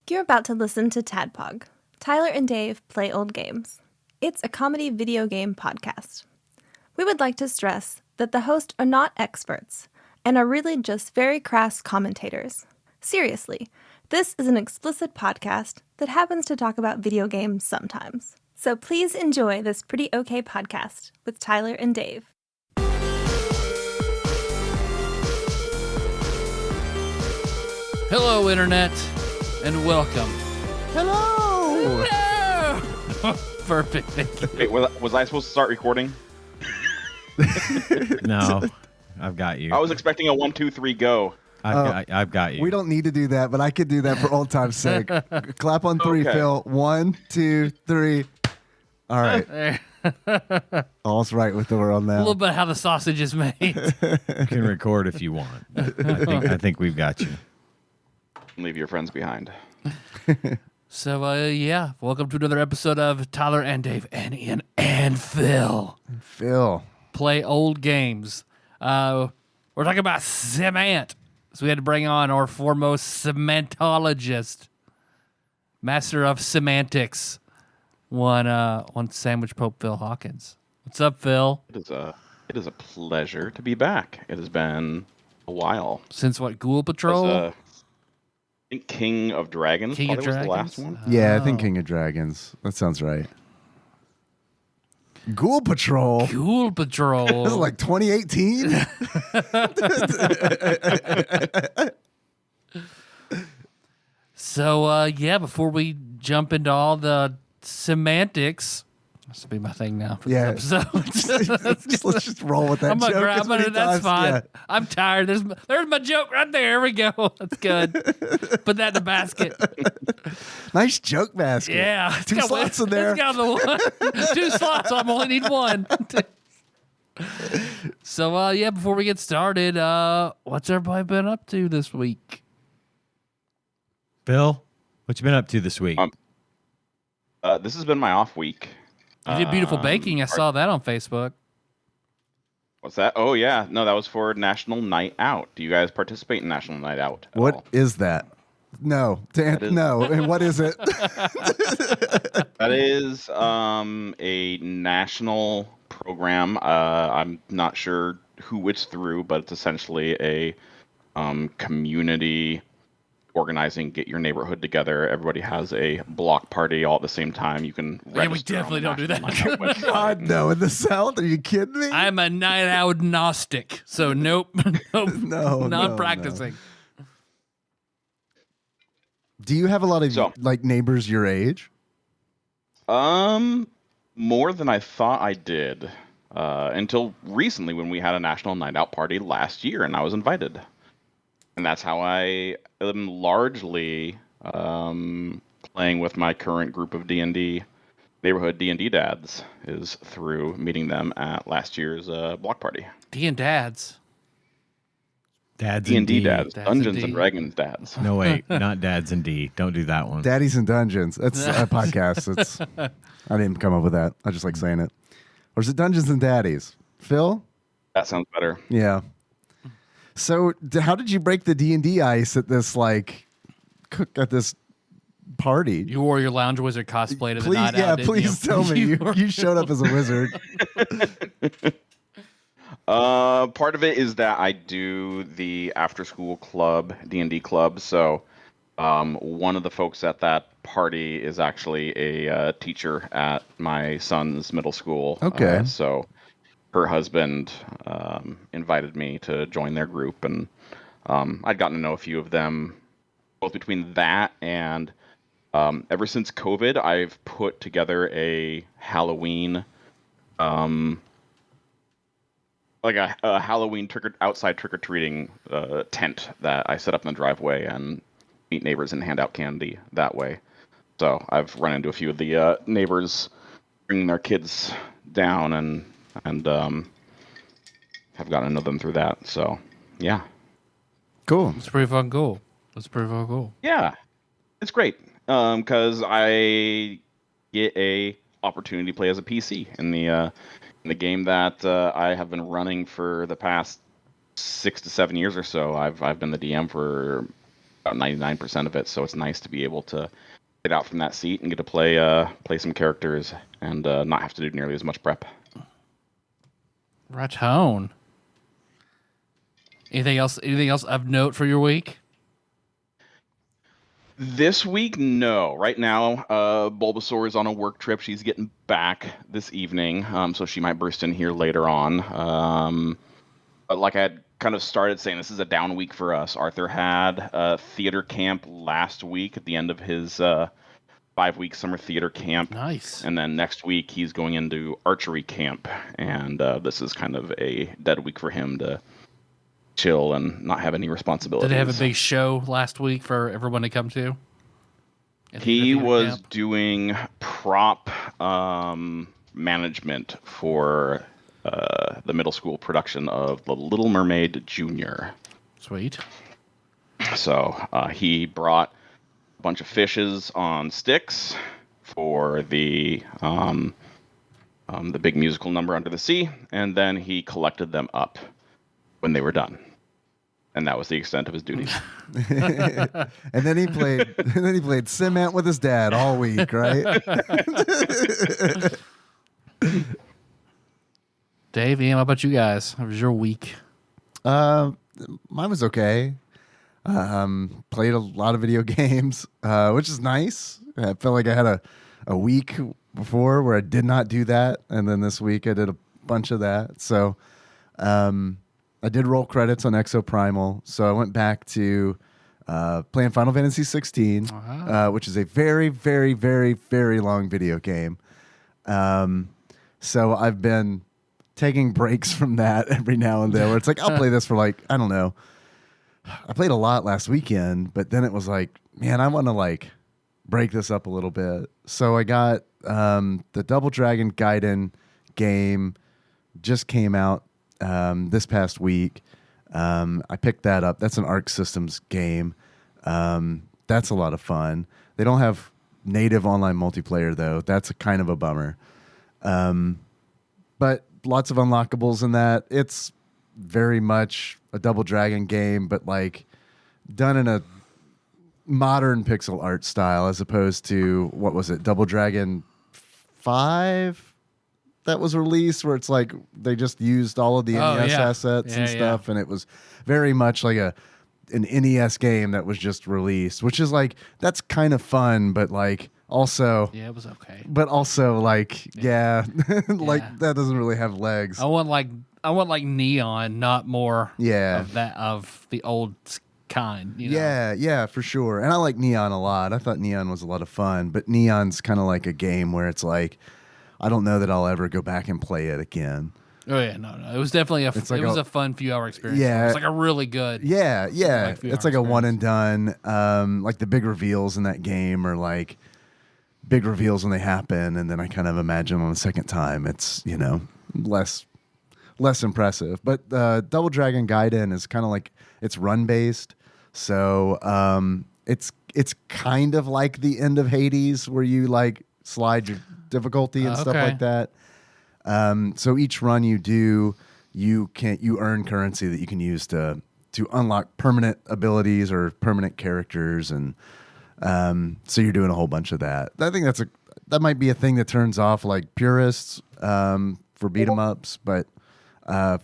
You're about to listen to TADPOG, Tyler and Dave Play Old Games. It's a comedy video game podcast. We would like to stress that the hosts are not experts and are really just very crass commentators. Seriously, this is an explicit podcast that happens to talk about video games sometimes. So please enjoy this pretty okay podcast with Tyler and Dave. Hello, Internet, and welcome. Hello! Hello! Perfect, thank you. Wait, was I supposed to start recording? No, I've got you. I was expecting a 1, 2, 3, go. I've got you. We don't need to do that, but I could do that for old time's sake. Clap on three, Okay. Phil. 1, 2, 3. All right. There. All's right with the world A now. little bit how the sausage is made. You can record if you want. I think we've got you. Leave your friends behind. So, welcome to another episode of Tyler and Dave and Ian and Phil Phil. Play Old Games. We're talking about SimAnt. So we had to bring on our foremost semantologist, master of semantics, one Sandwich Pope Phil Hawkins. What's up, Phil? It is a pleasure to be back. It has been a while. Since what, Ghoul Patrol? I think King of Dragons King of probably was the last Dragons? one. Yeah, I think King of Dragons. That sounds right. Ghoul Patrol. Ghoul Patrol. This is like 2018. So, before we jump into all the semantics, this will be my thing now for Yeah. this episode. Let's just roll with that I'm gonna joke grab as many it. That's times. fine. Yeah. I'm tired. There's my joke right there. Here we go. That's good. Put that in the basket. Nice joke basket. Yeah. It's 2 got slots one- in there. It's got the one. 2 slots. I only need 1. So, before we get started, what's everybody been up to this week? Phil, what you been up to this week? This has been my off week. You did beautiful baking. I saw that on Facebook. What's that? Oh, yeah. No, that was for National Night Out. Do you guys participate in National Night Out at What all? is that? No. is- No. And what is it? That is a national program. I'm not sure who it's through, but it's essentially a community organizing, get your neighborhood together. Everybody has a block party all at the same time. You can Yeah, we register on definitely the don't do that. National Night Out website. God, no. In the South? Are you kidding me? I'm a night out Gnostic, so nope. No, Not no, practicing. Do you have a lot of So- neighbors your age? More than I thought I did. Until recently when we had a National Night Out party last year and I was invited. And that's how I am largely playing with my current group of D&D, neighborhood D&D dads, is through meeting them at last year's block party. D and Dads. Dads and D&D D. dads, Dads Dungeons and and D. Dragons dads. No, wait, not Dads and D. Don't do that one. Daddies and Dungeons. That's a podcast. I didn't come up with that. I just like saying it. Or is it Dungeons and Daddies? Phil? That sounds better. Yeah. So how did you break the D&D ice at this at this party? You wore your Lounge Wizard cosplay to the Please, night yeah, out, didn't please you? tell me. wore- You showed up as a wizard. Part of it is that I do the after school club, D&D club. So one of the folks at that party is actually a teacher at my son's middle school. Okay. So her husband invited me to join their group, and I'd gotten to know a few of them, both between that and ever since COVID, I've put together a Halloween a Halloween outside trick-or-treating tent that I set up in the driveway and meet neighbors and hand out candy that way. So I've run into a few of the neighbors bringing their kids down and have gotten to know them through that. So, yeah. Cool. It's pretty fun cool. Yeah, it's great because I get a opportunity to play as a PC in the game that I have been running for the past 6 to 7 years or so. I've been the DM for about 99% of it. So it's nice to be able to get out from that seat and get to play some characters and not have to do nearly as much prep. Right on. Anything else of note for your week? This week, no. Right now, Bulbasaur is on a work trip. She's getting back this evening, so she might burst in here later on. But like I had kind of started saying, this is a down week for us. Arthur had a theater camp last week at the end of his 5-week summer theater camp. Nice. And then next week, he's going into archery camp. And this is kind of a dead week for him to chill and not have any responsibilities. Did they have a big show last week for everyone to come to? He was doing prop management for the middle school production of The Little Mermaid Jr. Sweet. So he brought a bunch of fishes on sticks for the big musical number Under the Sea, and then he collected them up when they were done. And that was the extent of his duties. And then he played SimAnt with his dad all week, right? Dave, Ian, how about you guys? How was your week? Mine was okay. Played a lot of video games, which is nice. I felt like I had a week before where I did not do that, and then this week I did a bunch of that. So I did roll credits on Exoprimal, so I went back to playing Final Fantasy 16, which is a very, very, very, very long video game. So I've been taking breaks from that every now and then, where it's like, I'll play this for like, I don't know. I played a lot last weekend, but then it was like, man, I want to like break this up a little bit. So I got the Double Dragon Gaiden game just came out this past week. I picked that up. That's an Arc Systems game. That's a lot of fun. They don't have native online multiplayer though. That's a kind of a bummer. But lots of unlockables in that. It's very much a Double Dragon game, but like done in a modern pixel art style as opposed to, what was it, Double Dragon 5 that was released, where it's like they just used all of the NES assets and stuff, and it was very much like an NES game that was just released, which is like, that's kind of fun, but like also, yeah, it was okay. But also like, like that doesn't really have legs. I want like Neon, not more of the old kind. You know? Yeah, for sure. And I like Neon a lot. I thought Neon was a lot of fun, but Neon's kind of like a game where it's like, I don't know that I'll ever go back and play it again. Oh yeah, no. It was definitely a fun few hour experience. Yeah, it was like a really good. Yeah. It's like a one and done. Like the big reveals in that game are like big reveals when they happen, and then I kind of imagine on the second time it's, you know, less impressive. But Double Dragon Gaiden is kind of like, it's run based, so it's kind of like the end of Hades, where you like slide your difficulty and stuff like that. So each run you do, you earn currency that you can use to unlock permanent abilities or permanent characters, and so you're doing a whole bunch of that. I think that might be a thing that turns off like purists for beat 'em ups, but I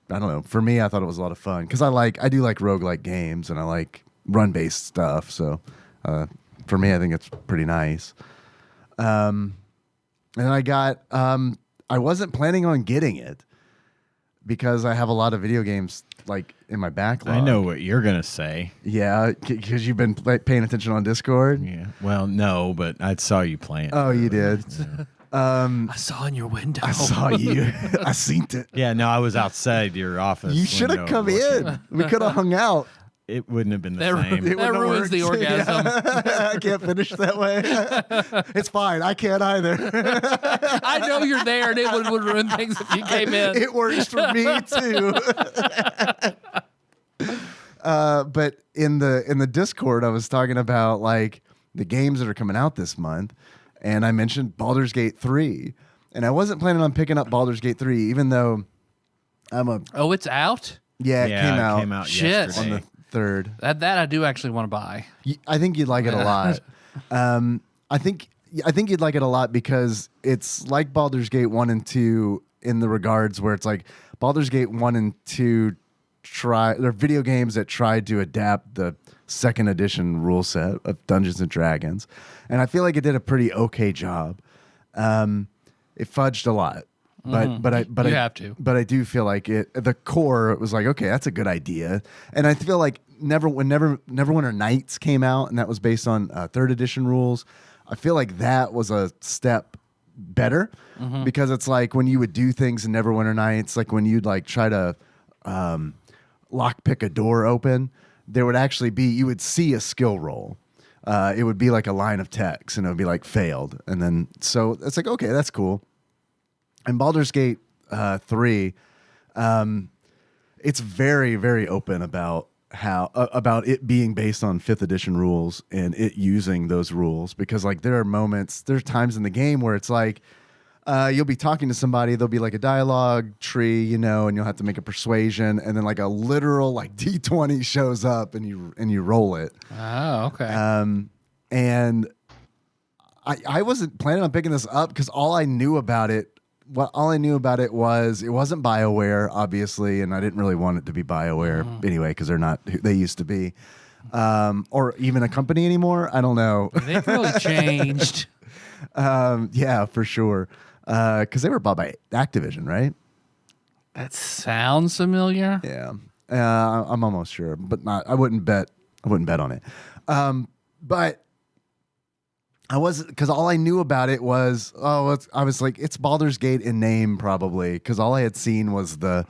don't know. For me, I thought it was a lot of fun because I do like roguelike games, and I like run based stuff. So for me, I think it's pretty nice. And I got I wasn't planning on getting it because I have a lot of video games like in my backlog. I know what you're gonna say. Yeah, because you've been paying attention on Discord. Yeah. Well, no, but I saw you playing. Oh, you did. I saw in your window. I saw you. I seen it. Yeah. No, I was outside your office. You should have come in. We could have hung out. It wouldn't have been the same. That ruins the orgasm. I can't finish that way. It's fine. I can't either. I know you're there, and it would ruin things if you came in. It works for me too. But in the Discord, I was talking about like the games that are coming out this month, and I mentioned Baldur's Gate 3, and I wasn't planning on picking up Baldur's Gate 3, even though I'm a Oh, it's out? it came out Shit. yesterday. on the third. That I do actually want to buy. I think you'd like it a lot. I think you'd like it a lot because it's like Baldur's Gate 1 and 2 in the regards where it's like Baldur's Gate 1 and 2 they're video games that tried to adapt the second edition rule set of Dungeons and Dragons. And I feel like it did a pretty okay job. It fudged a lot. But You have to. But I do feel like the core, it was like, okay, that's a good idea. And I feel like Neverwinter Nights came out, and that was based on third edition rules. I feel like that was a step better because it's like when you would do things in Neverwinter Nights, like when you'd like try to lockpick a door open, there would actually be, you would see a skill roll. It would be like a line of text, and it would be like failed. And then, so it's like, okay, that's cool. And Baldur's Gate 3, it's very, very open about about it being based on 5th edition rules and it using those rules, because like there are times in the game where it's like you'll be talking to somebody, there'll be like a dialogue tree, you know, and you'll have to make a persuasion, and then like a literal like D20 shows up and you roll it. Oh, okay. And I wasn't planning on picking this up because all I knew about it was it wasn't BioWare, obviously, and I didn't really want it to be BioWare anyway because they're not who they used to be, or even a company anymore. I don't know. They've really changed. Yeah, for sure, because they were bought by Activision, right? That sounds familiar. Yeah, I'm almost sure, but not. I wouldn't bet on it. But I wasn't, because all I knew about it was, I was like, it's Baldur's Gate in name probably, because all I had seen was the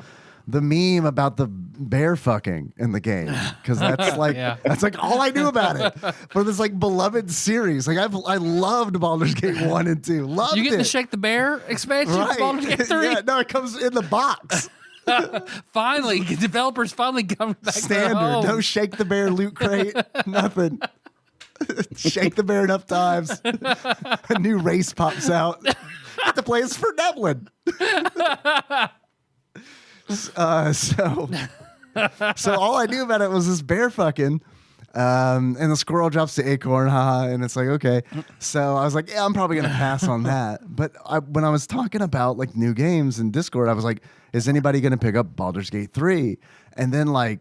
meme about the bear fucking in the game, because that's like that's like all I knew about it for this like beloved series. Like I loved Baldur's Gate 1 and 2. Loved You getting it. the Shake the Bear expansion for Right. Baldur's Gate 3? Yeah, no, it comes in the box. Finally, developers finally come back to their Standard. home. No Shake the Bear loot crate. Nothing. Shake the bear enough times, a new race pops out. Get to play as for Devlin. So all I knew about it was this bear fucking, and the squirrel drops the acorn, and it's like, okay. So I was like, yeah, I'm probably gonna pass on that. But when I was talking about like new games in Discord, I was like, is anybody gonna pick up Baldur's Gate 3? And then like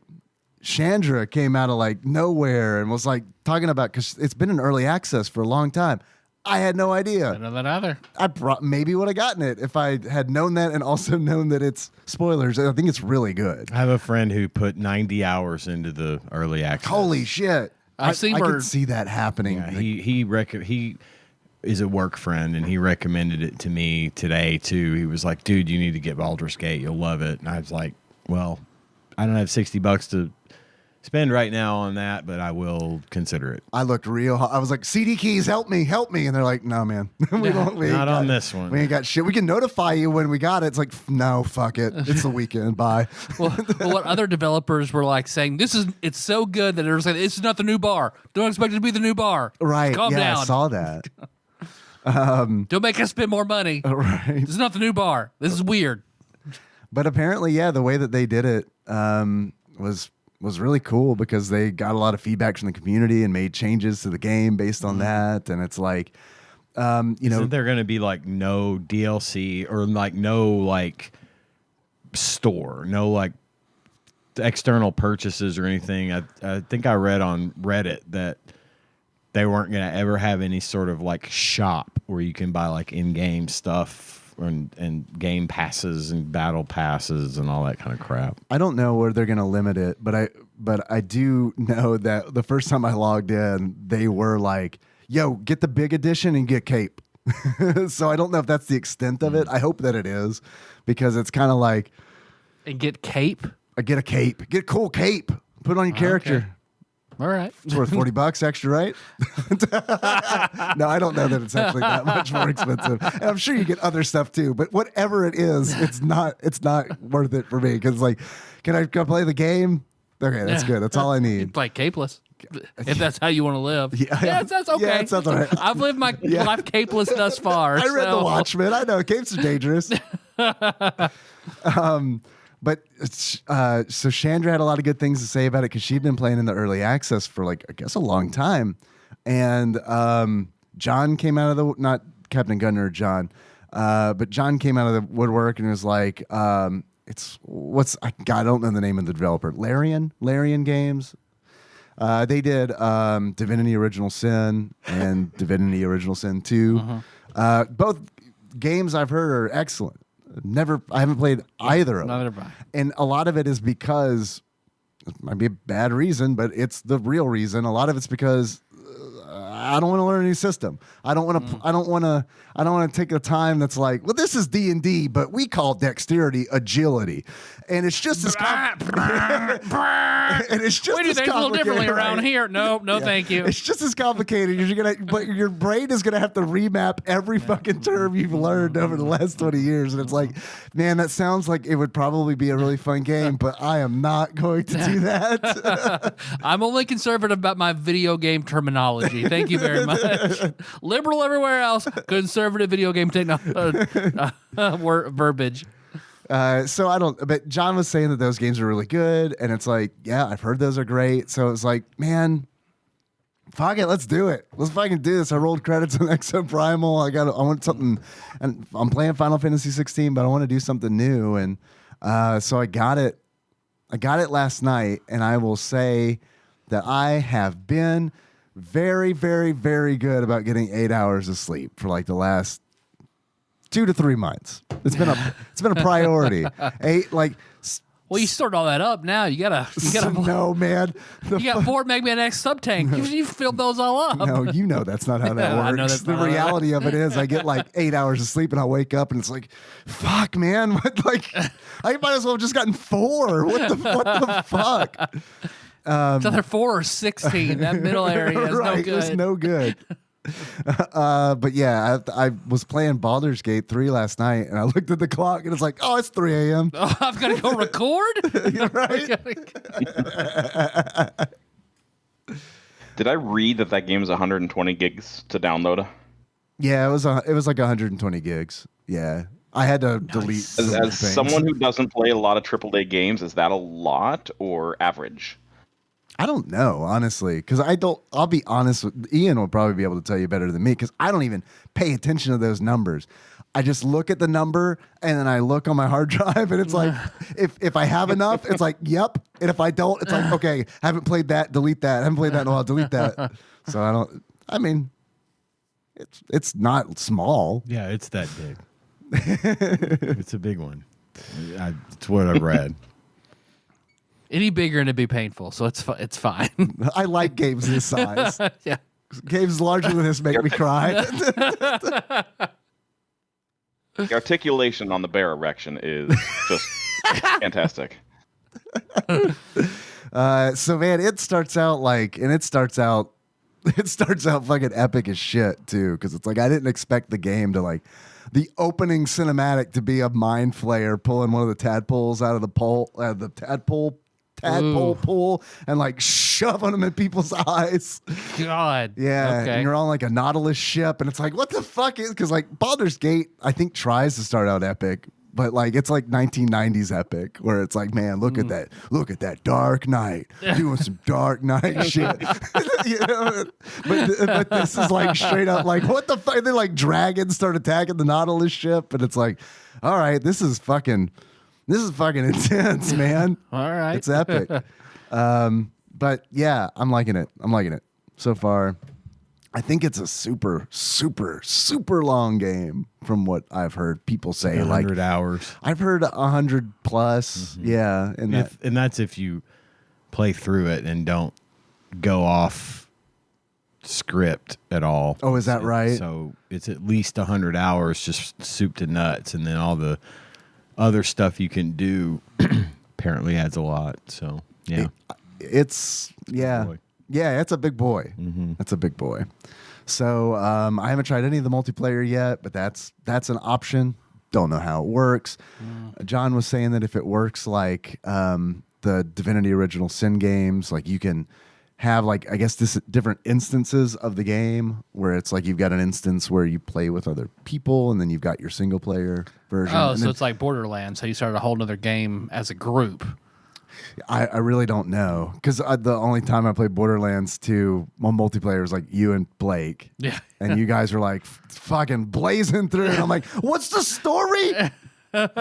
Chandra came out of like nowhere and was like talking about, because it's been in early access for a long time. I had no idea. I know that either. I maybe would have gotten it if I had known that, and also known that it's spoilers. I think it's really good. I have a friend who put 90 hours into the early access. Holy shit! I've seen I where- could see that happening. Yeah, he is a work friend, and he recommended it to me today too. He was like, "Dude, you need to get Baldur's Gate. You'll love it." And I was like, "Well, I don't have $60 to spend right now on that, but I will consider it." I looked real. I was like, "CD keys, help me!" And they're like, "No, man, we don't. We Not ain't on got- this one. We ain't got shit. We can notify you when we got it." It's like, no, fuck it. It's the weekend. Bye. Well, what other developers were like saying, it's so good that they're saying, it's not the new bar. Don't expect it to be the new bar. Right? Calm yeah, down. I saw that. Don't make us spend more money. Right. This is not the new bar. This is weird. But apparently, yeah, the way that they did it was really cool, because they got a lot of feedback from the community and made changes to the game based on that. And it's like, Isn't there going to be like no DLC or like no like store, no like external purchases or anything? I think I read on Reddit that they weren't going to ever have any sort of like shop where you can buy like in-game stuff and game passes and battle passes and all that kind of crap. I don't know where they're going to limit it, but I do know that the first time I logged in, they were like, "Yo, get the big edition and get cape." So I don't know if that's the extent of it. I hope that it is, because it's kind of like, And get cape. get a cape, get a cool cape, put it on your character. Okay. All right. It's worth $40 extra, right? No, I don't know that it's actually that much more expensive. And I'm sure you get other stuff too, but whatever it is, it's not worth it for me, because like, can I go play the game? Okay, that's good. That's all I need. Play capeless. If that's how you want to live. Yeah. That's okay. Yeah, it sounds all right. I've lived my life capeless thus far. I read so- The Watchmen. I know capes are dangerous. But so Chandra had a lot of good things to say about it because she'd been playing in the early access for like I guess a long time, and John came out of the not Captain Gunner John, but John came out of the woodwork and was like, I don't know the name of the developer, Larian Games. They did Divinity Original Sin and Divinity Original Sin 2. Both games I've heard are excellent. I haven't played either of them. Neither have I. And a lot of it is because it might be a bad reason, but it's the real reason. A lot of it's because I don't want to learn a new system. I don't want to. I don't want to take the time that's like, well, this is D&D, but we call dexterity agility, and it's just as and it's just We do as things a little differently complicated, around right? here. No, thank you. It's just as complicated. But your brain is gonna have to remap every fucking term you've learned over the last 20 years, and it's like, man, that sounds like it would probably be a really fun game, but I am not going to do that. I'm only conservative about my video game terminology. Thank you very much. Liberal everywhere else, conservative video game verbiage. So I don't, but John was saying that those games are really good, and it's like, yeah, I've heard those are great. So it's like, man, fuck it, let's do it. Let's fucking do this. I rolled credits on Exo Primal. I want something, and I'm playing Final Fantasy 16, but I want to do something new, and so I got it. I got it last night, and I will say that I have been very, very, very good about getting 8 hours of sleep for like the last 2 to 3 months. It's been a priority. Well, you stored all that up now. You gotta. No, man. You got 4 Mega Man X sub tank. You filled those all up. No, you know that's not how that works. I know that's the not how that reality of it is, I get like 8 hours of sleep, and I wake up, and it's like, fuck, man. What? Like, I might as well have just gotten 4. What the fuck? It's either 4 or 16. That middle area is right, no good. It's no good. But yeah, I was playing Baldur's Gate 3 last night, and I looked at the clock, and it's like, oh, it's 3 a.m. Oh, I've got to go record? You're right. Did I read that game is 120 gigs to download? Yeah, it was like 120 gigs. Yeah. I had to delete As someone who doesn't play a lot of AAA games, is that a lot or average? I don't know, honestly, because I'll be honest with Ian will probably be able to tell you better than me, because I don't even pay attention to those numbers. I just look at the number, and then I look on my hard drive, and it's like, if I have enough, it's like, yep. And if I don't, it's like, okay, haven't played that, delete that. Haven't played that in a while, delete that. So it's not small. Yeah, it's that big. It's a big one. It's what I've read. Any bigger and it'd be painful, so it's fine. I like games this size. Yeah. Games larger than this make me cry. The articulation on the bear erection is just fantastic. So man, it starts out fucking epic as shit too, because it's like I didn't expect the game to like the opening cinematic to be a mind flayer pulling one of the tadpoles out of the tadpole pool and like shoving them in people's eyes. God. Yeah. Okay. And you're on like a Nautilus ship, and it's like, what the fuck is, because like Baldur's Gate, I think tries to start out epic, but like it's like 1990s epic where it's like, man, look at that Dark Knight doing some Dark Knight shit. You know? But this is like straight up like, what the fuck? They're like dragons start attacking the Nautilus ship, and it's like, all right, this is fucking intense, man. All right. It's epic. But yeah, I'm liking it so far. I think it's a super, super, super long game from what I've heard people say. 100 like hours. I've heard 100 plus. Mm-hmm. Yeah. And that's if you play through it and don't go off script at all. Oh, is that right? So it's at least 100 hours, just soup to nuts. And then all the other stuff you can do apparently adds a lot. So yeah. It's it's a big boy. Mm-hmm. That's a big boy. So I haven't tried any of the multiplayer yet, but that's an option. Don't know how it works. John was saying that if it works like the Divinity Original Sin games, like you can have like, I guess, different instances of the game where it's like you've got an instance where you play with other people and then you've got your single player version. Oh, and so then, it's like Borderlands. So you started a whole other game as a group. I really don't know, because the only time I played Borderlands 2 on multiplayer was like you and Blake. Yeah. And you guys were like fucking blazing through. And I'm like, what's the story? Okay,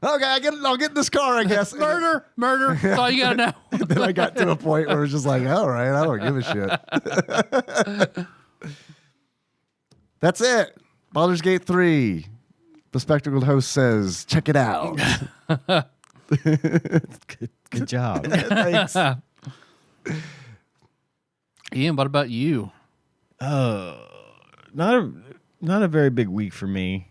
I'll get in this car, I guess. Murder. That's all you got to know. Then I got to a point where it was just like, all right, I don't give a shit. That's it. Baldur's Gate 3. The Spectacled Host says, check it out. Good job. Thanks. Ian, what about you? Not a very big week for me.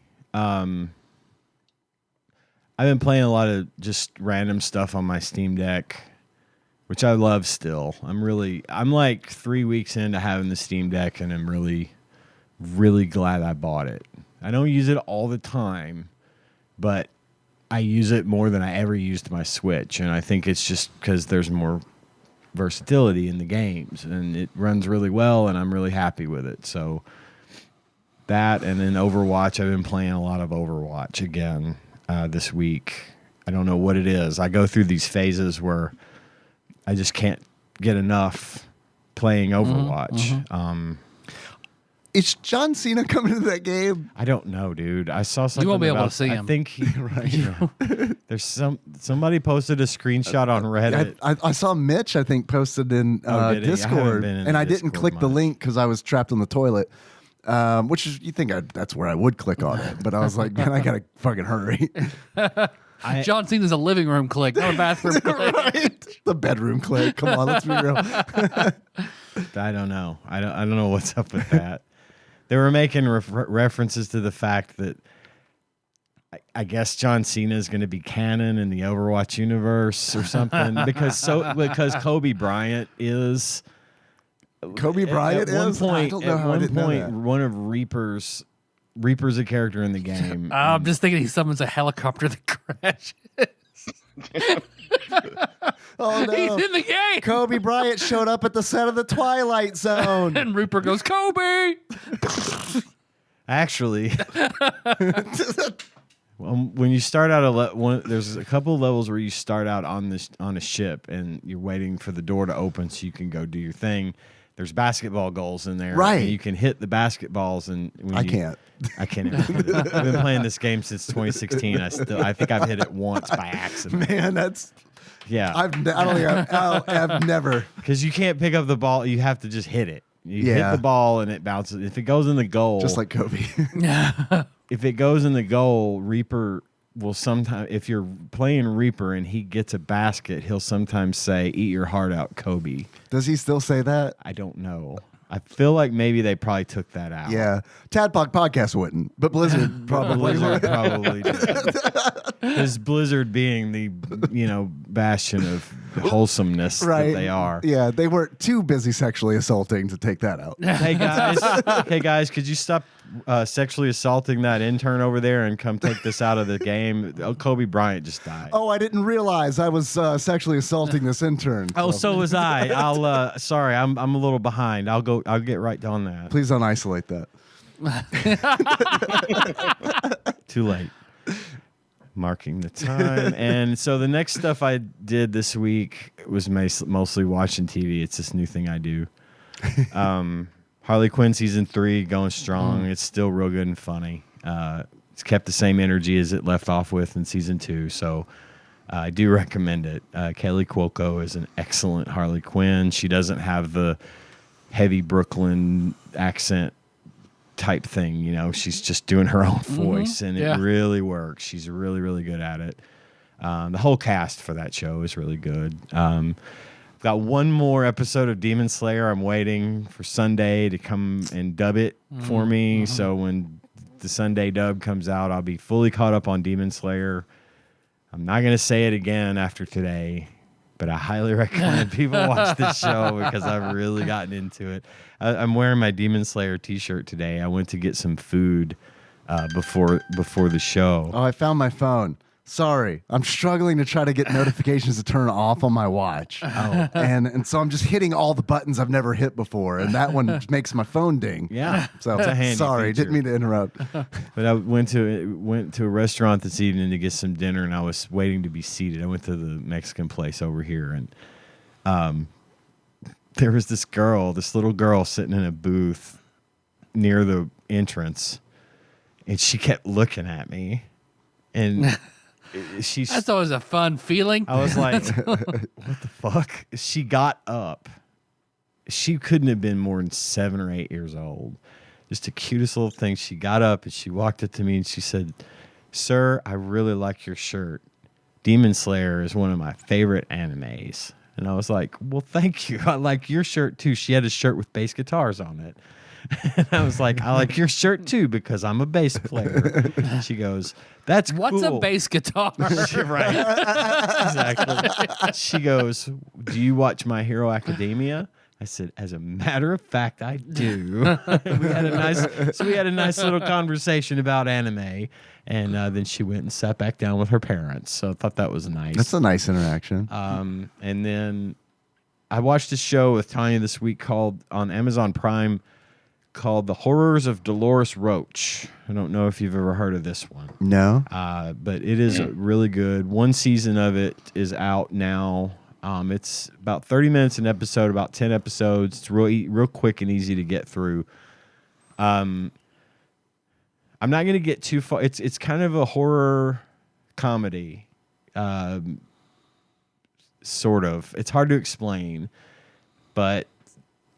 I've been playing a lot of just random stuff on my Steam Deck, which I love still. I'm like 3 weeks into having the Steam Deck, and I'm really, really glad I bought it. I don't use it all the time, but I use it more than I ever used my Switch, and I think it's just because there's more versatility in the games, and it runs really well, and I'm really happy with it. So that, and then Overwatch, I've been playing a lot of Overwatch again this week. I don't know what it is. I go through these phases where I just can't get enough playing Overwatch. Is John Cena coming to that game? I don't know, dude. I saw something. You won't be able about, to see him. I think there's somebody posted a screenshot on Reddit. I saw Mitch, I think, posted in did he? I haven't Discord, been in and the I didn't Discord click the much. link because I was trapped on the toilet. Which is, you think that's where I would click on it, but I was like, man, I gotta fucking hurry. John Cena's a living room click, not a bathroom click. Right? The bedroom click. Come on, let's be real. I don't know. I don't know what's up with that. They were making references to the fact that I guess John Cena is going to be canon in the Overwatch universe or something because Kobe Bryant is. Kobe Bryant at one is? point, I don't know at how I one didn't know point, that. one of Reaper's a character in the game. I'm just thinking he summons a helicopter that crashes. Oh no. He's in the game. Kobe Bryant showed up at the set of the Twilight Zone. And Rupert goes, Kobe. Actually, when you start out there's a couple of levels where you start out on a ship and you're waiting for the door to open so you can go do your thing. There's basketball goals in there, Right. And you can hit the basketballs, and I can't. I can't. I've been playing this game since 2016. I think I've hit it once by accident. Man, that's Yeah, I've never. because you can't pick up the ball. You have to just hit it. You Yeah. hit the ball and it bounces. If it goes in the goal, Just like Kobe. if it goes in the goal, Reaper will sometimes, if you're playing Reaper and he gets a basket, he'll sometimes say, "Eat your heart out, Kobe." Does he still say that? I don't know. I feel like maybe they probably took that out. Yeah. TADPOG podcast wouldn't, but Blizzard probably Blizzard would. probably did. Because Blizzard being the, bastion of wholesomeness Right. that they are. Yeah, they weren't too busy sexually assaulting to take that out. Hey guys, could you stop sexually assaulting that intern over there and come take this out of the game? Oh, Kobe Bryant just died. Oh, I didn't realize I was sexually assaulting this intern. Oh, so was I. I'll sorry, I'm a little behind. I'll get right on that. Please don't isolate that. Too late. Marking the time. And so the next stuff I did this week was mostly watching TV. It's this new thing I do. Harley Quinn season 3 going strong. It's still real good and funny. It's kept the same energy as it left off with in season 2. So I do recommend it. Kelly Cuoco is an excellent Harley Quinn. She doesn't have the heavy Brooklyn accent type thing, she's just doing her own voice, and it really works. She's really, really good at it. The whole cast for that show is really good. Got one more episode of Demon Slayer. I'm waiting for Sunday to come and dub it for me. So when the Sunday dub comes out, I'll be fully caught up on Demon Slayer. I'm not going to say it again after today, but I highly recommend people watch this show because I've really gotten into it. I'm wearing my Demon Slayer t-shirt today. I went to get some food before the show. Oh, I found my phone. Sorry, I'm struggling to try to get notifications to turn off on my watch. Oh, and so I'm just hitting all the buttons I've never hit before, and that one makes my phone ding. Yeah, so it's a handy sorry, feature. didn't mean to interrupt. But I went to a restaurant this evening to get some dinner, and I was waiting to be seated. I went to the Mexican place over here, and there was this little girl sitting in a booth near the entrance, and she kept looking at me, and that's always a fun feeling. I was like, what the fuck? She got up. She couldn't have been more than 7 or 8 years old. Just the cutest little thing. She got up and she walked up to me and she said, "Sir, I really like your shirt. Demon Slayer is one of my favorite animes." And I was like, "Well, thank you. I like your shirt too." She had a shirt with bass guitars on it. And I was like, "I like your shirt too because I'm a bass player." She goes, "That's cool." What's a bass guitar? Right. Exactly. She goes, "Do you watch My Hero Academia?" I said, "As a matter of fact, I do." we had a nice little conversation about anime, and then she went and sat back down with her parents. So I thought that was nice. That's a nice interaction. And then I watched a show with Tanya this week on Amazon Prime called The Horrors of Dolores Roach. I don't know if you've ever heard of this one. No. But it is really good. One season of it is out now. It's about 30 minutes an episode, about 10 episodes. It's real quick and easy to get through. I'm not going to get too far. It's kind of a horror comedy, sort of. It's hard to explain, but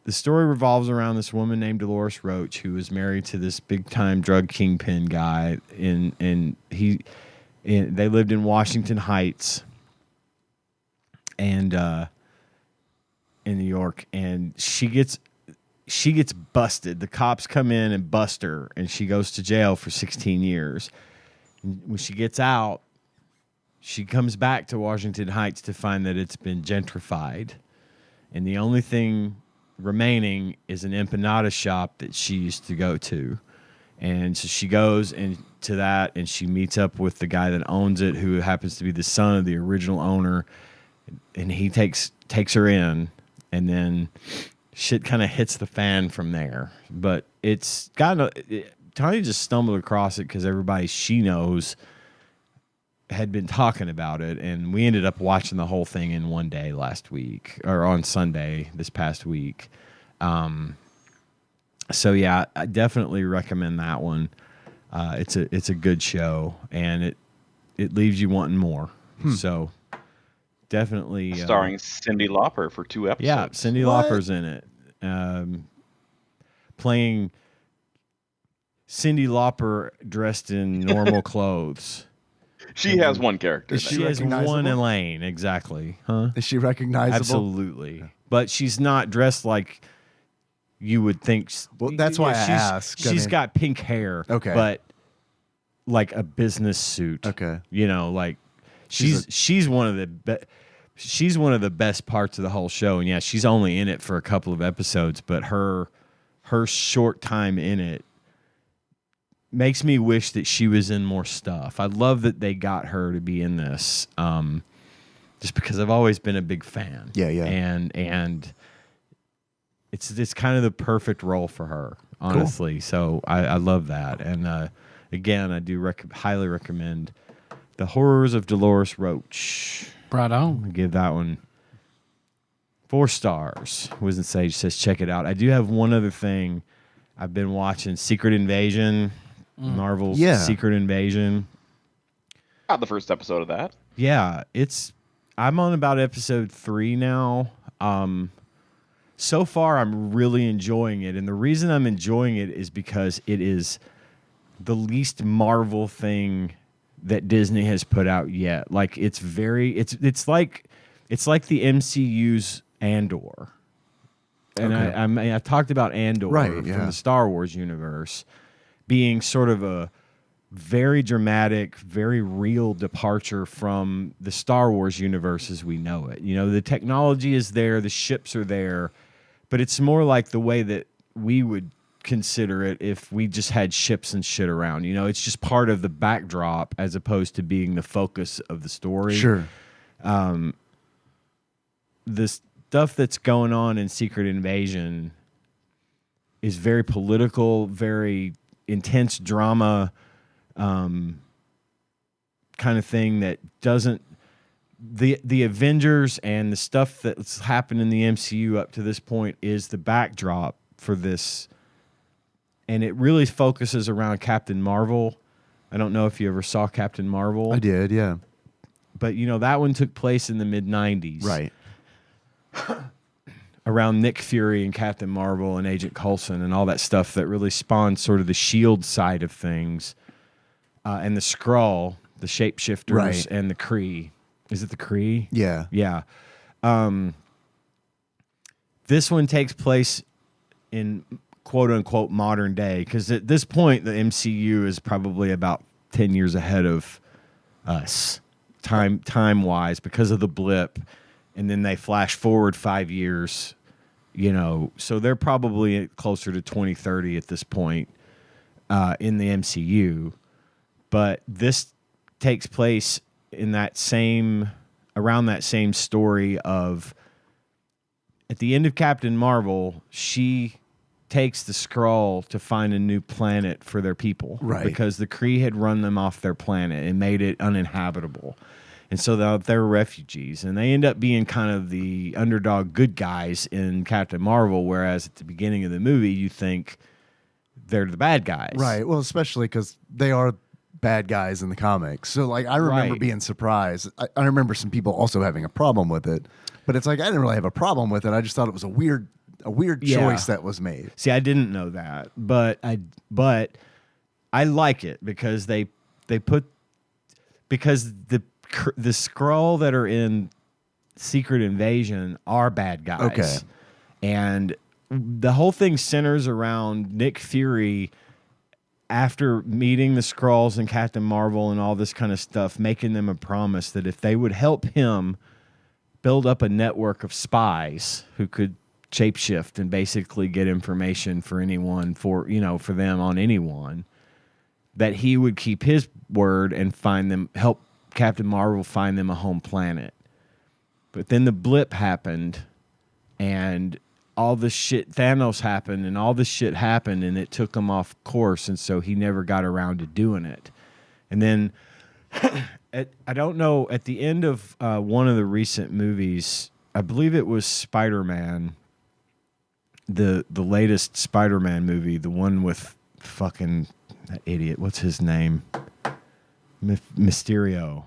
the story revolves around this woman named Dolores Roach who was married to this big-time drug kingpin guy, and they lived in Washington Heights and in New York, and she gets busted. The cops come in and bust her, and she goes to jail for 16 years. And when she gets out, she comes back to Washington Heights to find that it's been gentrified, and the only thing remaining is an empanada shop that she used to go to. And so she goes into that, and she meets up with the guy that owns it, who happens to be the son of the original owner, and he takes her in, and then shit kind of hits the fan from there. But it's Tanya just stumbled across it because everybody she knows had been talking about it, and we ended up watching the whole thing in one day last week, or on Sunday this past week. So yeah, I definitely recommend that one. It's a good show, and it leaves you wanting more. So definitely starring Cyndi Lauper for 2 episodes. Yeah, Cyndi Lauper's in it, playing Cyndi Lauper dressed in normal clothes. She has one character. She has one Elaine, exactly. Huh? Is she recognizable? Absolutely. But she's not dressed like you would think. Well, that's why I asked. She's got pink hair. Okay. But like a business suit. Okay. You know, like she's one of the best parts of the whole show. And yeah, she's only in it for a couple of episodes, but her short time in it makes me wish that she was in more stuff. I love that they got her to be in this, just because I've always been a big fan. Yeah. And it's kind of the perfect role for her, honestly. Cool. So I love that. And again, I do highly recommend The Horrors of Dolores Roach. Right on. I give that one 4 stars. Wisdom Sage says check it out. I do have one other thing. I've been watching Secret Invasion. Marvel's Secret Invasion. Got the first episode of that. Yeah, I'm on about episode 3 now. So far, I'm really enjoying it, and the reason I'm enjoying it is because it is the least Marvel thing that Disney has put out yet. Like it's like the MCU's Andor, and okay. I talked about Andor from the Star Wars universe being sort of a very dramatic, very real departure from the Star Wars universe as we know it. You know, the technology is there, the ships are there, but it's more like the way that we would consider it if we just had ships and shit around. You know, it's just part of the backdrop as opposed to being the focus of the story. Sure. The stuff that's going on in Secret Invasion is very political, very intense drama, kind of thing that doesn't. The Avengers and the stuff that's happened in the MCU up to this point is the backdrop for this, and it really focuses around Captain Marvel. I don't know if you ever saw Captain Marvel. I did, yeah. But, you know, that one took place in the mid-'90s. Right. Around Nick Fury and Captain Marvel and Agent Coulson and all that stuff that really spawned sort of the S.H.I.E.L.D. side of things. And the Skrull, the shapeshifters, right. and the Kree. Is it the Kree? Yeah. Yeah. This one takes place in quote-unquote modern day, because at this point, the MCU is probably about 10 years ahead of us, time-wise, because of the blip. And then they flash forward 5 years, you know, so they're probably closer to 2030 at this point in the MCU. But this takes place in around that same story of, at the end of Captain Marvel, she takes the Skrull to find a new planet for their people. Right. Because the Kree had run them off their planet and made it uninhabitable. And so they're refugees, and they end up being kind of the underdog good guys in Captain Marvel, whereas at the beginning of the movie, you think they're the bad guys. Right. Well, especially because they are bad guys in the comics. So, like, I remember being surprised. I remember some people also having a problem with it, but it's like I didn't really have a problem with it. I just thought it was a weird choice that was made. See, I didn't know that, but I like it because the Skrull that are in Secret Invasion are bad guys. Okay. And the whole thing centers around Nick Fury after meeting the Skrulls and Captain Marvel and all this kind of stuff, making them a promise that if they would help him build up a network of spies who could shapeshift and basically get information for anyone, for them on anyone, that he would keep his word and help Captain Marvel find them a home planet. But then the blip happened, and all this shit, Thanos happened, and all this shit happened, and it took him off course, and so he never got around to doing it. And then, I don't know, at the end of one of the recent movies, I believe it was Spider-Man, the latest Spider-Man movie, the one with fucking that idiot, what's his name? Mysterio.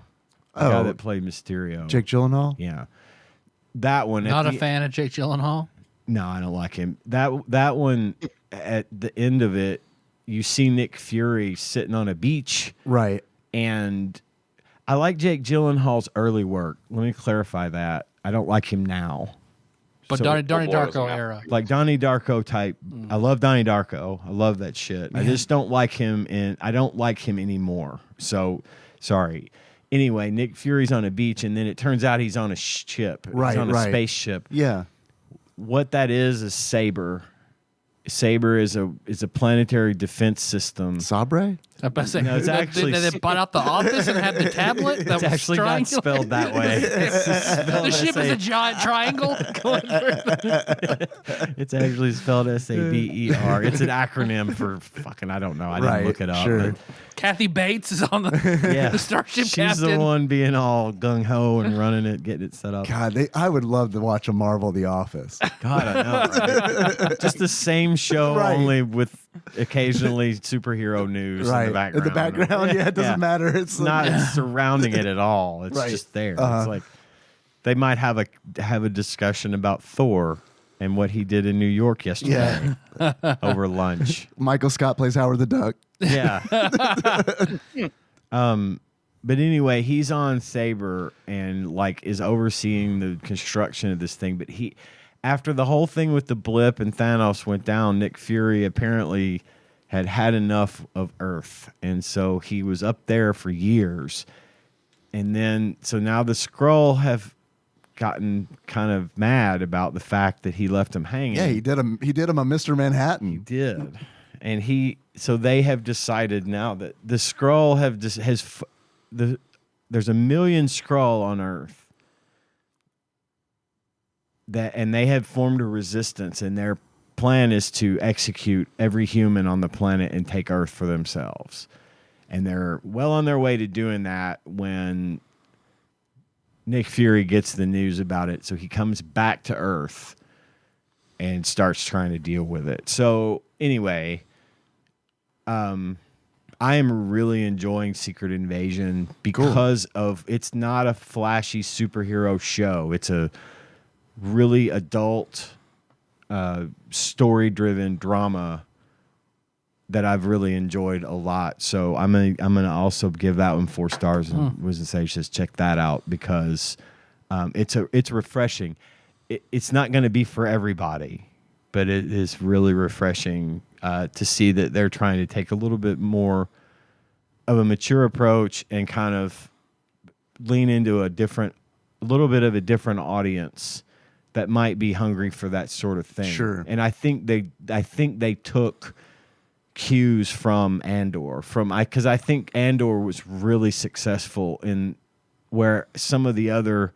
The guy that played Mysterio. Jake Gyllenhaal? Yeah. That one. Not a fan of Jake Gyllenhaal? No, I don't like him. That one, at the end of it, you see Nick Fury sitting on a beach. Right. And I like Jake Gyllenhaal's early work. Let me clarify that. I don't like him now. But So- Donnie Darko era. Like Donnie Darko type. I love Donnie Darko. I love that shit. I just don't like him, and I don't like him anymore. So, sorry. Anyway, Nick Fury's on a beach, and then it turns out he's on a ship. Right, He's on a right. spaceship. Yeah. What that is Saber. Saber is a planetary defense system. Sabre? No, it's actually- They bought out the office and had the tablet. That It's was actually not triangular? spelled that way. The ship is a giant triangle. It's actually spelled SABER. It's an acronym for fucking, I don't know. I didn't Right, look it up. sure. but Kathy Bates is on the yeah. the starship She's captain. the one being all gung ho and running it, getting it set up. God, I would love to watch a Marvel The Office. God, I know. Right? Just the same show, Right. only with occasionally superhero news Right. in the background. In the background, yeah, it doesn't matter. It's Not surrounding it at all. It's Right. just there. Uh-huh. It's like they might have a discussion about Thor and what he did in New York yesterday over lunch. Michael Scott plays Howard the Duck. Yeah. But anyway, he's on Saber and like is overseeing the construction of this thing. But after the whole thing with the blip and Thanos went down, Nick Fury apparently had enough of Earth, and so he was up there for years. And then so now the Skrull have gotten kind of mad about the fact that he left him hanging. Yeah, he did him a Mr. Manhattan. He did. And so they have decided now that the Skrull there's a million Skrull on Earth and they have formed a resistance, and their plan is to execute every human on the planet and take Earth for themselves. And they're well on their way to doing that when Nick Fury gets the news about it. So he comes back to Earth and starts trying to deal with it. So anyway, I am really enjoying Secret Invasion because of it's not a flashy superhero show. It's a really adult, story-driven drama that I've really enjoyed a lot. So I'm gonna also give that one 4 stars and was to say just check that out because it's refreshing. It's not going to be for everybody, but it is really refreshing to see that they're trying to take a little bit more of a mature approach and kind of lean into a little bit of a different audience that might be hungry for that sort of thing. Sure. And I think they took cues from Andor because I think Andor was really successful in where some of the other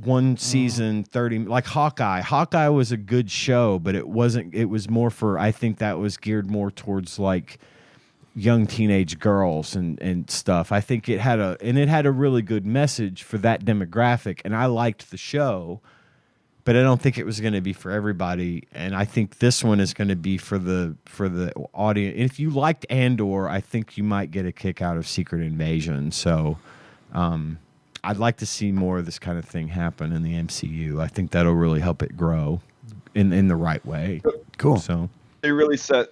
one season 30 like Hawkeye was a good show, but it was more for, I think that was geared more towards like young teenage girls and stuff. I think it had a really good message for that demographic, and I liked the show, but I don't think it was going to be for everybody. And I think this one is going to be for the audience. If you liked Andor, I think you might get a kick out of Secret Invasion. So I'd like to see more of this kind of thing happen in the MCU. I think that'll really help it grow in the right way. Cool. So They really set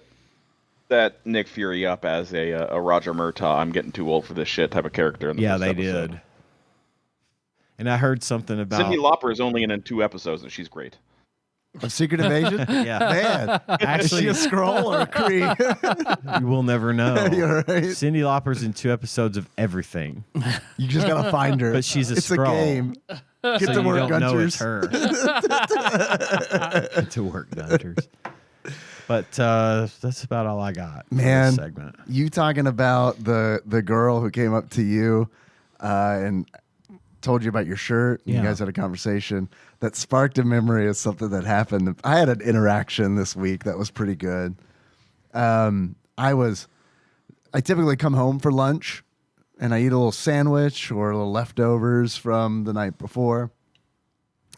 that Nick Fury up as a Roger Murtaugh, I'm getting too old for this shit type of character. In the first they episode. did. And I heard something about Cyndi Lauper is only in 2 episodes, and she's great. Of Secret Invasion? Yeah. Man, actually, is she a Skrull or a Kree? You will never know. You're right. Cyndi Lauper's in 2 episodes of everything, You just gotta find her. but she's a It's Skrull. a game. Get So to you work, don't know it's Gunters. her. Get to work, Gunters. But that's about all I got for Man, this segment. you talking about the girl who came up to you and told you about your shirt. And Yeah. You guys had a conversation that sparked a memory of something that happened. I had an interaction this week that was pretty good. I typically come home for lunch and I eat a little sandwich or a little leftovers from the night before.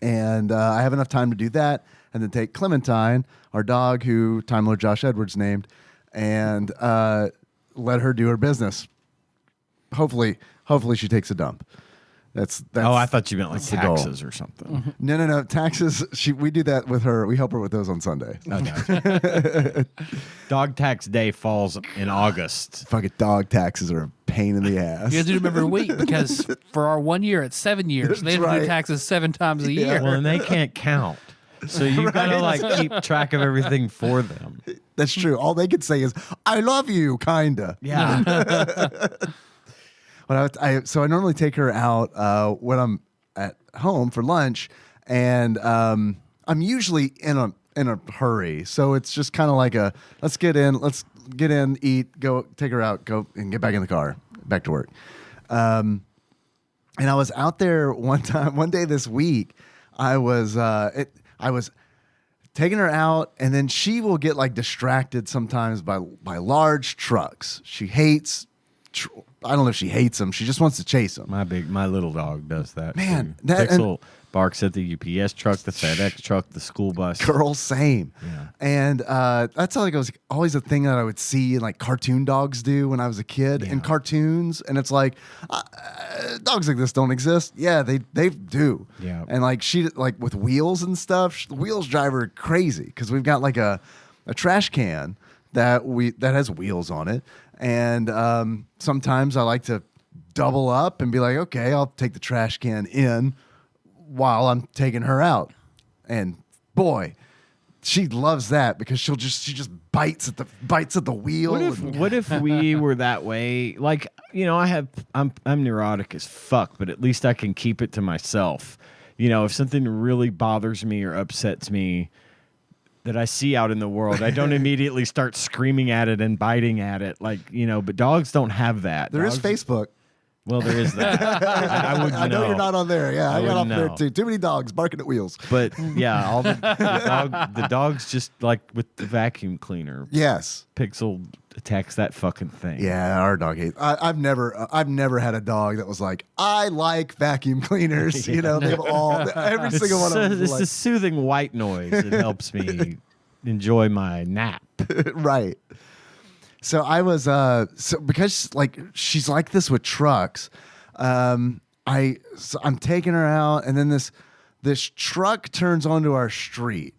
And I have enough time to do that and then take Clementine, our dog, who Time Lord Josh Edwards named, and let her do her business. Hopefully she takes a dump. That's I thought you meant like the goal. taxes or something. No. Taxes. We do that with her. We help her with those on Sunday. Oh, no. Dog tax day falls in August. Fucking dog taxes are a pain in the ass. You guys do remember a week because for our 1 year, it's 7 years. They have to right. do taxes 7 times a Yeah. year. Well, and they can't count. So you've got to like keep track of everything for them. That's true. All they could say is, "I love you," kinda. Yeah. So I normally take her out when I'm at home for lunch, and I'm usually in a hurry. So it's just kind of like let's get in, eat, go, take her out, go and get back in the car, back to work. And I was out there one day this week. I was taking her out, and then she will get like distracted sometimes by large trucks. She hates. I don't know if she hates them. She just wants to chase them. My little dog does that. Man, too. Pixel barks at the UPS truck, the FedEx truck, the school bus. Girl, same. Yeah. And that's like always a thing that I would see like cartoon dogs do when I was a kid in cartoons. And it's like dogs like this don't exist. Yeah, they do. Yeah. And like she like with wheels and stuff. The wheels drive her crazy because we've got like a trash can that has wheels on it. And sometimes I like to double up and be like, okay, I'll take the trash can in while I'm taking her out. And boy, she loves that because she just bites at the wheel. What if we were that way? Like, I'm neurotic as fuck, but at least I can keep it to myself. if something really bothers me or upsets me that I see out in the world, I don't immediately start screaming at it and biting at it. But dogs don't have that. There is Facebook. Well, there is that. I wouldn't I know you're not on there. Yeah, I got off there know. too. Too many dogs barking at wheels. But yeah, all the dogs just like with the vacuum cleaner. Yes. Pixel attacks that fucking thing. Yeah, our dog hates. I've never had a dog that was like, I like vacuum cleaners. They've all every single one of them. It's the soothing white noise. It helps me enjoy my nap. Right. So I was because she's like this with trucks. I'm taking her out, and then this truck turns onto our street,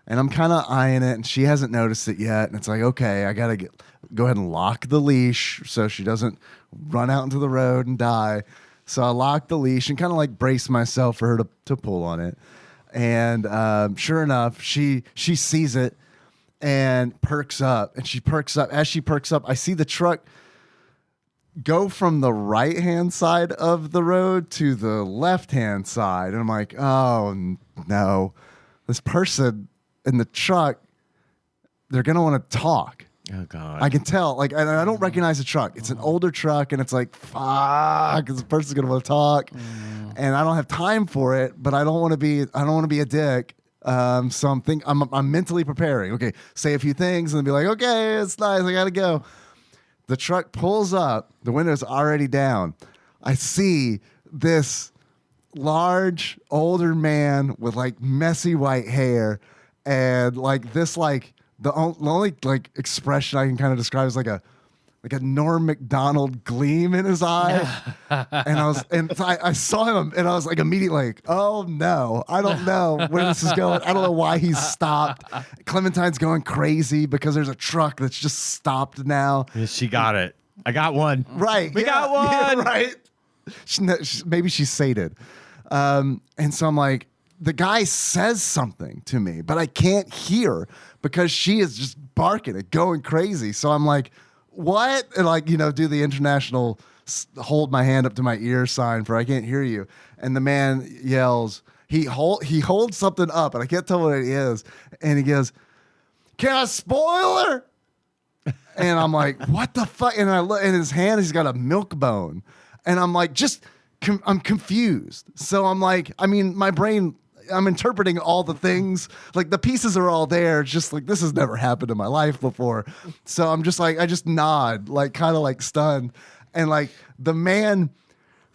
and I'm kind of eyeing it, and she hasn't noticed it yet. And it's like, okay, I gotta go ahead and lock the leash so she doesn't run out into the road and die. So I lock the leash and kind of like brace myself for her to pull on it. And sure enough, she sees it and perks up. And she perks up. As she perks up, I see the truck go from the right-hand side of the road to the left-hand side. And I'm like, oh, no. This person in the truck, they're going to want to talk. Oh, God. I can tell. And I don't recognize the truck. It's an older truck, and it's like, fuck, this person's going to want to talk. And I don't have time for it, but I don't want to be a dick. So I'm mentally preparing. Okay, say a few things and then be like, okay, it's nice, I gotta go. The truck pulls up, the window's already down. I see this large older man with like messy white hair and like this the only like expression I can kind of describe is like a Norm Macdonald gleam in his eye. And I saw him and I was like immediately like, oh no, I don't know where this is going. I don't know why he's stopped. Clementine's going crazy because there's a truck that's just stopped now. She got it. I got one. Right. We got one. Yeah, right. Maybe she's sated. And so I'm like, the guy says something to me, but I can't hear because she is just barking and going crazy. So I'm like, what? And do the international hold my hand up to my ear sign for I can't hear you. And the man yells, he holds something up and I can't tell what it is. And he goes, can I spoil her? And I'm like, what the fuck? And I look in his hand, he's got a milk bone. And I'm like, I'm confused. So I'm like, my brain, I'm interpreting all the things. Like the pieces are all there. Just like this has never happened in my life before. So I'm just like, I just nod, like kind of like stunned. And like the man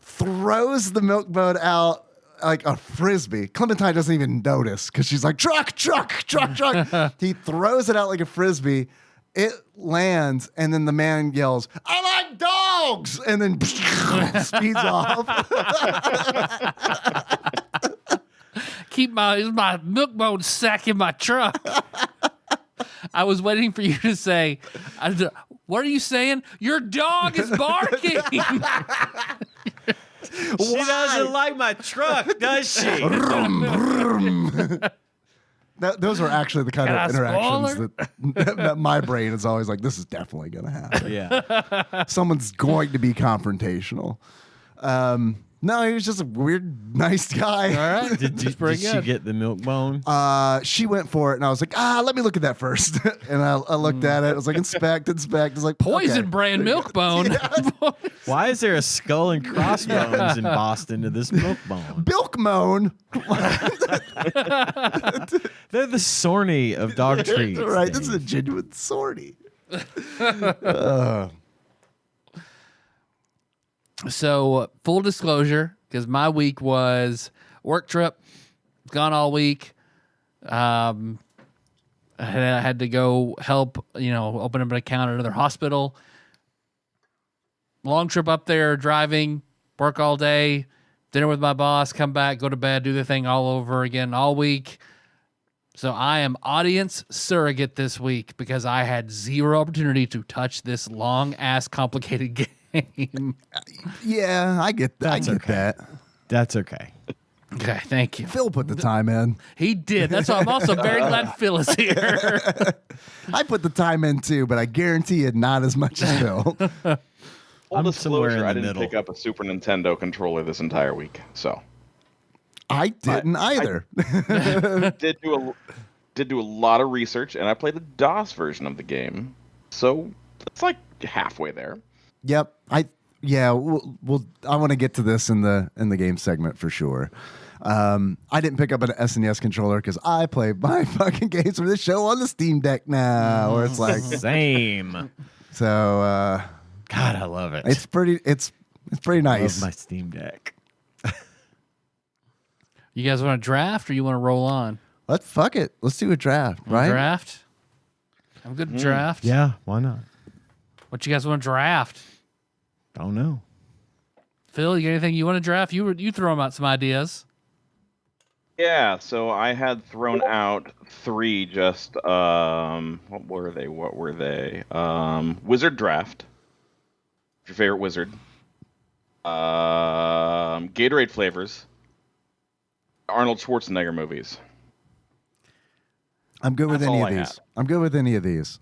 throws the milk bone out like a frisbee. Clementine doesn't even notice because she's like, truck. He throws it out like a frisbee. It lands, and then the man yells, I like dogs, and then speeds off. Keep my milk bone sack in my truck. I was waiting for you to say, what are you saying? Your dog is barking. She doesn't like my truck, does she? Those are actually the kind of interactions that my brain is always like, this is definitely going to happen. Yeah. Someone's going to be confrontational. No, he was just a weird, nice guy. All right. Did she get the milk bone? She went for it, and I was like, let me look at that first. And I looked at it. I was like, inspect. It's like, Poison okay. brand milk bone. Why is there a skull and crossbones in Boston to this milk bone? Milk moan. They're the Sorny of dog treats. Right, this is a genuine Sorny. So, full disclosure, because my week was work trip, gone all week. I had to go help, open up an account at another hospital. Long trip up there, driving, work all day, dinner with my boss, come back, go to bed, do the thing all over again all week. So I am audience surrogate this week because I had zero opportunity to touch this long-ass complicated game. Yeah, I get that. That's okay. That's okay. Okay, thank you. Phil put the time in. He did. That's why I'm also very glad Phil is here. I put the time in too, but I guarantee you not as much as Phil. Full disclosure, I didn't middle. pick up a Super Nintendo controller this entire week, so. I didn't either. did do a lot of research, and I played the DOS version of the game, so it's like halfway there. Yep. I want to get to this in the game segment for sure. I didn't pick up an SNES controller because I play my fucking games for this show on the Steam Deck now, where it's like Same. so. God, I love it. It's pretty nice. Love my Steam Deck. You guys want to draft or you want to roll on? Fuck it. Let's do a draft, right? Draft? I'm good at draft. Yeah, why not? What you guys want to draft? Don't know. Phil, you got anything you want to draft? You throw them out some ideas. Yeah, so I had thrown out 3 just what were they? Wizard Draft. Your favorite wizard. Gatorade flavors. Arnold Schwarzenegger movies. I'm good with That's any all of I these. had. I'm good with any of these.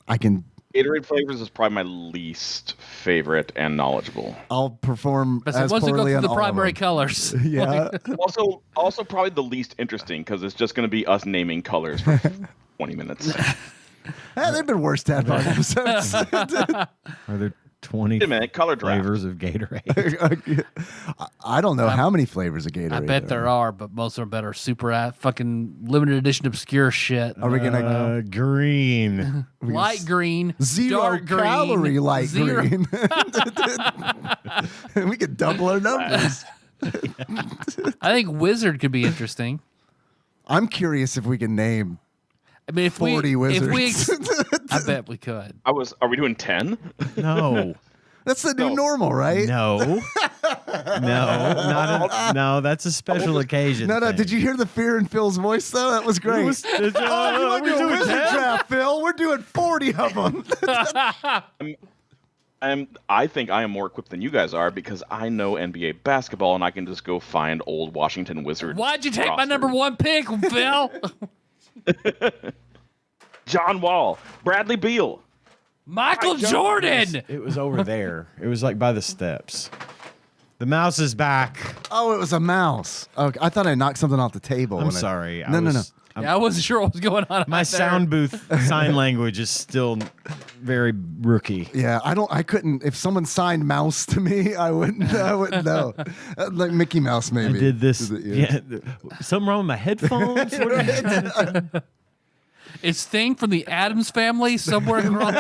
I can. Gatorade flavors is probably my least favorite and knowledgeable. I'll perform But as once we go poorly through on the all primary of them. colors. Yeah. Also probably the least interesting because it's just going to be us naming colors for 20 minutes. There've been worse Tadpog episodes. Are there 20 Wait a minute, color draft. flavors of Gatorade? I don't know how many flavors of Gatorade. I bet there are, but most of them are super fucking limited edition obscure shit. Are we gonna Green. Light green, zero dark green, calorie light zero- green? We could double our numbers. I think wizard could be interesting. I'm curious if we can name I mean, if 40 wizards. I bet we could. Are we doing 10? No. That's the new No. normal, right? No. No, that's a special occasion. No. Did you hear the fear in Phil's voice, though? That was great. Oh, you want to do a wizard draft, Phil? We're doing 40 of them. I think I am more equipped than you guys are because I know NBA basketball and I can just go find old Washington Wizards. Why'd you take my rosters. number 1 pick, Phil? John Wall, Bradley Beal. Michael Jordan. It was over there. It was like by the steps. The mouse is back. Oh, it was a mouse. Okay, I thought I knocked something off the table. I'm sorry. No. Yeah, I wasn't sure what was going on. My out there. sound booth sign language is still very rookie. Yeah, I couldn't. If someone signed mouse to me, I wouldn't know. Like Mickey Mouse, I maybe. did this. To the ears. Yeah, something wrong with my headphones? It's Thing from the Addams Family somewhere across.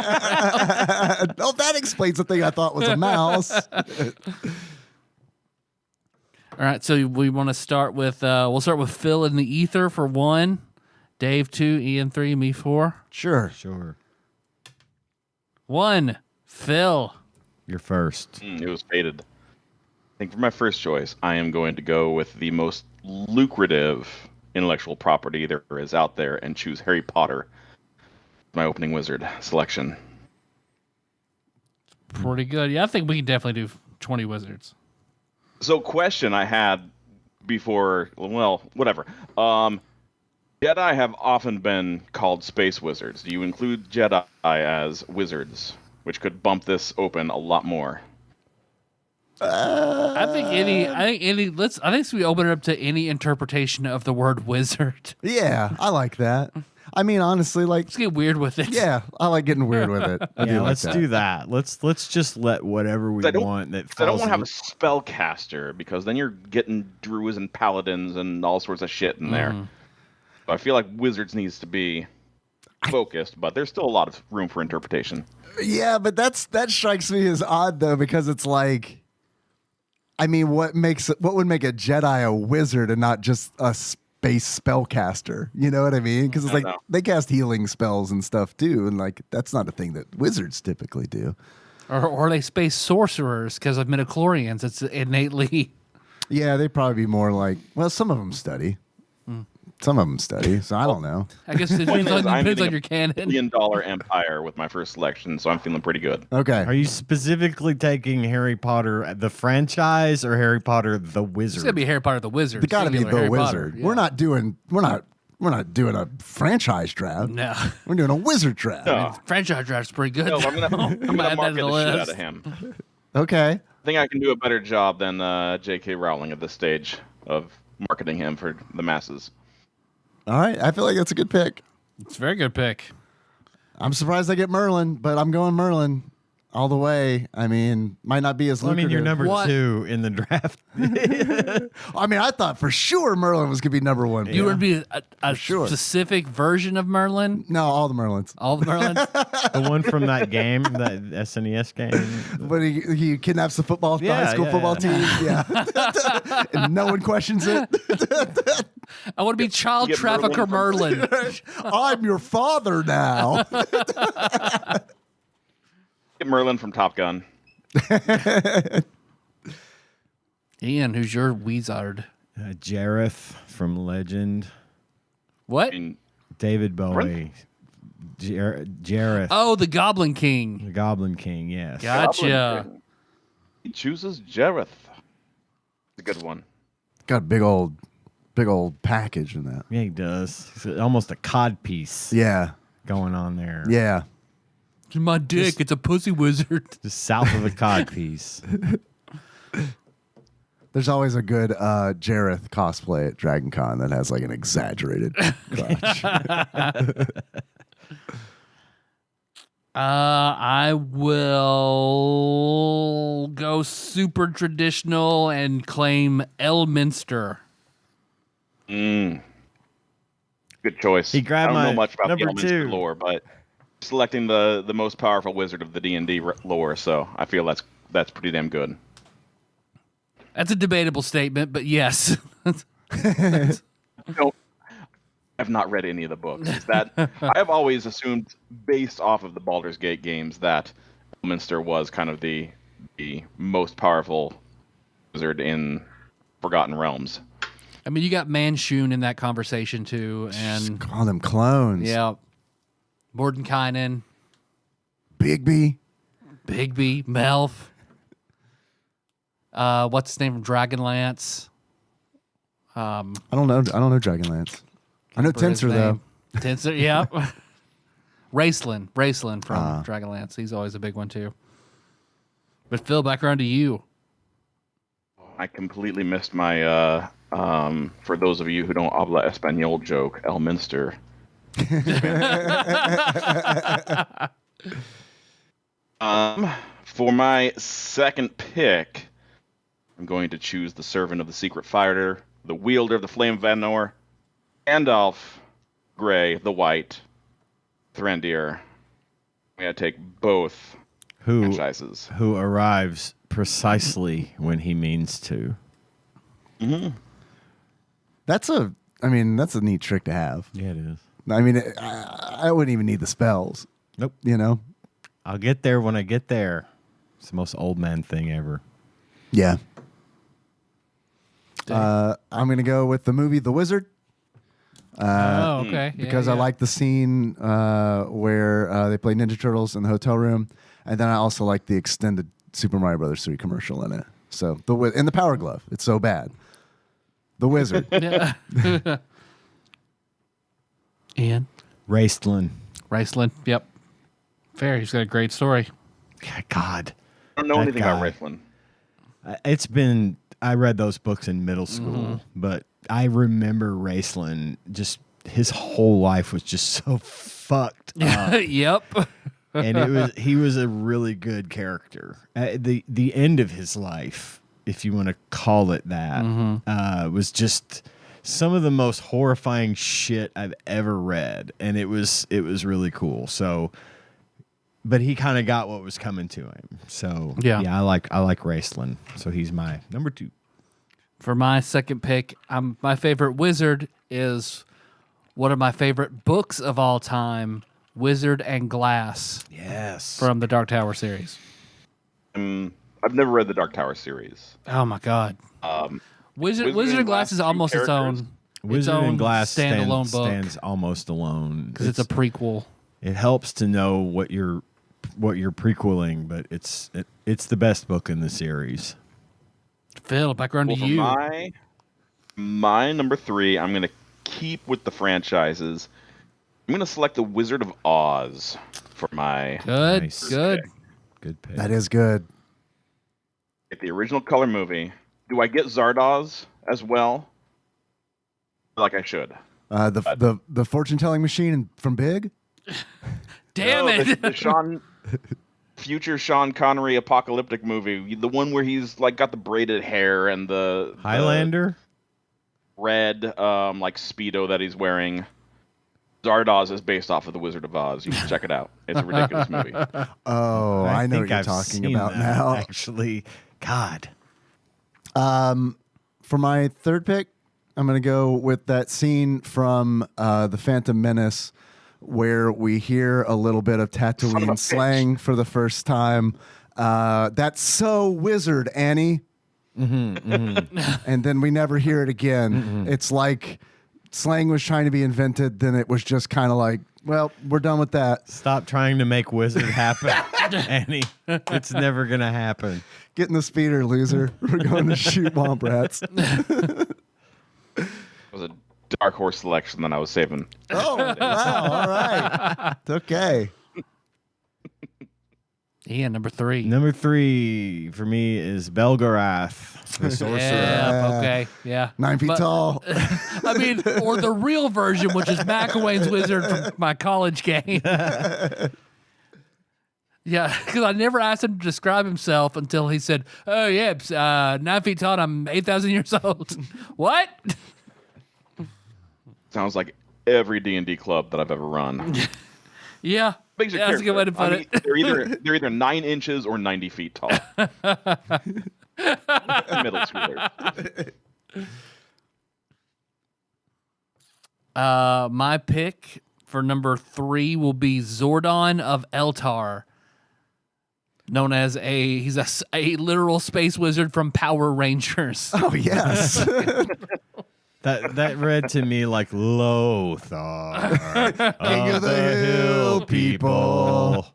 Oh, that explains the thing I thought was a mouse. All right, so we want to start with we'll start with Phil in the ether for 1, Dave 2, Ian 3, me 4. Sure. 1, Phil. You're first. It was fated. I think for my first choice, I am going to go with the most lucrative intellectual property there is out there and choose Harry Potter. My opening wizard selection. Pretty good. Yeah, I think we can definitely do 20 wizards. So, question I had before, well, whatever. Jedi have often been called space wizards. Do you include Jedi as wizards, which could bump this open a lot more? I think we open it up to any interpretation of the word wizard. Yeah, I like that. I mean, honestly, like, Let's get weird with it. yeah, I like getting weird with it. I do Yeah, like let's that. do that. Let's just let whatever we I don't- want that I don't falls want to have a in- spellcaster because then you're getting druids and paladins and all sorts of shit in there. So I feel like wizards needs to be focused, but there's still a lot of room for interpretation. Yeah, but that strikes me as odd though, because it's like, I mean, what would make a Jedi a wizard and not just a space spellcaster? You know what I mean? Because it's like know. they cast healing spells and stuff too, and like that's not a thing that wizards typically do. Or are they space sorcerers because of midichlorians? It's innately. Yeah, they'd probably be more like, well, some of them study. Some of them study, so I don't know. I guess it depends I'm on getting your a canon. $1 billion empire with my first selection, so I'm feeling pretty good. Okay. Are you specifically taking Harry Potter the franchise or Harry Potter the Wizard? It's gonna be Harry Potter the Wizard. It's got to be singular the Harry wizard. Potter, yeah. We're not doing a franchise draft. No. We're doing a wizard draft. No. Franchise draft's pretty good. No, I'm gonna add that market to the the shit list. out of him. Okay. I think I can do a better job than J.K. Rowling at this stage of marketing him for the masses. All right, I feel like that's a good pick. It's a very good pick. I'm surprised I get Merlin, but I'm going Merlin all the way. I mean, might not be as Well, I lucrative. mean, you're number What? 2 in the draft. I mean, I thought for sure Merlin was going to be number 1. You would be a sure. specific version of Merlin? No, all the Merlins. All the Merlins? The one from that game, that SNES game. But he kidnaps the football, the Yeah, high school yeah, football yeah. team. Yeah. And no one questions it. I want to be child Get trafficker Merlin. I'm your father now. Get Merlin from Top Gun. Ian, who's your wizard? Jareth from Legend. What? I mean, David Bowie. Jareth. Oh, the Goblin King. The Goblin King, yes. Gotcha. Goblin King. He chooses Jareth. It's a good one. Got a big old package in that. Yeah, he does. It's almost a cod piece Yeah. going on there. Yeah. It's my dick. It's a pussy wizard. Just south of a cod piece. There's always a good Jareth cosplay at Dragon Con that has like an exaggerated crotch. I will go super traditional and claim Elminster. Good choice. He grabbed I don't my know much about the number Elminster 2. lore, but selecting the most powerful wizard of the D&D lore, so I feel that's pretty damn good. That's a debatable statement, but yes. No, I've not read any of the books. That I have always assumed, based off of the Baldur's Gate games, that Elminster was kind of the most powerful wizard in Forgotten Realms. I mean, you got Manshun in that conversation too, and Call them clones. yeah, Mordenkainen, Bigby. Bigby, Melf. What's his name from Dragonlance? I don't know Dragonlance. I know For his Tensor though. name. Tensor, yeah. Raceland from Dragonlance. He's always a big one too. But Phil, back around to you. I completely missed my for those of you who don't habla español joke, Elminster. For my second pick, I'm going to choose the Servant of the Secret Fighter, the Wielder of the Flame of Vanor, Gandalf, Grey, the White, Thrandir. I'm going to take both franchises. Who arrives precisely when he means to. Mm-hmm. That's a neat trick to have. Yeah, it is. I mean, I wouldn't even need the spells. Nope. You know? I'll get there when I get there. It's the most old man thing ever. Yeah. I'm going to go with the movie The Wizard. Oh, okay. Because I like the scene where they play Ninja Turtles in the hotel room. And then I also like the extended Super Mario Brothers 3 commercial in it. So, and the Power Glove. It's so bad. The Wizard. Yeah. Ian. Raceland. Yep. Fair. He's got a great story. God. I don't know That anything guy. about Raceland. I read those books in middle school, but I remember Raceland, just his whole life was just so fucked up. Yep. And he was a really good character. The end of his life, if you want to call it that, was just some of the most horrifying shit I've ever read, and it was really cool. So, but he kind of got what was coming to him. So yeah, I like Raceland. So he's my number 2. For my second pick, my favorite wizard is one of my favorite books of all time, Wizard and Glass. Yes. From the Dark Tower series. I've never read the Dark Tower series. Oh my god. Wizard and Glass is almost its characters? own. Wizard and Glass standalone book stands almost alone because it's a prequel. It helps to know what you're prequeling, but it's the best book in the series. Phil, back around to you. My number 3, I'm going to keep with the franchises. I'm going to select the Wizard of Oz for my Good. Nice. Good. Good pick. That is good. Get the original color movie. Do I get Zardoz as well. Like I should. The fortune telling machine from Big. Damn it! The future Sean Connery apocalyptic movie, the one where he's like got the braided hair and the Highlander. Red like Speedo that he's wearing. Zardoz is based off of The Wizard of Oz. You should check it out. It's a ridiculous movie. Oh, I know what you're talking about now. Actually, God. For my third pick, I'm going to go with that scene from The Phantom Menace where we hear a little bit of Tatooine slang for the first time. That's so wizard, Annie. And then we never hear it again. It's like slang was trying to be invented, then it was just kind of like, well, we're done with that. Stop trying to make wizard happen, Annie. It's never going to happen. Get in the speeder, loser. We're going to shoot womp rats. It was a dark horse selection that I was saving. Oh, wow. All right. Okay. Ian, number 3. Number 3 for me is Belgarath, the sorcerer. Yeah, okay, yeah. 9 feet tall. I mean, or the real version, which is McElwain's wizard from my college game. Yeah, because I never asked him to describe himself until he said, "Oh yeah, 9 feet tall. And I'm 8,000 years old." What? Sounds like every D&D club that I've ever run. Yeah, Makes your that's a good way to put character. it. They're either 9 inches or 90 feet tall. Middle schoolers. My pick for number 3 will be Zordon of Eltar, known as he's a literal space wizard from Power Rangers. Oh, yes. That read to me like Lothar, King of the Hill people.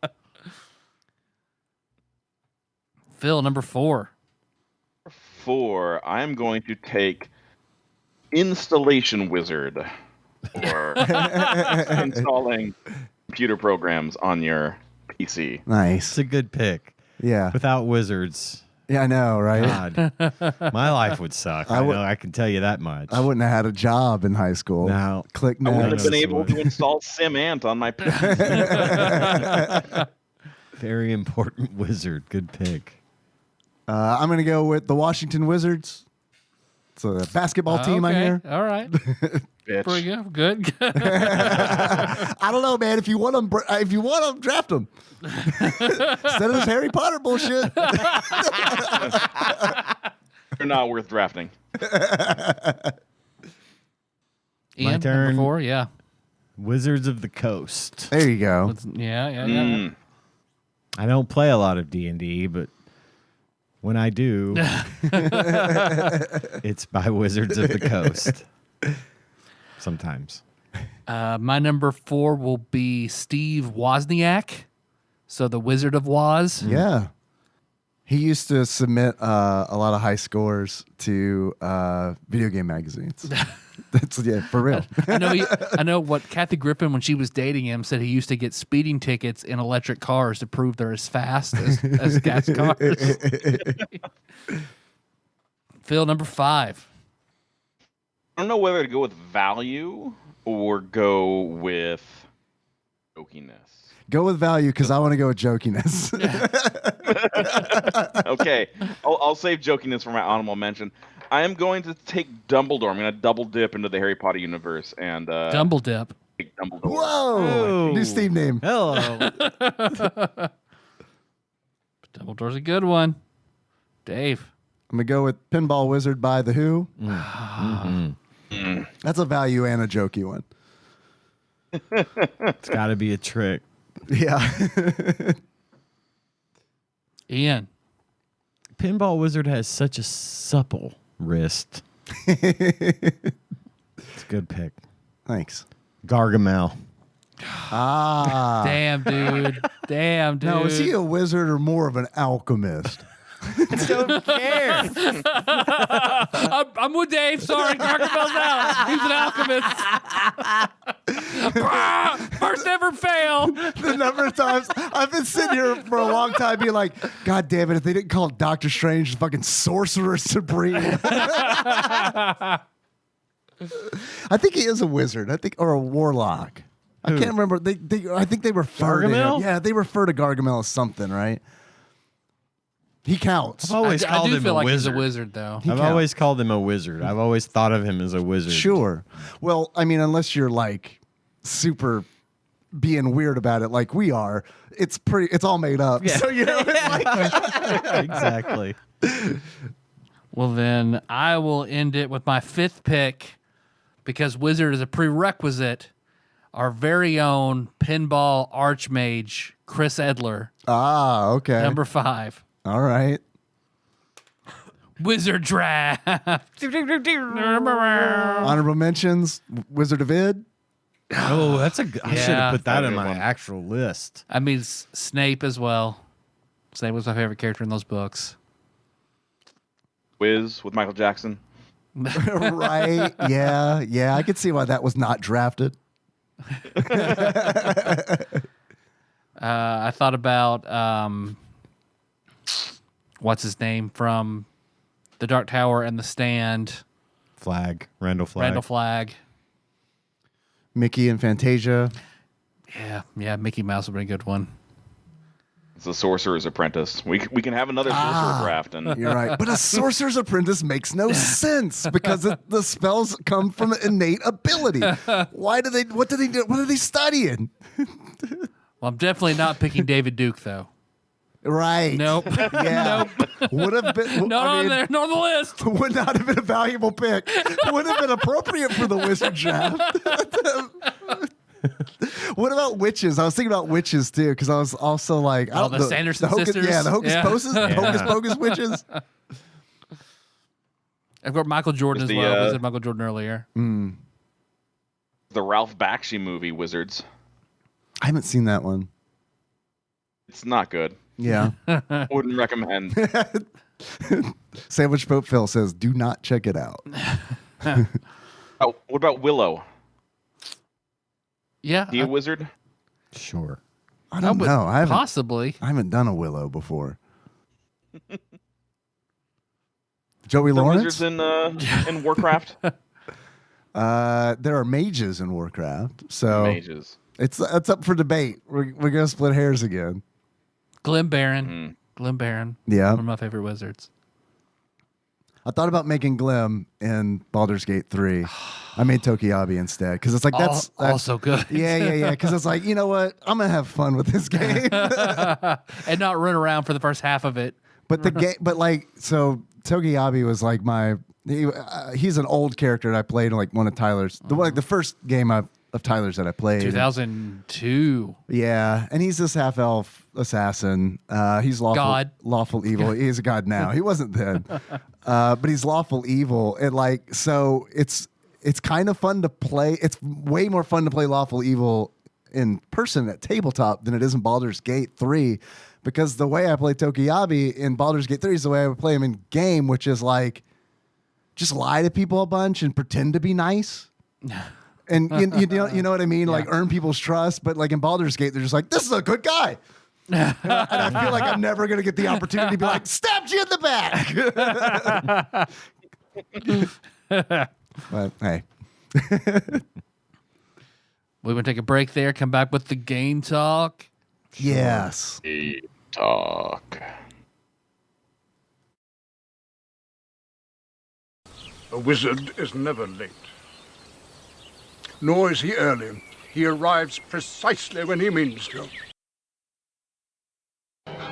Phil, number 4. 4, I'm going to take Installation Wizard, or installing computer programs on your PC. Nice. It's a good pick. Yeah. Without wizards, Yeah, I know, right? God, my life would suck. I can tell you that much. I wouldn't have had a job in high school. No. Click I wouldn't next. have been able to install SimAnt on my PC. Very important wizard. Good pick. I'm going to go with the Washington Wizards. It's a basketball team on Okay, here. all right. Bitch. Pretty good. I don't know, man. If you want them, draft them. Instead of this Harry Potter bullshit. They're not worth drafting. Ian, turn. number 4, yeah. Wizards of the Coast. There you go. Yeah. I don't play a lot of D&D, but when I do, it's by Wizards of the Coast. Sometimes. My number 4 will be Steve Wozniak, so the Wizard of Woz. Yeah. He used to submit a lot of high scores to video game magazines. That's for real. I know what Kathy Griffin, when she was dating him, said he used to get speeding tickets in electric cars to prove they're as fast as gas cars. Phil, number 5. I don't know whether to go with value or go with jokiness. Go with value because I want to go with jokiness. Okay, I'll save jokiness for my honorable mention. I am going to take Dumbledore. I'm going to double dip into the Harry Potter universe and Dumble Dip. take Dumbledore. Whoa! New Steam name. Hello. Dumbledore's a good one. Dave. I'm going to go with Pinball Wizard by The Who. That's a value and a jokey one. It's got to be a trick. Yeah. Ian. Pinball Wizard has such a supple wrist. It's a good pick. Thanks. Gargamel. Ah. Damn, dude. Now, is he a wizard or more of an alchemist? Don't care. I'm with Dave. Sorry, Gargamel's out. He's an alchemist. First ever fail. The number of times I've been sitting here for a long time being like, God damn it, if they didn't call Doctor Strange the fucking Sorcerer Supreme. I think he is a wizard. Or a warlock. I can't remember. I think they refer to him. Gargamel? Yeah, they refer to Gargamel as something, right? He counts. I've always I called do him feel a like wizard. he's a wizard, though. I've always called him a wizard. I've always thought of him as a wizard. Sure. Well, I mean, unless you're like super being weird about it like we are, it's all made up. Yeah. So, you know, it's like Exactly. Well, then I will end it with my 5th pick because wizard is a prerequisite. Our very own pinball archmage, Chris Edler. okay. Number 5. All right. Wizard draft. Honorable mentions, Wizard of Id. Oh, I should Yeah, have put that that's a in good my one. actual list. I mean, Snape as well. Snape was my favorite character in those books. Wiz with Michael Jackson. Right. Yeah. I could see why that was not drafted. I thought about what's his name from The Dark Tower and The Stand, Randall Flagg. Randall Flagg. Mickey and Fantasia. Yeah, Mickey Mouse would be a good one. It's the Sorcerer's Apprentice. We can have another Sorcerer draft. And You're right. But a Sorcerer's Apprentice makes no sense because the spells come from innate ability. What do they do? What are they studying? Well, I'm definitely not picking David Duke, though. Right. Nope. Yeah. Would have been Not on there, not on the list. Would not have been a valuable pick. Would have been appropriate for the wizard draft. What about witches? I was thinking about witches too, because I was also like, the Sanderson sisters? Yeah, the Hocus Yeah. Hocus Pocus witches. I've got Michael Jordan as The, well. I said Michael Jordan earlier. the Ralph Bakshi movie, Wizards. I haven't seen that one. It's not good. Yeah. Wouldn't recommend. Sandwich Pope Phil says, do not check it out. Oh, what about Willow? Yeah. He a wizard? Sure. I don't know. I Possibly. haven't done a Willow before. Joey Are there Lawrence? wizards in Warcraft? There are mages in Warcraft, so Mages. it's up for debate. We're gonna split hairs again. Glenn Barron. Glenn Barron. Yeah. One of my favorite wizards. I thought about making Glim in Baldur's Gate 3. I made Tokiabi instead because it's like that's also good. Yeah. Because it's like, you know what? I'm gonna have fun with this game. And not run around for the first half of it. But the game, so Tokiabi was like he's an old character that I played in like one of Tyler's, the first game of Tyler's that I played. 2002. Yeah, and he's this half-elf assassin. He's lawful evil. He's a god now. He wasn't then, but he's lawful evil. And like, so it's kind of fun to play. It's way more fun to play lawful evil in person at tabletop than it is in Baldur's Gate 3, because the way I play Tokiabi in Baldur's Gate 3 is the way I would play him in game, which is like just lie to people a bunch and pretend to be nice. And you know what I mean? Yeah. Like earn people's trust. But like in Baldur's Gate, they're just like, this is a good guy. And I feel like I'm never going to get the opportunity to be like, stabbed you in the back. But hey. We're going to take a break there, come back with the game talk. Yes. Talk. A wizard is never late. Nor is he early. He arrives precisely when he means to.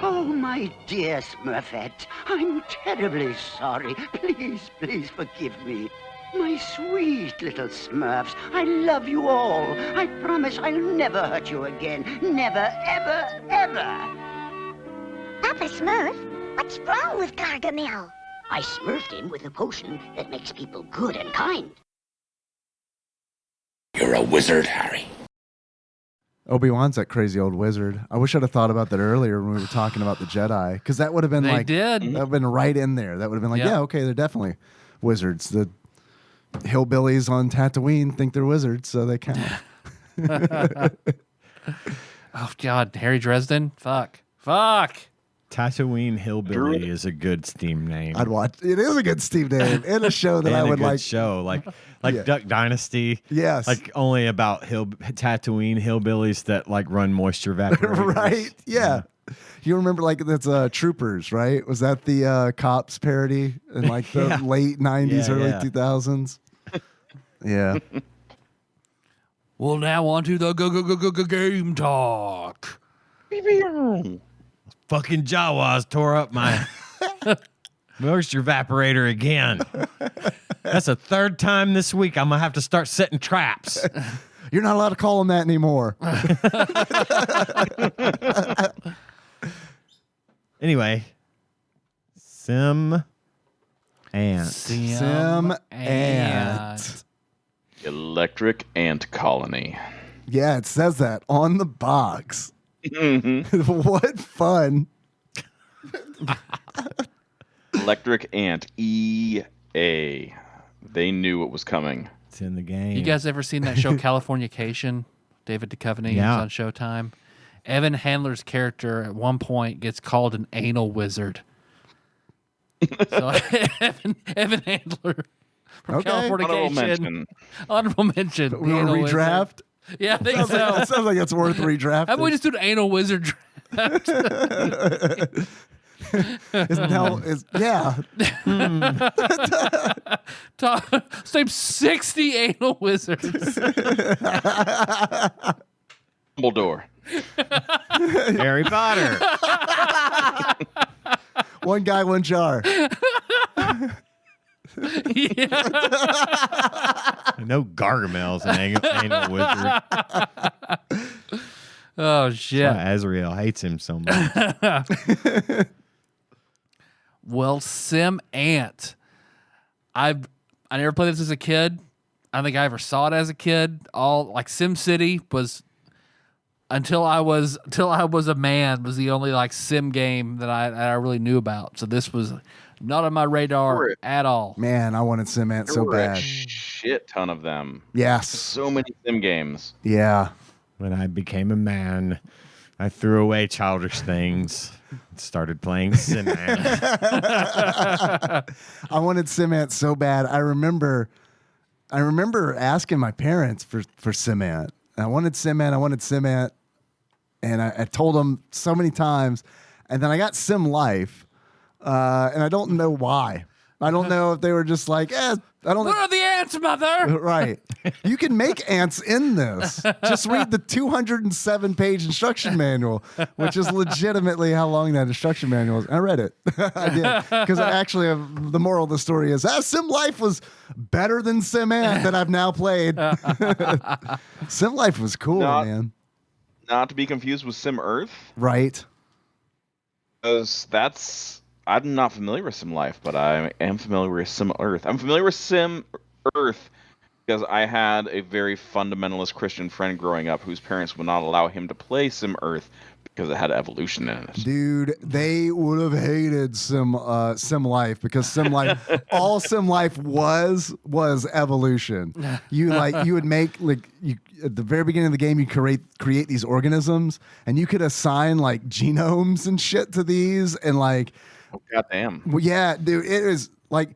Oh, my dear Smurfette, I'm terribly sorry. Please forgive me. My sweet little Smurfs, I love you all. I promise I'll never hurt you again. Never, ever, ever. Papa Smurf, what's wrong with Gargamel? I smurfed him with a potion that makes people good and kind. You're a wizard, Harry. Obi-Wan's that crazy old wizard. I wish I'd have thought about that earlier when we were talking about the Jedi, because that would have been that would have been right in there. That would have been like, yeah, okay, they're definitely wizards. The hillbillies on Tatooine think they're wizards, so they count. Oh God, Harry Dresden. Fuck. Tatooine Hillbilly is a good Steam name. I'd watch. It is a good Steam name and a show that I would a good like. show like Yeah. Duck Dynasty. Yes. Like only about Tatooine hillbillies that like run moisture evaporators. Right? Yeah. You remember like that's Troopers, right? Was that the Cops parody in like the late 90s, early 2000s? Yeah. Well, now on to the game talk. Fucking Jawas tore up my moisture evaporator again. That's the third time this week. I'm gonna have to start setting traps. You're not allowed to call them that anymore. Anyway, SimAnt. SimAnt. Electric Ant Colony. Yeah, it says that on the box. Mm-hmm. What fun. Electric Ant EA. They knew it was coming. It's in the game. You guys ever seen that show Californication? David Duchovny is on Showtime. Evan Handler's character at one point gets called an anal wizard. So Evan Handler from Californication. Honorable mention. Redraft? Yeah, I think so. It sounds like it's worth redrafting. How about we just do an anal wizard draft? Name 60 anal wizards. Dumbledore. Harry Potter. One guy, one jar. No Gargamel's an anal wizard. Oh shit! That's why Azrael hates him so much. Well, SimAnt. I never played this as a kid. I don't think I ever saw it as a kid. All like SimCity was until I was a man was the only like sim game that I really knew about. So this was not on my radar at all. Man, I wanted SimAnt so There were bad. a shit ton of them. Yes. So many sim games. Yeah. When I became a man, I threw away childish things and started playing SimAnt. I wanted SimAnt so bad. I remember asking my parents for SimAnt. I wanted SimAnt. And I told them so many times. And then I got Sim Life. And I don't know why. I don't know if they were just like, I don't know. Where are the ants, mother? Right. You can make ants in this. Just read the 207-page instruction manual, which is legitimately how long that instruction manual is. I read it. I did. Because actually, the moral of the story is, Sim Life was better than SimAnt that I've now played. Sim Life was cool, man. Not to be confused with Sim Earth. Right. Because I'm not familiar with Sim Life, but I am familiar with Sim Earth. I'm familiar with Sim Earth because I had a very fundamentalist Christian friend growing up whose parents would not allow him to play Sim Earth because it had evolution in it. Dude, they would have hated Sim Life because Sim Life, all Sim Life was evolution. You would make at the very beginning of the game, you create these organisms, and you could assign like genomes and shit to these, and like, oh, goddamn. Well, yeah, dude, it is like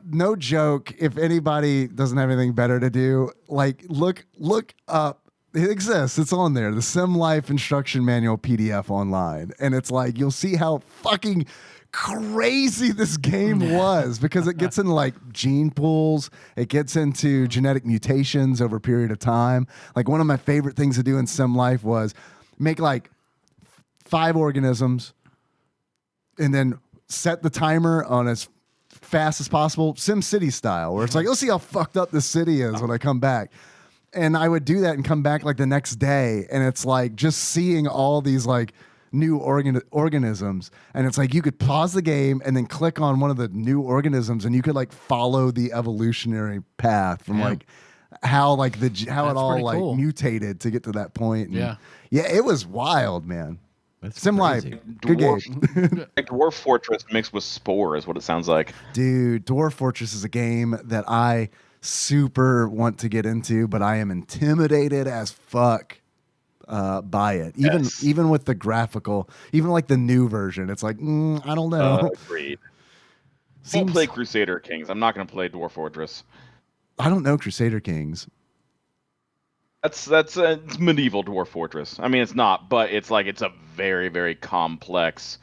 no joke. If anybody doesn't have anything better to do, like look up. It exists. It's on there. The Sim Life instruction manual PDF online. And it's like, you'll see how fucking crazy this game was because it gets into like gene pools. It gets into genetic mutations over a period of time. Like one of my favorite things to do in Sim Life was make like 5 organisms and then set the timer on as fast as possible, Sim City style, where it's like, let's see how fucked up this city is when I come back. And I would do that and come back like the next day. And it's like just seeing all these like new organisms. And it's like you could pause the game and then click on one of the new organisms and you could like follow the evolutionary path from like how like how it all like mutated to get to that point. And yeah, it was wild, man. That's Sim Life, good game. Like Dwarf Fortress mixed with Spore is what it sounds like. Dude, Dwarf Fortress is a game that I super want to get into, but I am intimidated as fuck by it. Even with the graphical, even like the new version, it's like I don't know. Agreed. Won't play Crusader Kings. I'm not going to play Dwarf Fortress. I don't know Crusader Kings. That's it's medieval Dwarf Fortress. I mean, it's not, but it's a very, very complex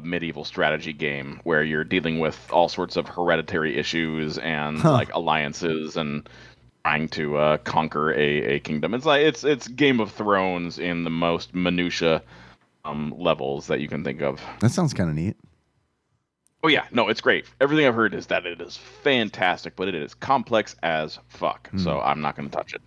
medieval strategy game where you're dealing with all sorts of hereditary issues and like alliances and trying to conquer a kingdom. It's Game of Thrones in the most minutia levels that you can think of. That sounds kind of neat. Oh yeah, no, it's great. Everything I've heard is that it is fantastic, but it is complex as fuck. So I'm not going to touch it.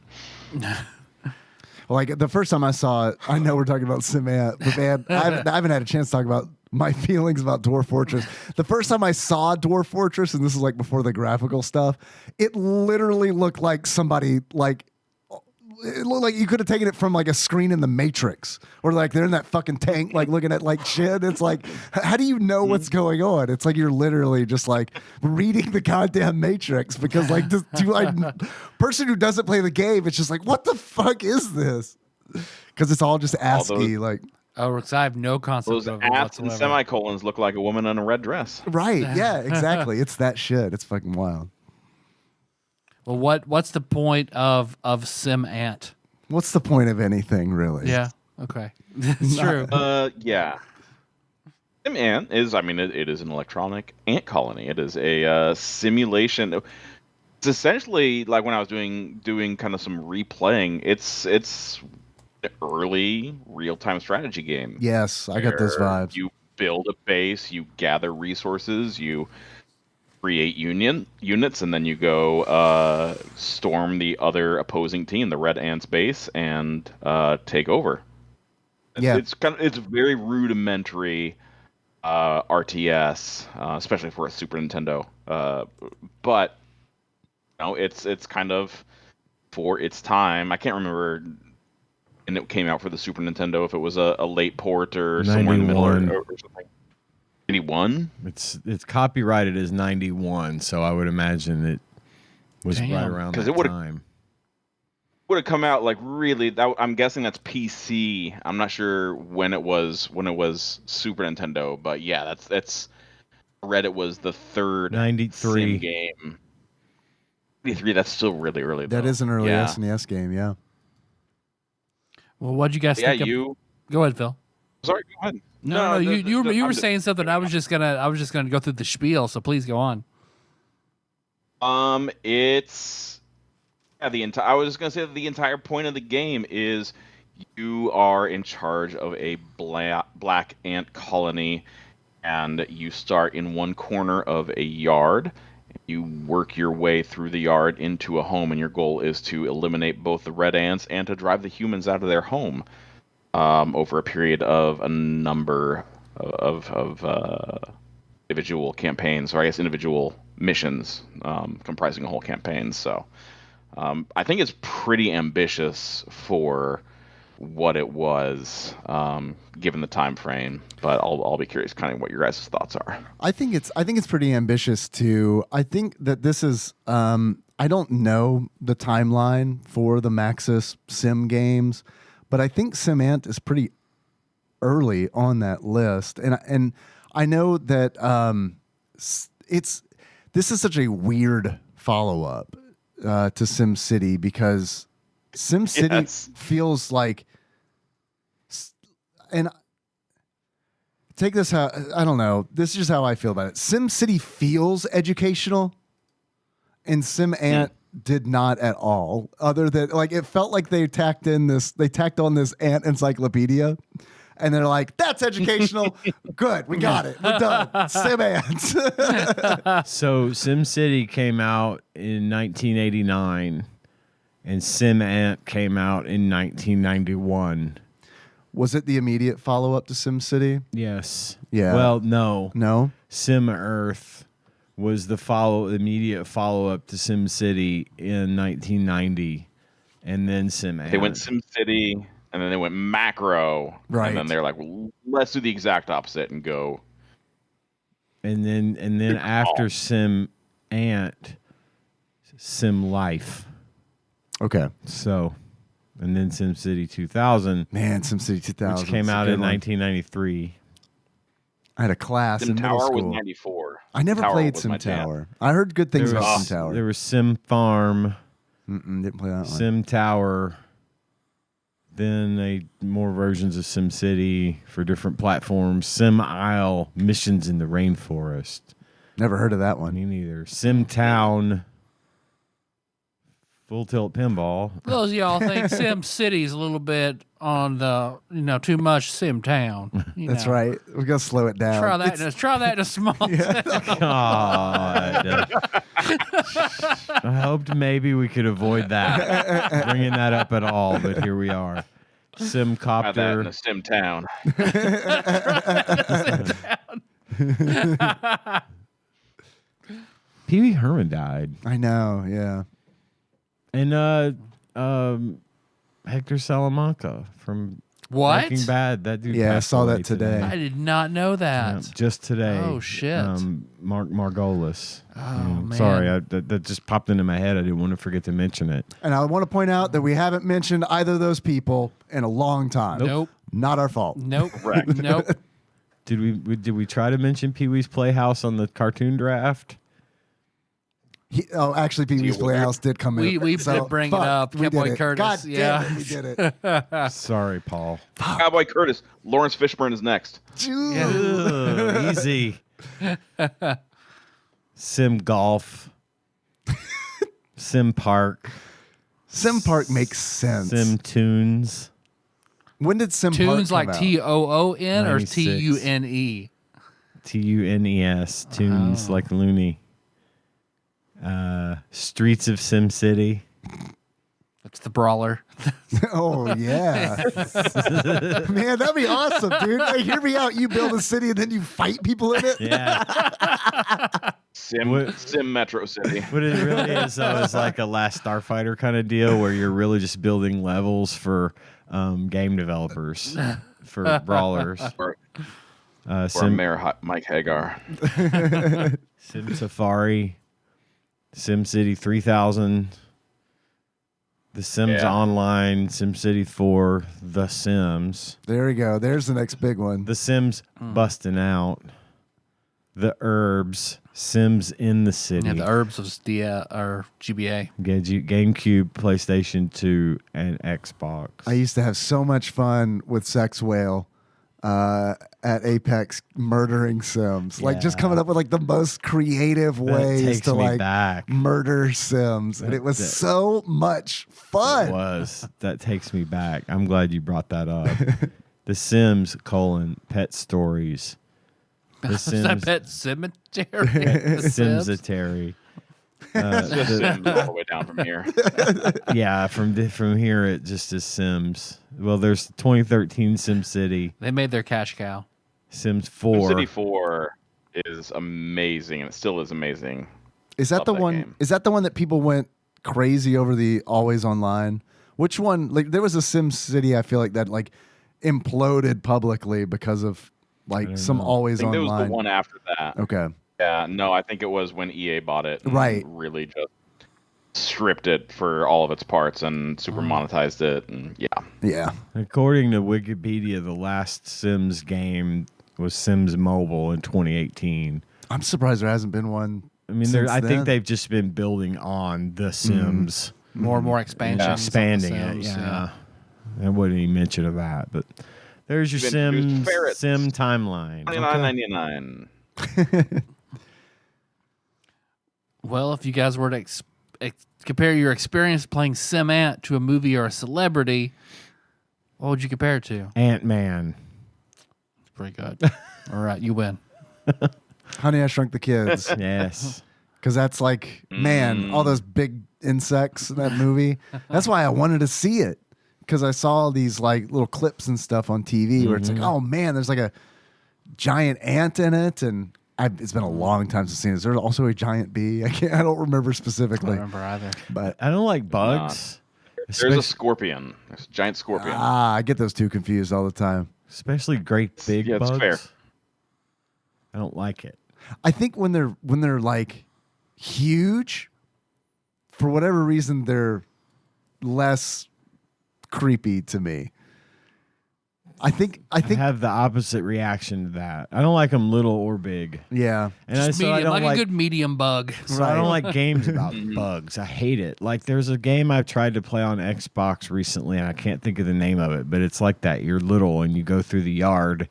Like the first time I saw it, I know we're talking about SimAnt, but man, I haven't had a chance to talk about my feelings about Dwarf Fortress. The first time I saw Dwarf Fortress, and this is like before the graphical stuff, it literally looked like somebody it looked like you could have taken it from like a screen in the Matrix, or like they're in that fucking tank, like looking at like shit. It's like, how do you know what's going on? It's like you're literally just like reading the goddamn Matrix, because like this person who doesn't play the game, it's just like, what the fuck is this? Because it's all just ASCII, like. Oh, because I have no concept Those of it apps and whatsoever. semicolons look like a woman in a red dress. Right? Yeah, exactly. It's that shit. It's fucking wild. Well, what's the point of SimAnt? What's the point of anything, really? Yeah. Okay. It's true. Yeah. SimAnt is, it is an electronic ant colony. It is a simulation. It's essentially like when I was doing kind of some replaying. It's an early real-time strategy game. Yes, I got those vibes. You build a base, you gather resources, you create units, and then you go storm the other opposing team, the Red Ants base, and take over. It's very rudimentary RTS, especially for a Super Nintendo. But it's kind of for its time. I can't remember, and it came out for the Super Nintendo, if it was a late port or somewhere in the middle or something. 91? It's copyrighted as 91, so I would imagine it was right around that time. Would have come out like really. I'm guessing that's PC. I'm not sure when it was Super Nintendo, but yeah, that's. I read it was the third 93 Sim game. 93. That's still really early. That is an early SNES game. Yeah. Well, what'd you guys think? Go ahead, Phil. Sorry, go ahead. No, you were saying something. I was just gonna go through the spiel. So please go on. It's I was just gonna say that the entire point of the game is you are in charge of a black ant colony, and you start in one corner of a yard. You work your way through the yard into a home, and your goal is to eliminate both the red ants and to drive the humans out of their home. Over a period of a number of individual campaigns, or I guess individual missions, comprising a whole campaign. So I think it's pretty ambitious for what it was, given the time frame. But I'll be curious, kind of what your guys' thoughts are. I think it's pretty ambitious too. I think that this is. I don't know the timeline for the Maxis Sim games, but I think SimAnt is pretty early on that list, and I know that this is such a weird follow up to SimCity, because SimCity feels like, and take this how I don't know. This is just how I feel about it. SimCity feels educational, and SimAnt did not at all. Other than like, it felt like they tacked on this ant encyclopedia, and they're like, "That's educational. Good, we got it. We're done." SimAnt. So SimCity came out in 1989, and SimAnt came out in 1991. Was it the immediate follow up to SimCity? Yes. Yeah. Well, no. No. SimEarth was the immediate follow up to SimCity in 1990, and then SimAnt. They went SimCity, and then they went Macro, right? And then they're like, let's do the exact opposite and go. And then after SimAnt, Sim Life. Okay. So, and then SimCity 2000. Man, SimCity 2000. Which came out in 1993. I had a class Sim in middle Tower school. was 94. I never Tower played was Sim my jam. Tower. I heard good things about Sim Tower. There was Sim Farm. Didn't play that one. Sim Tower. Then more versions of SimCity for different platforms. Sim Isle, Missions in the Rainforest. Never heard of that one. Me neither. Sim Town. Full Tilt Pinball. Those of y'all think Sim City's a little bit on the, too much Sim Town. That's right. We're going to slow it down. Try that in a small God. I hoped maybe we could avoid that, bringing that up at all, but here we are. Sim Try that in Copter. a Sim Town. Pee Wee Herman died. I know, yeah. And Hector Salamanca from What? Breaking Bad. That dude. Yeah, I passed saw away that today. I did not know that. Yeah, just today. Oh, shit. Margolis. Man. Sorry, that just popped into my head. I didn't want to forget to mention it. And I want to point out that we haven't mentioned either of those people in a long time. Nope. Not our fault. Nope. Correct. Nope. Did we try to mention Pee Wee's Playhouse on the cartoon draft? Actually, Pee Wee's Playhouse did come in. We did bring it up. We Cowboy did it. Curtis. God Yeah. damn it, we did it. Sorry, Paul. Cowboy Curtis. Lawrence Fishburne is next. Ugh, easy. Sim Golf. Sim Park. Sim Park makes sense. Sim Tunes. When did Sim Park Tunes come like out? TOON or 96. TUNE? Tunes. Tunes like Looney. Streets of Sim City. That's the brawler. Oh, yeah. Man, that'd be awesome, dude. Hey, hear me out. You build a city and then you fight people in it? Yeah. Sim Metro City. What it really is, though, is like a Last Starfighter kind of deal where you're really just building levels for game developers, for brawlers. Or Sim Mayor Mike Hagar. Sim Safari, Sim City 3000, The Sims Online, Sim City 4, The Sims. There we go. There's the next big one. The Sims Busting Out, The Herbs, Sims in the City. Yeah, the Herbs was or GBA. GameCube, PlayStation 2, and Xbox. I used to have so much fun with Sex Whale at Apex murdering Sims. Like just coming up with like the most creative ways to like back. murder Sims. And it was so much fun. It was. That takes me back. I'm glad you brought that up. The Sims, Pet Stories. The Is that Pet Cemetery? The Sims? Simsatary. Just Sims all the way down from here. Yeah, from here it just is Sims. Well, there's 2013 SimCity. They made their cash cow. Sims 4. City 4 is amazing, and it still is amazing. Is that Love the that one? game. Is that the one that people went crazy over the always online? Which one? Like there was a Sim City. I feel like that like imploded publicly because of like some know. I always think there online. was the one after that. Okay. Yeah, no, I think it was when EA bought it. And Right. Really just stripped it for all of its parts and super monetized it. And yeah. Yeah. According to Wikipedia, the last Sims game was Sims Mobile in 2018. I'm surprised there hasn't been one. I mean, since I then. think they've just been building on the Sims, More and more expansions. expanding of the it. Sims, Yeah. I wouldn't even mention of that, but there's your Even introduced Sims ferrets. Sim timeline. $29.99. Well, if you guys were to compare your experience playing SimAnt to a movie or a celebrity, what would you compare it to? Ant-Man. It's pretty good. All right, you win. Honey, I Shrunk the Kids. Yes. Because that's like, man, all those big insects in that movie. That's why I wanted to see it. Because I saw these like little clips and stuff on TV where it's like, oh man, there's like a giant ant in it. And it's been a long time since I've seen it. Is there also a giant bee? I don't remember I specifically. don't remember either. But I don't like bugs. There's a scorpion. There's a giant scorpion. I get those two confused all the time. Especially great big Yeah, it's bugs. fair. I don't like it. I think when they're like huge, for whatever reason, they're less creepy to me. I think I have the opposite reaction to that. I don't like them little or big. Yeah. And Just so I medium, don't like a good medium bug. So I don't like games about bugs. I hate it. Like there's a game I've tried to play on Xbox recently, and I can't think of the name of it, but it's like that. You're little and you go through the yard,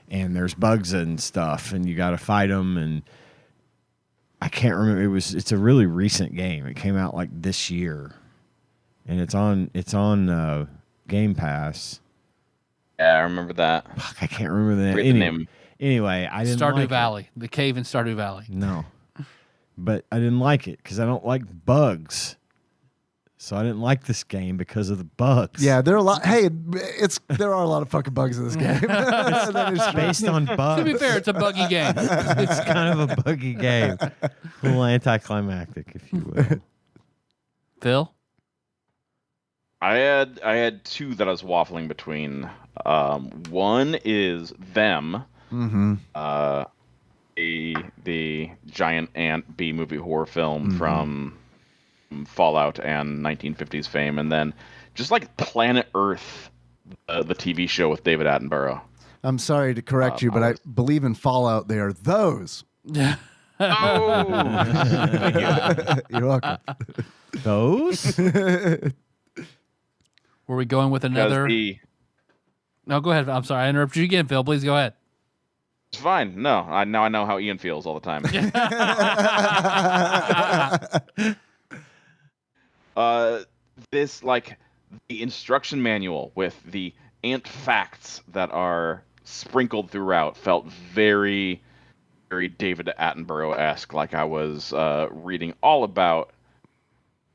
and there's bugs and stuff, and you got to fight them. And I can't remember. It's a really recent game. It came out like this year, and it's on Game Pass. Yeah, I remember that. Fuck, I can't remember the Forget the name. Anyway, I didn't Stardew like Valley. The cave in Stardew Valley. No. But I didn't like it because I don't like bugs. So I didn't like this game because of the bugs. Yeah, there are a lot. Hey, there are a lot of fucking bugs in this game. It's based on bugs. To be fair, it's a buggy game. It's kind of a buggy game. A little anticlimactic, if you will. Phil? I had two that I was waffling between. One is Them, the giant ant B movie horror film from Fallout and 1950s fame, and then just like Planet Earth, the TV show with David Attenborough. I'm sorry to correct you, but I believe in Fallout they are those. Oh, You're welcome. Those? Were we going with another? No, go ahead. I'm sorry. I interrupted you again, Phil. Please go ahead. It's fine. No, now I know how Ian feels all the time. This, like, the instruction manual with the ant facts that are sprinkled throughout felt very, very David Attenborough-esque. Like I was reading all about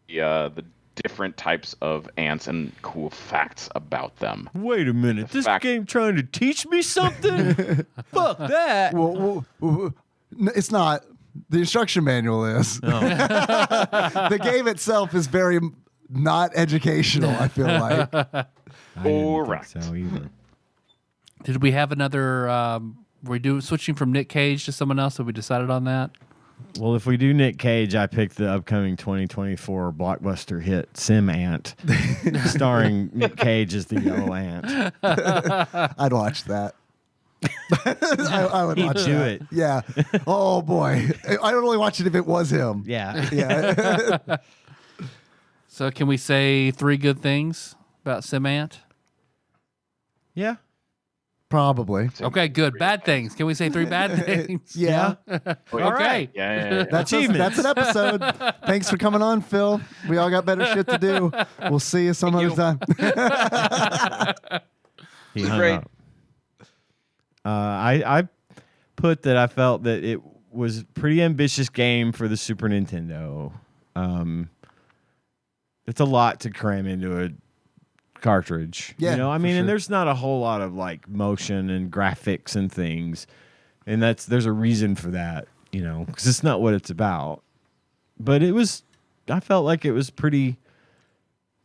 the different types of ants and cool facts about them. Wait a minute. This game trying to teach me something? Fuck that. Well, it's not. The instruction manual is. Oh. The game itself is very not educational, I feel like. Correct. So either. Did we have another? Were we switching from Nick Cage to someone else? Have we decided on that? Well, if we do Nick Cage, I picked the upcoming 2024 blockbuster hit SimAnt, starring Nick Cage as the yellow ant. I'd watch that. I would watch do that. it. Yeah. Oh boy, I would only watch it if it was him. Yeah. Yeah. So can we say 3 good things about SimAnt? Yeah. Probably. Okay, good. Bad things. Can we say 3 bad things? Yeah. Okay. Yeah. That's an episode. Thanks for coming on, Phil. We all got better shit to do. We'll see you some other time. He This is hung great. up. I put that I felt that it was a pretty ambitious game for the Super Nintendo. It's a lot to cram into a cartridge. Yeah, you know, I mean, for and sure. there's not a whole lot of like motion and graphics and things, and there's a reason for that, you know, because it's not what it's about. But I felt like it was pretty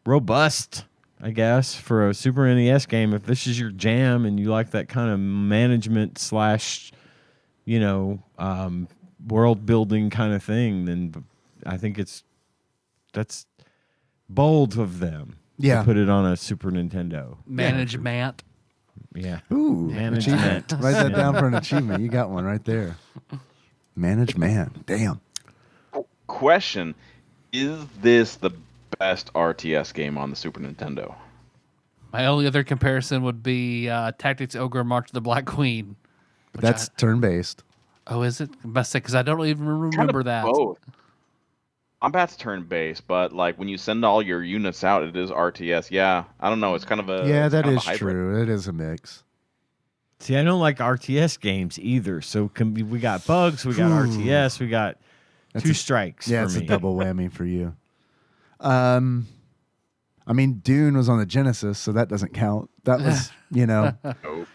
robust, I guess, for a Super NES game. If this is your jam and you like that kind of management / you know, world building kind of thing, then I think that's bold of them. Yeah. To put it on a Super Nintendo. Management. Yeah. Ooh, Management. Write that down for an achievement. You got one right there. Management. Damn. Question: is this the best RTS game on the Super Nintendo? My only other comparison would be Tactics Ogre March of the Black Queen. That's turn-based. Oh, is it? Best because I don't even remember that. Both. Combat's turn-based, but like when you send all your units out, it is RTS. Yeah, I don't know. It's kind of a That kind of is a hybrid. true. It is a mix. See, I don't like RTS games either. So we got bugs, we got RTS, we got two strikes. Yeah, for it's me. a double whammy for you. I mean, Dune was on the Genesis, so that doesn't count. That was, you know,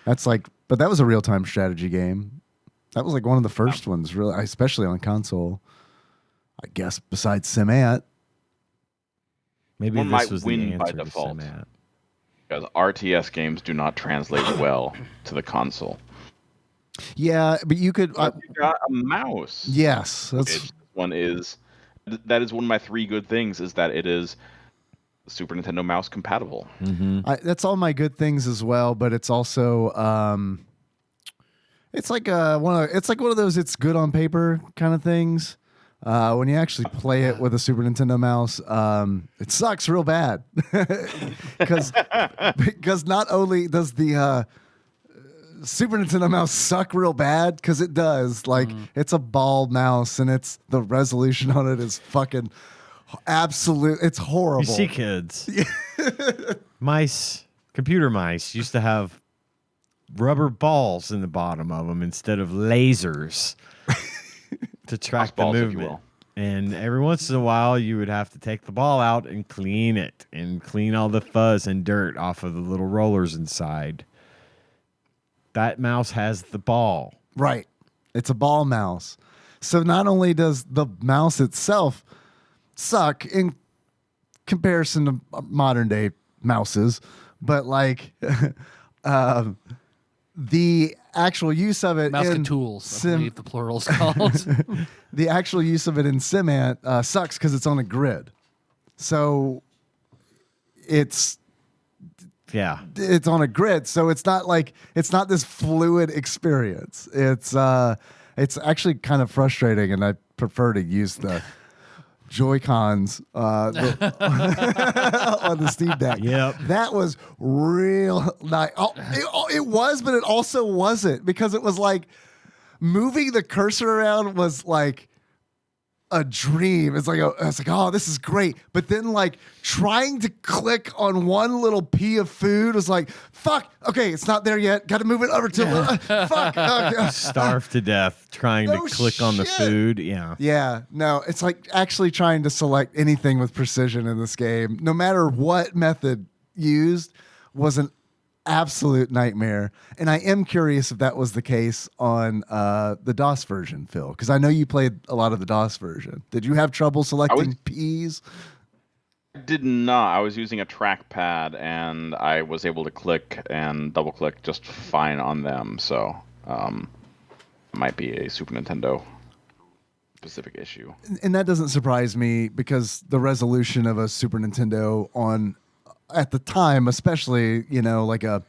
that's like, but that was a real-time strategy game. That was like one of the first ones, really, especially on console. I guess besides SimAnt. Maybe One this might was win the by answer to default. SimAnt. Because RTS games do not translate well to the console. Yeah, but you could. But you got a mouse. Yes, This one is that is one of my 3 good things, is that it is Super Nintendo mouse compatible. That's all my good things as well, but it's also it's like one of those it's good on paper kind of things. When you actually play it with a Super Nintendo mouse, it sucks real bad because not only does the Super Nintendo mouse suck real bad, because it does. Like it's a ball mouse, and the resolution on it is fucking absolute. It's horrible. You see, kids, computer mice used to have rubber balls in the bottom of them instead of lasers to track the movement. And every once in a while, you would have to take the ball out and clean it and clean all the fuzz and dirt off of the little rollers inside. That mouse has the ball. Right. It's a ball mouse. So not only does the mouse itself suck in comparison to modern day mouses, but like the actual use of it Mouse in tools, I believe the plural's called. the actual use of it in SimAnt sucks because it's on a grid. So it's on a grid, so it's not this fluid experience. It's actually kind of frustrating, and I prefer to use the Joy-Cons on the Steam Deck. Yep. That was real nice. It was, but it also wasn't, because it was like moving the cursor around was like a dream. It's like, oh, this is great. But then like trying to click on one little pea of food was like, fuck, okay, it's not there yet. Got to move it over to fuck. Starved to death trying to click on the food. Yeah. Yeah. No, it's like actually trying to select anything with precision in this game, no matter what method used, was an absolute nightmare. And I am curious if that was the case on the DOS version, Phil, because I know you played a lot of the DOS version. Did you have trouble selecting P's? I did not. I was using a trackpad, and I was able to click and double click just fine on them. So it might be a Super Nintendo specific issue. And that doesn't surprise me, because the resolution of a Super Nintendo at the time, especially, like a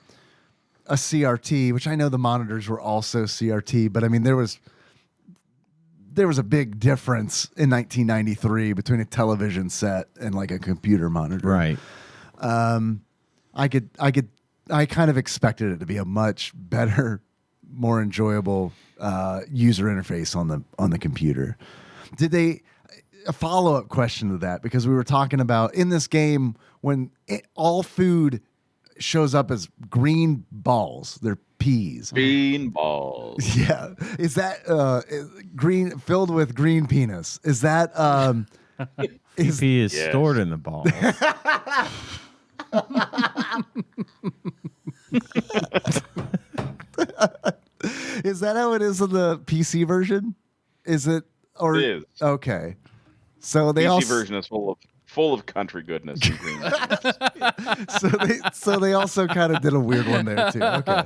CRT, which I know the monitors were also CRT, but I mean, there was a big difference in 1993 between a television set and like a computer monitor. Right. I kind of expected it to be a much better, more enjoyable user interface on the computer. A follow-up question to that, because we were talking about in this game, when all food shows up as green balls, they're peas. Green balls. Yeah. Is that green, filled with green penis? Is that PP is stored in the ball. Is that how it is in the PC version? Is it? Or it is. Okay. So the PC version is full of country goodness and green. so they also kind of did a weird one there too. Okay.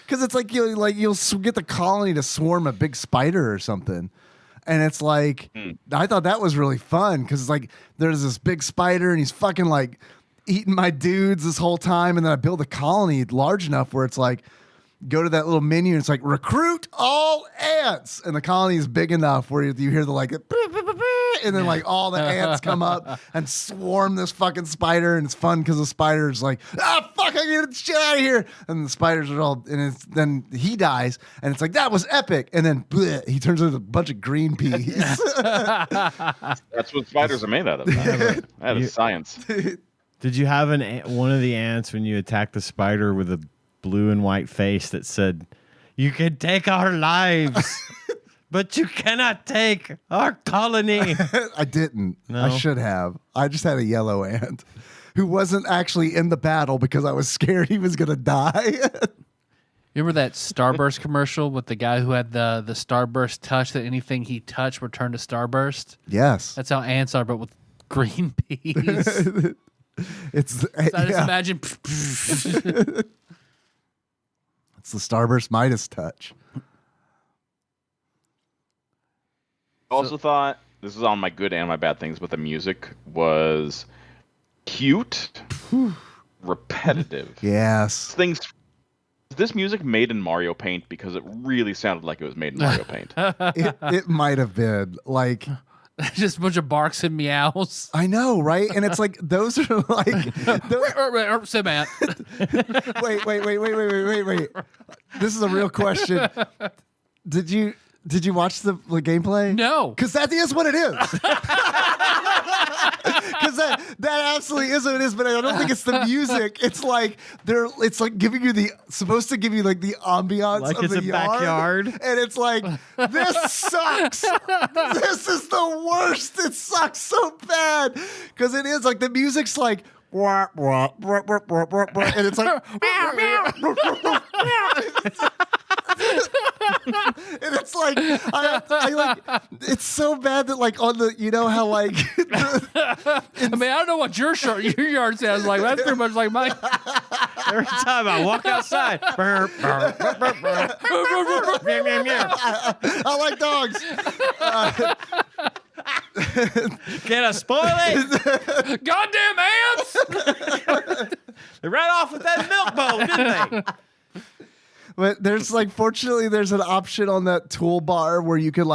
Because it's like you'll get the colony to swarm a big spider or something. And it's like, I thought that was really fun, because it's like there's this big spider and he's fucking like eating my dudes this whole time. And then I build a colony large enough where it's like, go to that little menu and it's like, recruit all ants. And the colony is big enough where you hear the like, and then like all the ants come up and swarm this fucking spider. And it's fun because the spider's like, fuck, I get the shit out of here. And the spiders are all, and then he dies. And it's like, that was epic. And then he turns into a bunch of green peas. That's what spiders are made out of. That is science. Did you have one of the ants when you attacked the spider with a blue and white face that said, "You can take our lives, but you cannot take our colony"? I didn't. No? I should have. I just had a yellow ant who wasn't actually in the battle because I was scared he was going to die. You remember that Starburst commercial with the guy who had the Starburst touch, that anything he touched would turn to Starburst? Yes. That's how ants are, but with green peas. It's I just imagine. It's the Starburst Midas touch. Also thought this is on my good and my bad things, but the music was cute, repetitive. Yes. This music made in Mario Paint because it really sounded like it was made in Mario Paint. It might have been like just a bunch of barks and meows. I know, right? And it's like those are like SimAnt. wait. This is a real question. Did you watch the gameplay? No. Because that is what it is. Because that absolutely is what it is, but I don't think it's the music. It's like it's like giving you supposed to give you like the ambiance Like of it's the a yard. backyard. And it's like, this sucks. This is the worst. It sucks so bad. Because it is like the music's like wah, wah, wah, wah, wah, wah, wah, and it's like and it's like I like it's so bad that like on the how like I mean, I don't know what your yard sounds like. That's pretty much like mine. Every time I walk outside. I like dogs. Can I spoil it? Goddamn ants! They ran off with that milk bowl, didn't they? But there's fortunately there's an option on that toolbar where you could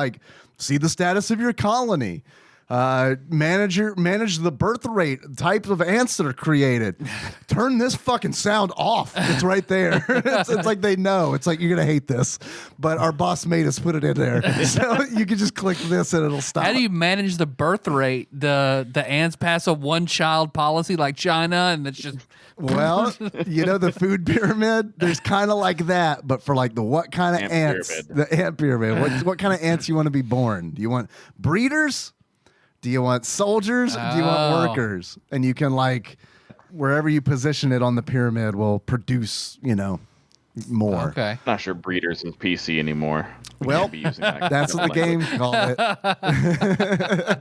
see the status of your colony, manage the birth rate, types of ants that are created. Turn this fucking sound off. It's right there. It's like they know. It's like, you're gonna hate this, but our boss made us put it in there, so you can just click this and it'll stop. How do you manage the birth rate? The ants pass a one-child policy like China, and it's just Well, the food pyramid, there's kind of like that, but for the what kind of ants? Pyramid. The ant pyramid. What kind of ants you want to be born? Do you want breeders? Do you want soldiers? Do you want workers? And you can wherever you position it on the pyramid will produce, more. okay. Not sure breeders is PC anymore. We Well, can't be using that that's what the game called it.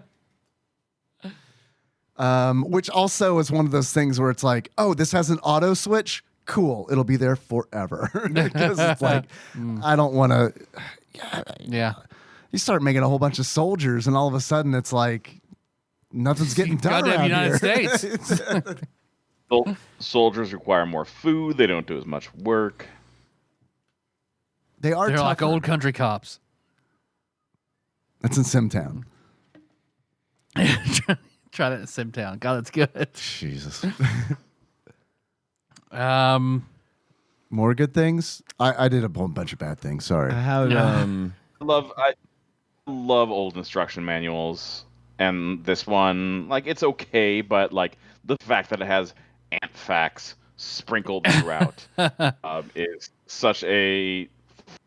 Which also is one of those things where it's like, oh, this has an auto switch. Cool. It'll be there forever. Because it's like, I don't want to. Yeah. You start making a whole bunch of soldiers, and all of a sudden it's like nothing's getting done Goddamn around United here. States. Soldiers require more food. They don't do as much work. They're They're like tougher. old country cops. That's in Simtown. Try that in SimTown. God, that's good. Jesus. More good things? I did a whole bunch of bad things. Sorry. I have I love old instruction manuals, and this one, it's okay, but the fact that it has ant facts sprinkled throughout is such a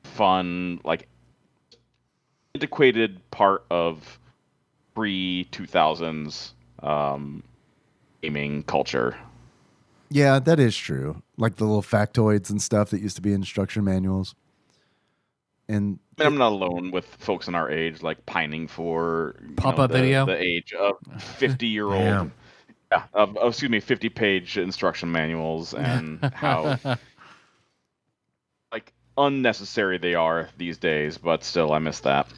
fun, antiquated part of pre-2000s gaming culture. Yeah, that is true. Like the little factoids and stuff that used to be in instruction manuals. And I'm not alone with folks in our age pining for Pop-up video? the age of 50-year-old. Yeah, 50-page instruction manuals and how unnecessary they are these days, but still I miss that.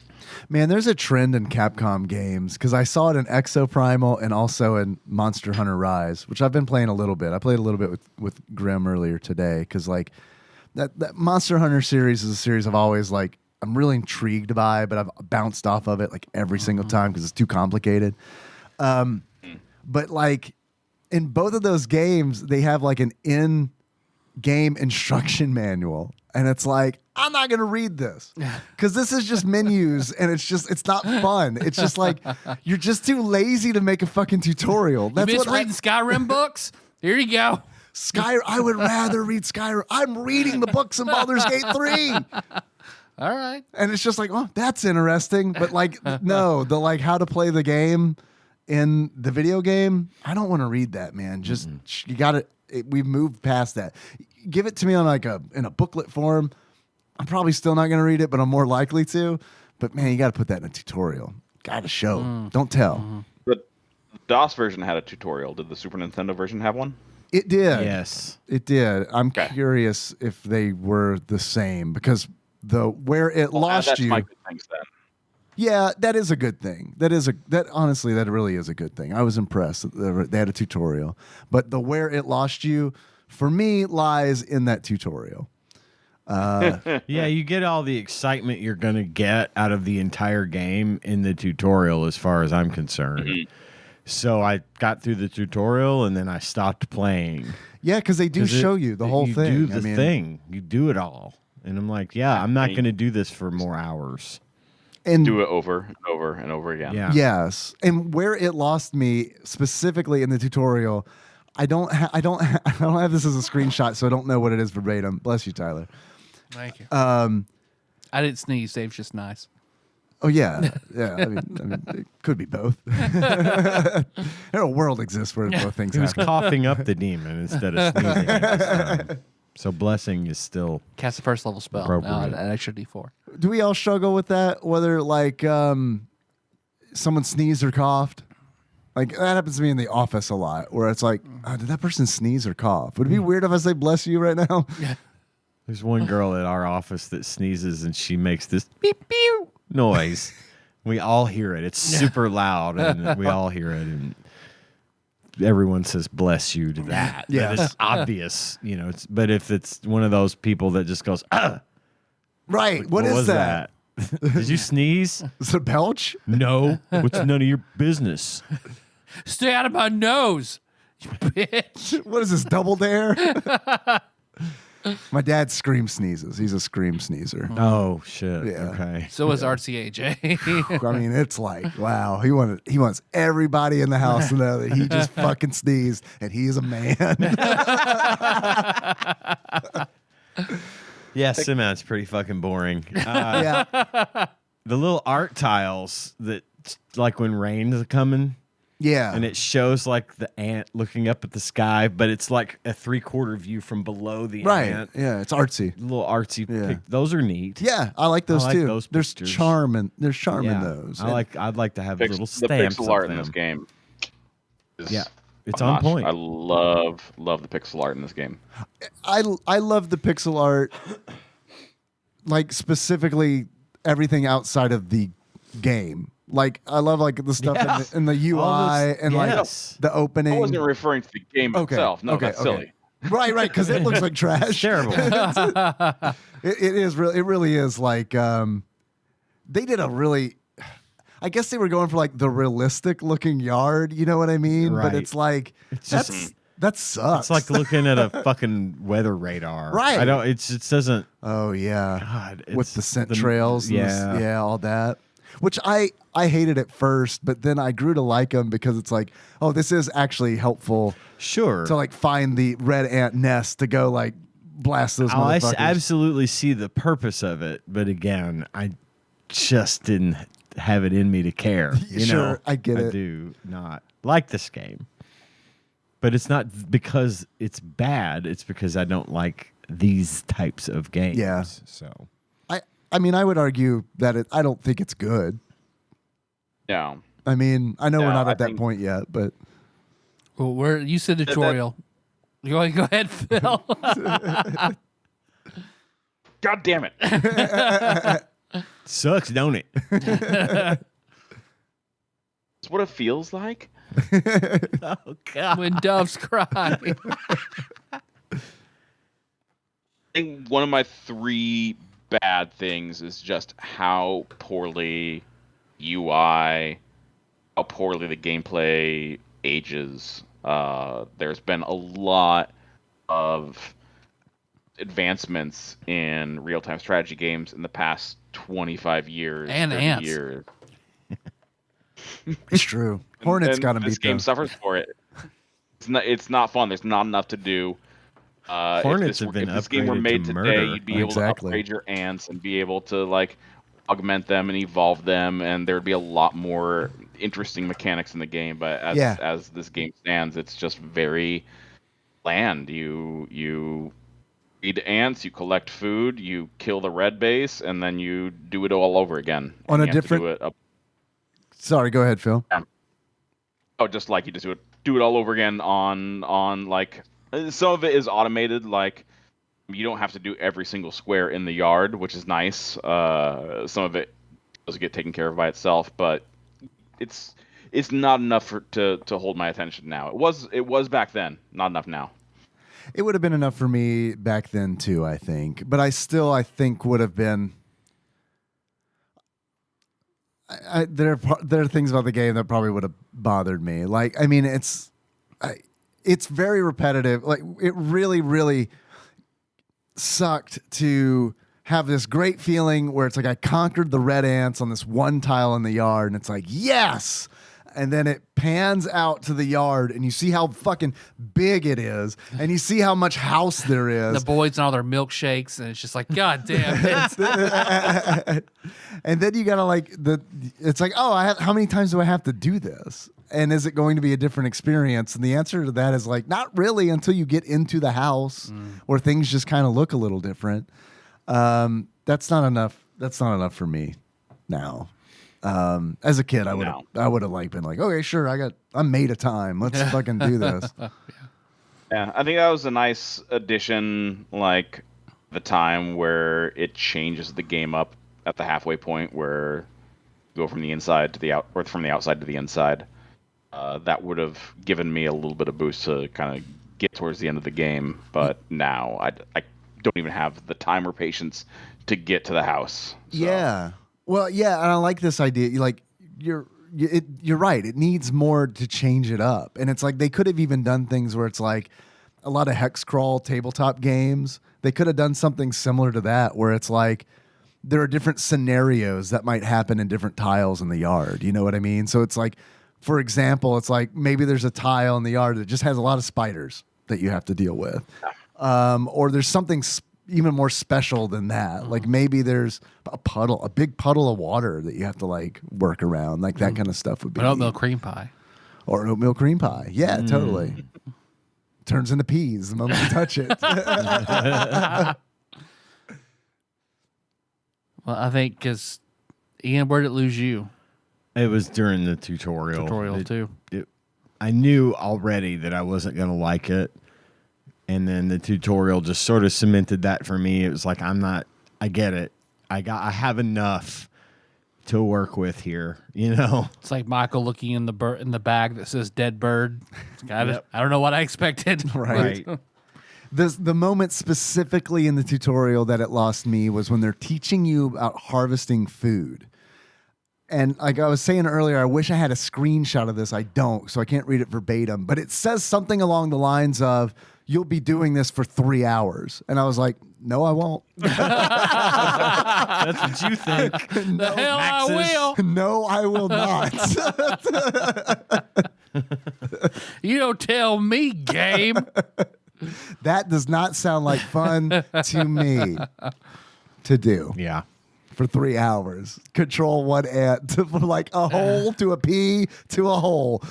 man, there's a trend in Capcom games because I saw it in Exoprimal and also in Monster Hunter Rise, which I've been playing a little bit. I played a little bit with Grim earlier today because that Monster Hunter series is a series I've always I'm really intrigued by, but I've bounced off of it every single time because it's too complicated. But in both of those games, they have an in-game instruction manual. And it's I'm not going to read this because this is just menus and it's not fun. It's just you're just too lazy to make a fucking tutorial. That's You miss what reading Skyrim books? Here you go. I would rather read Skyrim. I'm reading the books in Baldur's Gate 3. All right. And it's just oh, that's interesting. But no, the how to play the game in the video game, I don't want to read that, man. Just you got to. We've moved past that. Give it to me on in a booklet form. I'm probably still not going to read it, but I'm more likely to. But man, you got to put that in a tutorial. Got to show. Don't tell. The DOS version had a tutorial. Did the Super Nintendo version have one? It did. Yes. It did. I'm Okay. curious if they were the same because where it lost that's you. my good things then. Yeah, that is a good thing. Honestly, that really is a good thing. I was impressed that they had a tutorial, but the where it lost you for me lies in that tutorial. Yeah, you get all the excitement you're going to get out of the entire game in the tutorial as far as I'm concerned. Mm-hmm. So I got through the tutorial and then I stopped playing. Yeah, because they do show you the whole thing. You do the thing. You do it all. And I'm like, yeah, I'm not going to do this for more hours. And do it over and over and over again. Yeah. Yes. And where it lost me specifically in the tutorial, I don't have this as a screenshot, so I don't know what it is verbatim. Bless you, Tyler. Thank you. I didn't sneeze. Dave's just nice. Oh yeah, yeah. I mean, it could be both. A world exists where both things He was happen. coughing up the demon instead of sneezing. This time. So blessing is still Cast the first level spell. appropriate. An extra D4. Do we all struggle with that? Whether like someone sneezed or coughed? Like that happens to me in the office a lot, where it's like, oh, did that person sneeze or cough? Would it be weird if I say "bless you" right now? There's one girl at our office that sneezes and she makes this beep beep noise. We all hear it. It's super loud and we all hear it, and everyone says "bless you" to that. Yeah, it's obvious, you know. But if it's one of those people that just goes, Right. what is was that? Did you sneeze? Is it belch? No. What's none of your business? Stay out of my nose, you bitch. What is this, double dare? My dad scream sneezes. He's a scream sneezer. Oh shit. Yeah. Okay. So is RCA, Jay. I mean, it's like, wow. He wants everybody in the house to know that he just fucking sneezed and he is a man. Yeah, SimAnt's pretty fucking boring. Yeah. The little art tiles that, like when rain's coming, Yeah. and it shows like the ant looking up at the sky, but it's like a 3/4 view from below the Right. ant. Yeah. It's artsy. Little artsy. Yeah. Those are neat. Yeah. I like those I like too. those There's pictures. charm in Yeah. those. I'd like to have The little stamps pixel of art in them. this game is Yeah, it's top-notch. on point. I love the pixel art in this game. I love the pixel art, like specifically everything outside of the game. Like I love like the stuff in the UI and yes. like the opening. I wasn't referring to the game itself. No, that's silly. Right, because it looks like trash. It's terrible. It is really. It really is like they did a really. I guess they were going for like the realistic looking yard. You know what I mean? But Right. it's like that sucks. It's like looking at a fucking weather radar. Right. I don't. It doesn't. oh yeah, God, with it's the scent trails. And Yeah. yeah, all that. Which I hated at first, but then I grew to like them because it's like, oh, this is actually helpful Sure. to like find the red ant nest to go like blast those I motherfuckers. absolutely see the purpose of it, but again, I just didn't have it in me to care. You Sure, know, I get it. I do not like this game, but it's not because it's bad. It's because I don't like these types of games. Yeah. So I mean, I would argue that I don't think it's good. Yeah. I mean, I know we're No, not I at that think- point yet, but Well, you said tutorial. Go ahead, Phil. God damn it. sucks, don't it? It's what it feels like. Oh God. When doves cry. I think one of my 3 bad things is just how poorly UI, how poorly the gameplay ages. There's been a lot of advancements in real-time strategy games in the past 25 years, And 30 ants. years. it's true. Hornets And got to this beat game them. suffers for it. It's not fun. There's not enough to do. Hornets have been if this game were upgraded made to today, murder. you'd be able Exactly. to upgrade your ants and be able to like augment them and evolve them, and there would be a lot more interesting mechanics in the game. But as this game stands, it's just very bland. You feed ants, you collect food, you kill the red base, and then you do it all over again. On And a you have to do different- it Sorry, go ahead, Phil. just like you just do it all over again on like some of it is automated, like you don't have to do every single square in the yard, which is nice. Some of it does get taken care of by itself, but it's not enough to hold my attention now. It was back then, not enough now. It would have been enough for me back then too, I think. But I think would have been. There are things about the game that probably would have bothered me. Like, I mean, it's very repetitive. Like, it really, really sucked to have this great feeling where it's like I conquered the red ants on this one tile in the yard, and it's like, yes. And then it pans out to the yard, and you see how fucking big it is, and you see how much house there is. The boys and all their milkshakes, and it's just like, God damn it. And then you gotta it's like, oh, how many times do I have to do this? And is it going to be a different experience? And the answer to that is like, not really until you get into the house where things just kind of look a little different. That's not enough. That's not enough for me now. As a kid, I would have been like, okay, sure, I'm made of time. Let's fucking do this. Yeah, I think that was a nice addition, like the time where it changes the game up at the halfway point where you go from the inside to the out, or from the outside to the inside. That would have given me a little bit of boost to kind of get towards the end of the game, but now I don't even have the time or patience to get to the house. So. Yeah. Well, yeah, and I like this idea. You're right. It needs more to change it up. And it's like they could have even done things where it's like a lot of hex crawl tabletop games. They could have done something similar to that where it's like there are different scenarios that might happen in different tiles in the yard. You know what I mean? So it's like, for example, it's like maybe there's a tile in the yard that just has a lot of spiders that you have to deal with. Or there's something even more special than that. Like maybe there's a big puddle of water that you have to like work around. Like that kind of stuff would be. An oatmeal cream pie. Or an oatmeal cream pie. Yeah, totally. Turns into peas the moment you touch it. Well, I think because Ian, where did it lose you? It was during the tutorial. Too. I knew already that I wasn't going to like it. And then the tutorial just sort of cemented that for me. It was like, I get it. I have enough to work with here, you know? It's like Michael looking in the bag that says dead bird. I don't know what I expected. Right. The moment specifically in the tutorial that it lost me was when they're teaching you about harvesting food. And like I was saying earlier, I wish I had a screenshot of this. I don't, so I can't read it verbatim. But it says something along the lines of, you'll be doing this for 3 hours. And I was like, no, I won't. That's what you think. The hell I will. No, I will not. You don't tell me, game. That does not sound like fun to me to do. Yeah. For 3 hours. Control one ant from like a hole to a pea to a hole.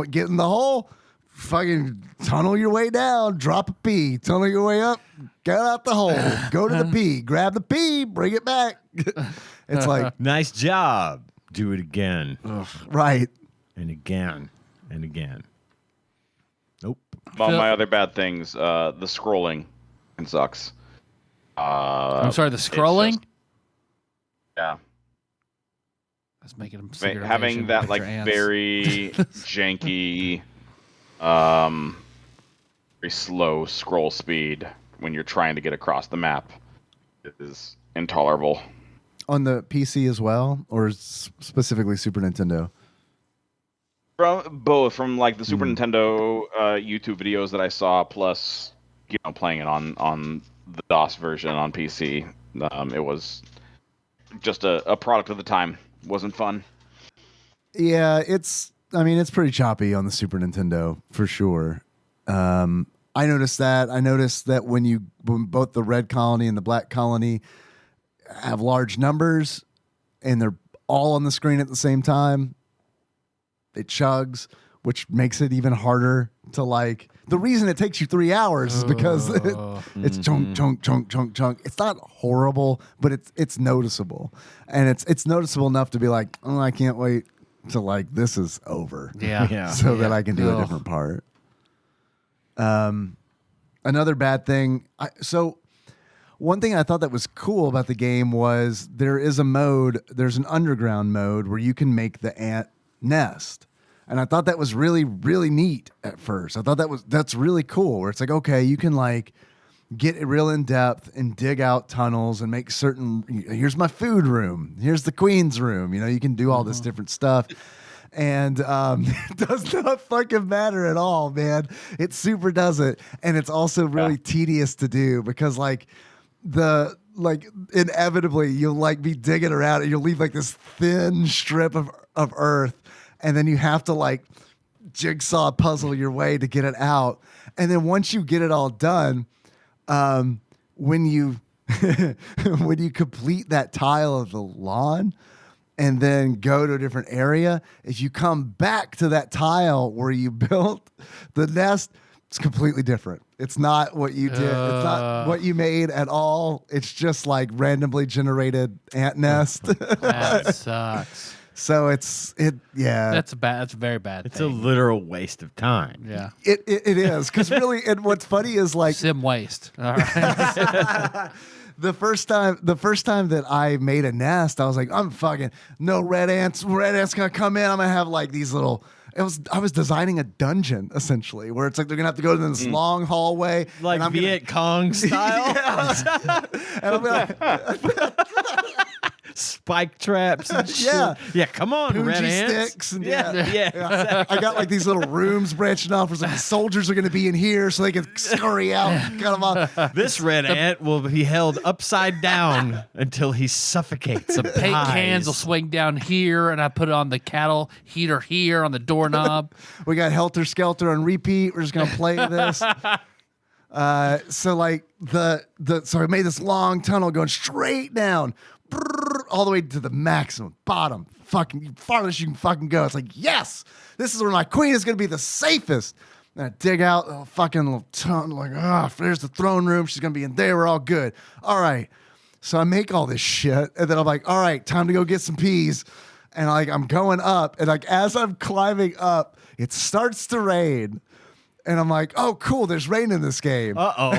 Get in the hole, fucking tunnel your way down, drop a pea, tunnel your way up, get out the hole, go to the pea, grab the pea, bring it back. It's like, nice job. Do it again. Right. And again. And again. Nope. Among my other bad things, the scrolling sucks. I'm sorry, the scrolling? Yeah. That's making them having that like very janky, very slow scroll speed when you're trying to get across the map is intolerable. On the PC as well, or specifically Super Nintendo? From both, from like the Super Nintendo YouTube videos that I saw, plus playing it on the DOS version on PC. It was just a product of the time. Wasn't fun. Yeah, it's pretty choppy on the Super Nintendo for sure. I noticed that. I noticed that when both the red colony and the black colony have large numbers and they're all on the screen at the same time, it chugs, which makes it even harder to like. The reason it takes you 3 hours is because it's chunk, chunk, chunk, chunk, chunk. It's not horrible, but it's noticeable, and it's noticeable enough to be like, oh, I can't wait till like this is over, so that I can do a different part. Another bad thing. So one thing I thought that was cool about the game was there's an underground mode where you can make the ant nest. And I thought that was really, really neat at first. I thought that's really cool, where it's like, okay, you can like get real in depth and dig out tunnels and make certain, here's my food room, here's the queen's room. You know, you can do all this different stuff. And it does not fucking matter at all, man. It super doesn't. And it's also really tedious to do because inevitably you'll like be digging around and you'll leave like this thin strip of earth. And then you have to like jigsaw puzzle your way to get it out. And then once you get it all done, when you when you complete that tile of the lawn and then go to a different area, if you come back to that tile where you built the nest, it's completely different. It's not what you did. It's not what you made at all. It's just like randomly generated ant nest. That sucks. So that's bad. That's a very bad. It's a literal waste of time. Yeah, it is because really, and what's funny is like sim waste. All right. the first time that I made a nest, I was like, I'm fucking no red ants. Red ants gonna come in. I'm gonna have like these little. I was designing a dungeon essentially, where it's like they're gonna have to go to this long hallway, like Viet Cong style. And I'm like, spike traps and shit. Yeah, come on, Punji red ants. sticks and Yeah. I got like these little rooms branching off where it's like the soldiers are going to be in here so they can scurry out and cut them off. This red ant will be held upside down until he suffocates. Some paint cans will swing down here, and I put it on the cattle heater here on the doorknob. We got Helter Skelter on repeat. We're just going to play this. So like so I made this long tunnel going straight down, all the way to the maximum bottom, fucking farthest you can fucking go. It's like, yes, this is where my queen is going to be the safest. And I dig out a fucking little tunnel, like, there's the throne room. She's going to be in there. We're all good. All right. So I make all this shit, and then I'm like, all right, time to go get some peas. And like I'm going up, and like as I'm climbing up, it starts to rain. And I'm like, oh, cool, there's rain in this game. Uh-oh.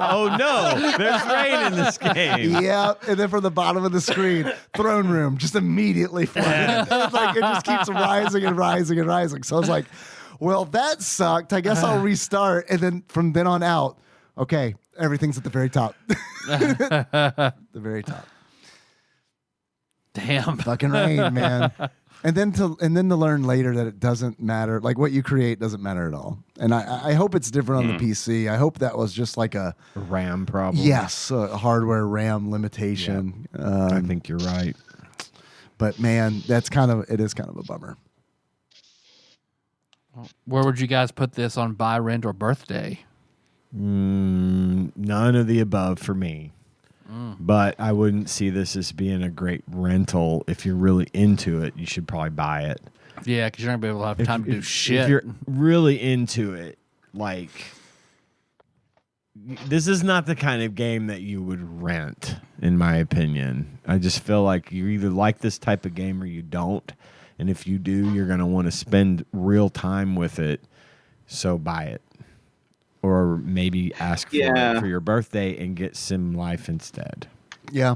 Oh, no, there's rain in this game. Yep. And then from the bottom of the screen, throne room just immediately flooded. It's like it just keeps rising and rising and rising. So I was like, well, that sucked. I guess I'll restart. And then from then on out, okay, everything's at the very top. The very top. Damn. Fucking rain, man. And then to learn later that it doesn't matter, like what you create doesn't matter at all. And I hope it's different on the PC. I hope that was just like a RAM problem. Yes, a hardware RAM limitation. Yeah. I think you're right. But man, it is kind of a bummer. Where would you guys put this on buy, rent, or birthday? None of the above for me. But I wouldn't see this as being a great rental. If you're really into it, you should probably buy it. Yeah, because you're not going to be able to have time to do shit. If you're really into it, like, this is not the kind of game that you would rent, in my opinion. I just feel like you either like this type of game or you don't. And if you do, you're going to want to spend real time with it. So buy it. Or maybe ask for it for your birthday and get Sim Life instead. Yeah.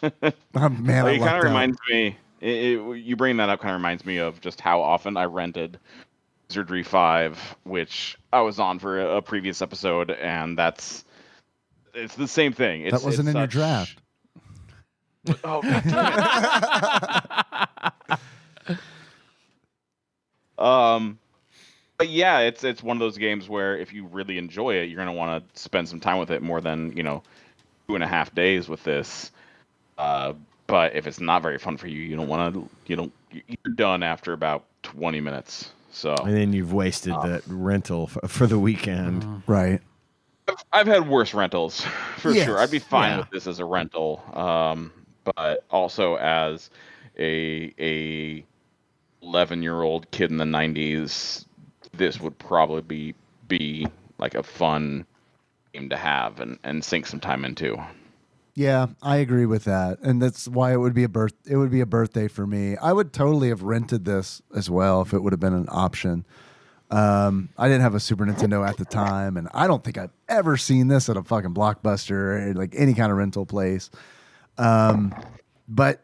Man, well, it kind of reminds me. You bring that up kind of reminds me of just how often I rented Wizardry 5, which I was on for a previous episode, and it's the same thing. That wasn't in your draft. Oh, But yeah, it's one of those games where if you really enjoy it, you're gonna want to spend some time with it more than 2.5 days with this. But if it's not very fun for you, you don't want to. You're done after about 20 minutes. So and then you've wasted the rental for the weekend, right? I've had worse rentals for sure. I'd be fine with this as a rental, but also as a 11-year-old kid in the 90s. This would probably be like a fun game to have and sink some time into. Yeah, I agree with that, and that's why it would be a birthday for me. I would totally have rented this as well if it would have been an option. I didn't have a Super Nintendo at the time, and I don't think I've ever seen this at a fucking Blockbuster or like any kind of rental place. But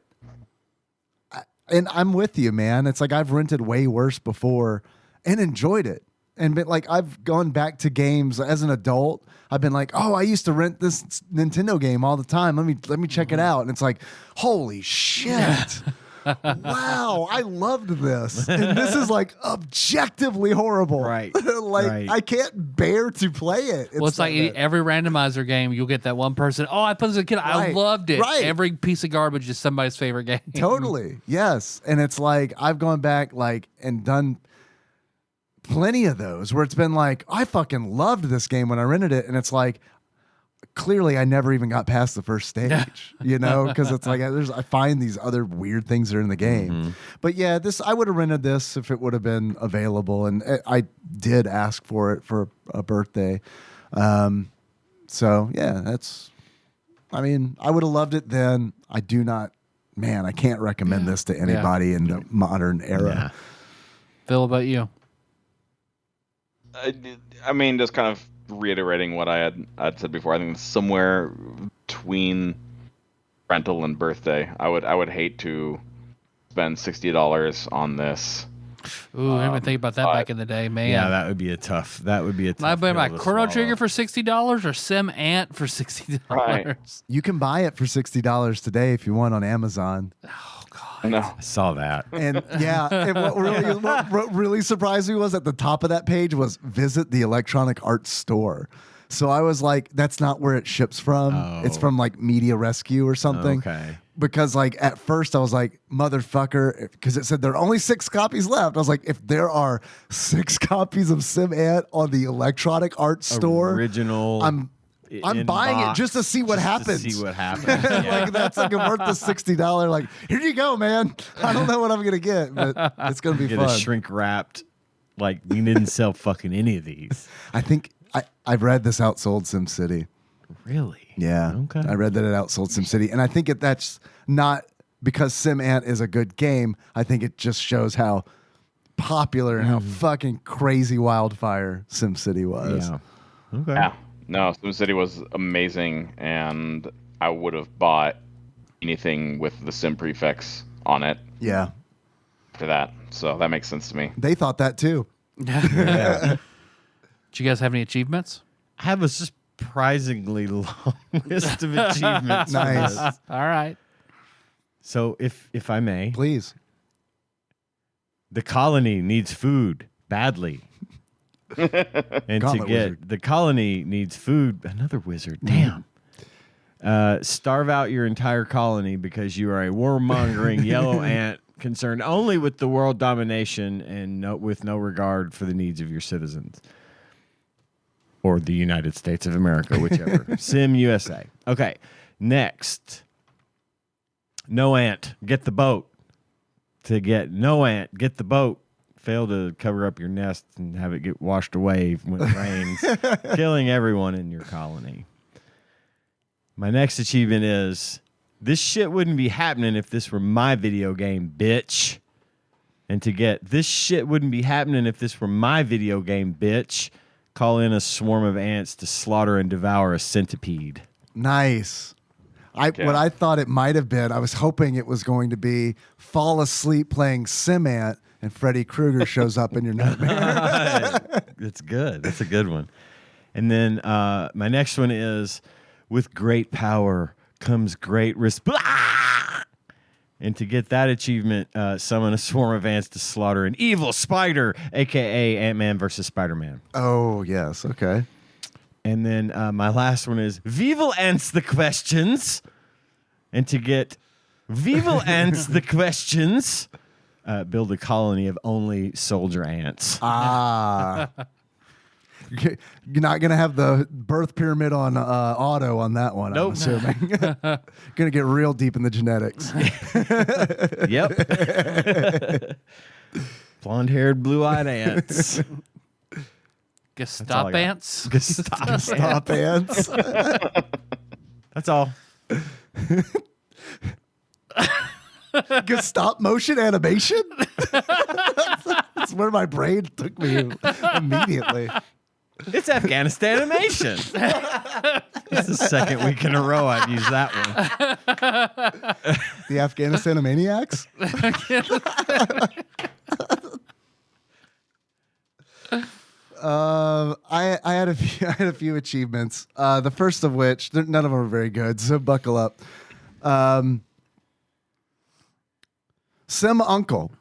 and I'm with you, man. It's like I've rented way worse before and enjoyed it. And been like, I've gone back to games as an adult. I've been like, oh, I used to rent this Nintendo game all the time. Let me check it out. And it's like, holy shit. Wow, I loved this. And this is like objectively horrible. Right. I can't bear to play it. It's like every randomizer game, you'll get that one person. Oh, I played as a kid. I loved it. Right. Every piece of garbage is somebody's favorite game. Totally. Yes. And it's like I've gone back and done plenty of those where it's been like, I fucking loved this game when I rented it. And it's like, clearly I never even got past the first stage, because it's like I find these other weird things that are in the game. But yeah, I would have rented this if it would have been available. And I did ask for it for a birthday. So yeah, I would have loved it then. I can't recommend this to anybody in the modern era. Yeah. Phil, about you? Just kind of reiterating what I'd said before. I think it's somewhere between rental and birthday. I would hate to spend $60 on this. Ooh, I didn't think about that back in the day, man. Yeah, that would be a tough. I buy my pill to Chrono swallow. Trigger for $60 or SimAnt for $60. Right. You can buy it for $60 today if you want on Amazon. Oh God. No. I saw that. And yeah, and what really surprised me was at the top of that page was visit the Electronic Arts Store. So I was like, that's not where it ships from. Oh. It's from like Media Rescue or something. Okay. Because like at first I was like, motherfucker, because it said there are only 6 copies left. I was like, if there are 6 copies of SimAnt on the Electronic Arts Store, Original. I'm buying it just to see what happens. To see what happens. Yeah. Like that's like worth the $60. Like, here you go, man. I don't know what I'm gonna get, but it's gonna be Get fun. a shrink wrapped. Like we didn't sell fucking any of these. I think I've read this outsold SimCity. Really? Yeah. Okay. I read that it outsold SimCity, and I think that's not because SimAnt is a good game. I think it just shows how popular and how fucking crazy wildfire SimCity was. Yeah. Okay. Yeah. No, SimCity was amazing, and I would have bought anything with the Sim prefix on it Yeah. for that. So that makes sense to me. They thought that too. Did you guys have any achievements? I have a surprisingly long list of achievements. Nice. for this. All right. So if I may, Please. the colony needs food badly. And Gauntlet wizard. the colony needs food. Another wizard. Damn. Starve out your entire colony because you are a warmongering yellow ant concerned only with the world domination and with no regard for the needs of your citizens. Or the United States of America, whichever. Sim USA. Okay. Next. No ant. Get the boat. No ant. Get the boat. Fail to cover up your nest and have it get washed away when it rains, killing everyone in your colony. My next achievement is, this shit wouldn't be happening if this were my video game, bitch. And to get, this shit wouldn't be happening if this were my video game, bitch, call in a swarm of ants to slaughter and devour a centipede. Nice. What I thought it might have been, I was hoping it was going to be fall asleep playing SimAnt and Freddy Krueger shows up in your nightmare. That's good. That's a good one. And then my next one is, with great power comes great risk. And to get that achievement, summon a swarm of ants to slaughter an evil spider, a.k.a. Ant-Man versus Spider-Man. Oh, yes. Okay. And then my last one is, Vival Ants the questions. And to get Vival Ants the questions, build a colony of only soldier ants. Ah. You're not going to have the birth pyramid on auto on that one, Nope. I'm assuming. Going to get real deep in the genetics. Yep. Blonde-haired, blue-eyed ants. Gestop ants? Stop ants. That's all. Stop motion animation? That's That's where my brain took me immediately. It's Afghanistan animation. It's the second week in a row I've used that one. The Afghanistan Maniacs? I had a few achievements. The first of which, none of them are very good, so buckle up. Sim Uncle.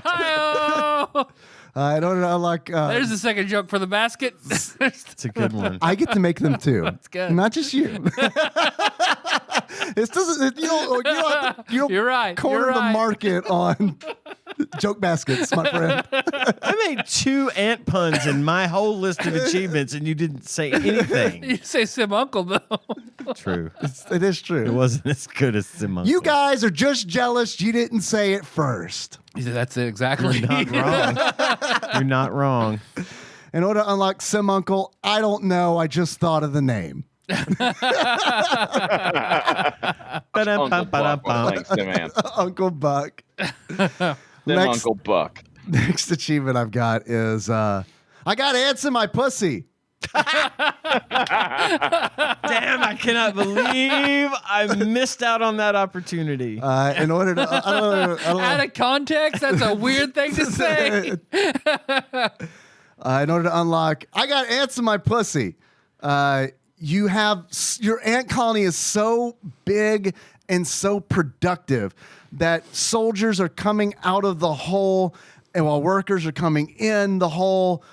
Hi-oh! In order to unlock, There's the second joke for the basket. It's a good one. I get to make them too. That's good. Not just you. This doesn't. You don't You're right. corner You're the right. market on joke baskets, my friend. I made 2 ant puns in my whole list of achievements, and you didn't say anything. You say Sim Uncle, though. True. It is true. It wasn't as good as SimAnt. You guys are just jealous you didn't say it first. He said, that's it, exactly. You're not wrong. You're not wrong. In order to unlock Sim Uncle, I don't know. I just thought of the name. Uncle Buck was playing SimAnt. Uncle Buck. Uncle Buck. Next achievement I've got is I got ants in my pussy. Damn, I cannot believe I missed out on that opportunity. In order to I don't know. Out of context, that's a weird thing to say. In order to unlock, I got ants in my pussy. You have your ant colony is so big and so productive that soldiers are coming out of the hole, and while workers are coming in the hole,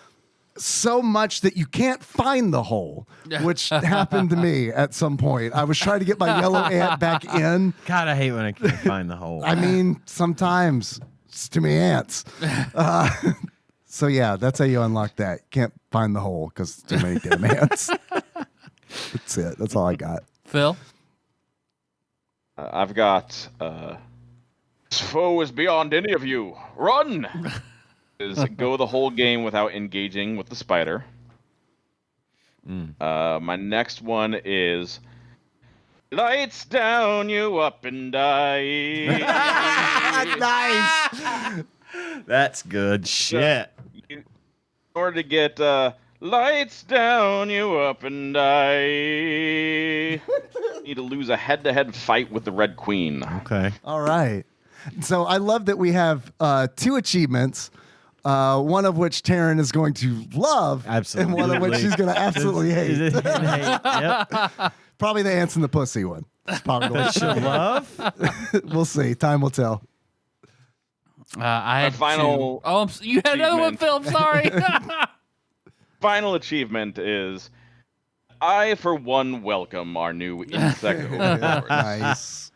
so much that you can't find the hole, which happened to me at some point. I was trying to get my yellow ant back in. God, I hate when I can't find the hole. I mean, sometimes it's too many ants. So yeah, that's how you unlock that. You can't find the hole because too many damn ants. That's it. That's all I got. Phil? I've got this foe is beyond any of you. Run! Is go the whole game without engaging with the spider. My next one is lights down, you up and die. Nice. That's good shit. In order to get lights down, you up and die, you need to lose a head-to-head fight with the Red Queen. Okay. All right. So I love that we have 2 achievements. One of which Taryn is going to love, Absolutely. and one of which she's going to absolutely hate. Yep. Probably the ants in the pussy one. That's probably the one She'll love. We'll see. Time will tell. I had final 2. Oh, you had another one, Phil. I'm sorry. Final achievement is I, for one, welcome our new insect overlord. Nice.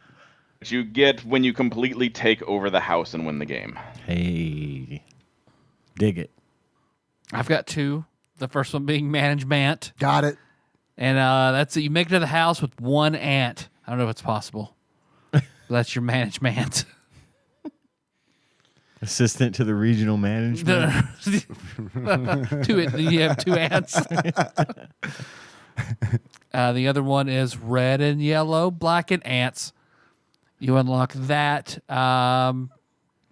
Which you get when you completely take over the house and win the game. Hey. Dig it. I've got 2. The first one being management. Got it. And that's it. You make it to the house with 1 ant. I don't know if it's possible. But that's your management. Assistant to the regional management. 2, you have 2 ants. The other one is red and yellow, black and ants. You unlock that.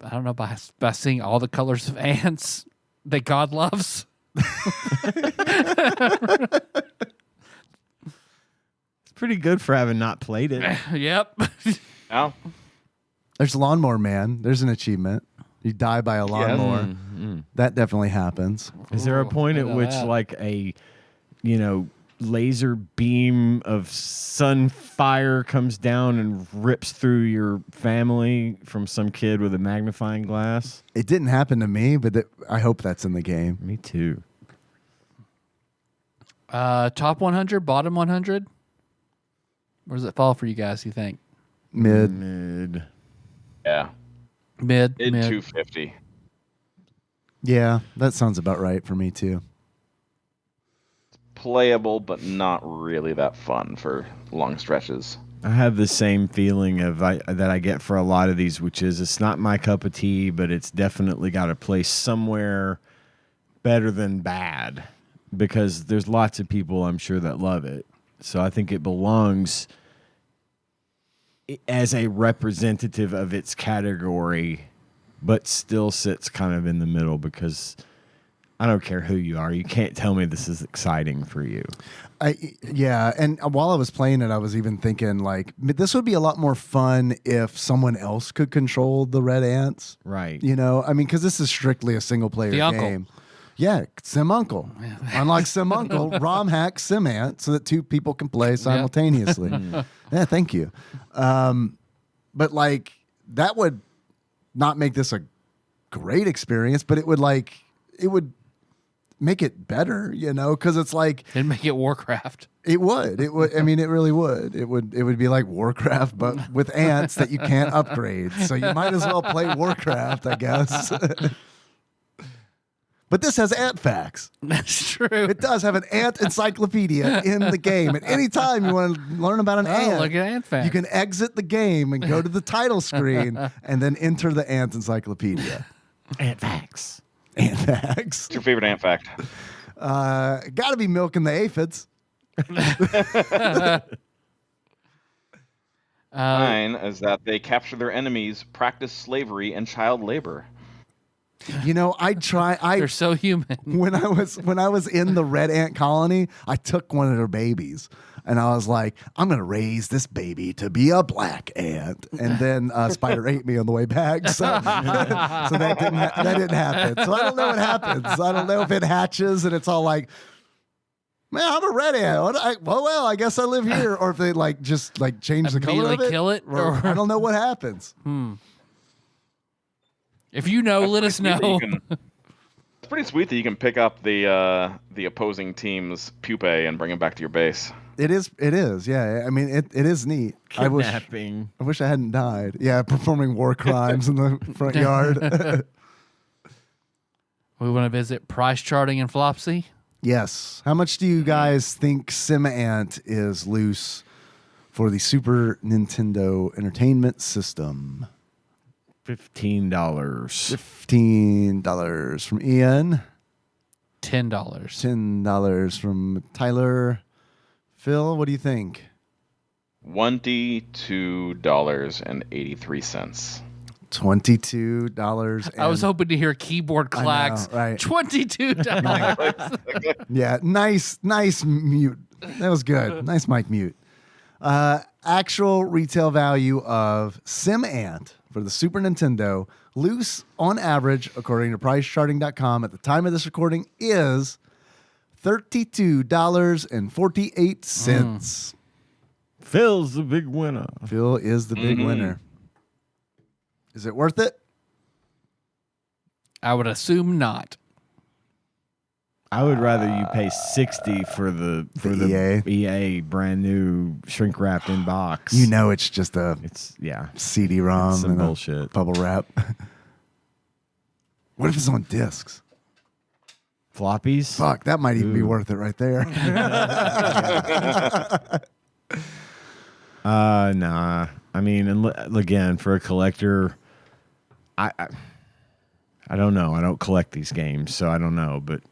I don't know, by seeing all the colors of ants that God loves. It's pretty good for having not played it. Yep. Now, There's Lawnmower Man. There's an achievement. You die by a lawnmower. That definitely happens. Is there a point at look at which that. like a, laser beam of sun fire comes down and rips through your family from some kid with a magnifying glass? It didn't happen to me, but I hope that's in the game. Me too. Top 100, bottom 100? Where does it fall for you guys, you think? Mid. yeah, Mid. 250. Yeah, that sounds about right for me too. Playable, but not really that fun for long stretches. I have the same feeling that I get for a lot of these, which is it's not my cup of tea, but it's definitely got a place somewhere better than bad, because there's lots of people I'm sure that love it. So I think it belongs as a representative of its category but still sits kind of in the middle because I don't care who you are. You can't tell me this is exciting for you. Yeah, and while I was playing it, I was even thinking like this would be a lot more fun if someone else could control the red ants. Right. You know, I mean, because this is strictly a single player The uncle. game. Yeah, SimUncle. Unlike SimUncle, ROM hack SimAnt so that two people can play simultaneously. Yeah, thank you. But like that would not make this a great experience, but it would make it better, you know, because it's like It'd make it Warcraft. it would. I mean, it really would. It would be like Warcraft, but with ants that you can't upgrade. So you might as well play Warcraft, I guess. But this has ant facts. That's true. It does have an ant encyclopedia in the game. At any time you want to learn about an ant, look at ant facts. you can exit the game and go to the title screen and then enter the ant encyclopedia. Ant facts. Ant facts. What's your favorite ant fact? Got to be milking the aphids. Mine is that they capture their enemies, practice slavery and child labor. You know, They're so human. when I was in the red ant colony, I took one of their babies and I was like, I'm gonna raise this baby to be a black ant. And then spider ate me on the way back. So, so that didn't happen. So I don't know what happens. I don't know if it hatches and it's all like, man, I'm a red ant. Well, I guess I live here. Or if they just change the color of Immediately it. kill it? Or I don't know what happens. If you know, let us know. It's pretty sweet that you can pick up the opposing team's pupae and bring them back to your base. It is. Yeah. I mean, it is neat. Kidnapping. I wish I hadn't died. Yeah, performing war crimes in the front yard. We want to visit price charting and Flopsy. Yes. How much do you guys think SimAnt is loose for the Super Nintendo Entertainment System? $15. $15 from Ian. $10. $10 from Tyler. Phil, what do you think? $22.83. $22. I was hoping to hear keyboard clacks. I know, right. $22. Yeah, nice mute. That was good. Nice mic mute. Actual retail value of SimAnt for the Super Nintendo, loose on average, according to pricecharting.com at the time of this recording, is $32.48. Phil's the big winner. Phil is the big winner. Is it worth it? I would assume not. I would rather you pay $60 for the EA brand new shrink wrapped in box. You know, it's just It's CD-ROM it's some and bullshit. bubble wrap. What if it's on discs? Floppies. Fuck, that might even be worth it right there. Nah. I mean, and again, for a collector, I don't know. I don't collect these games, so I don't know. But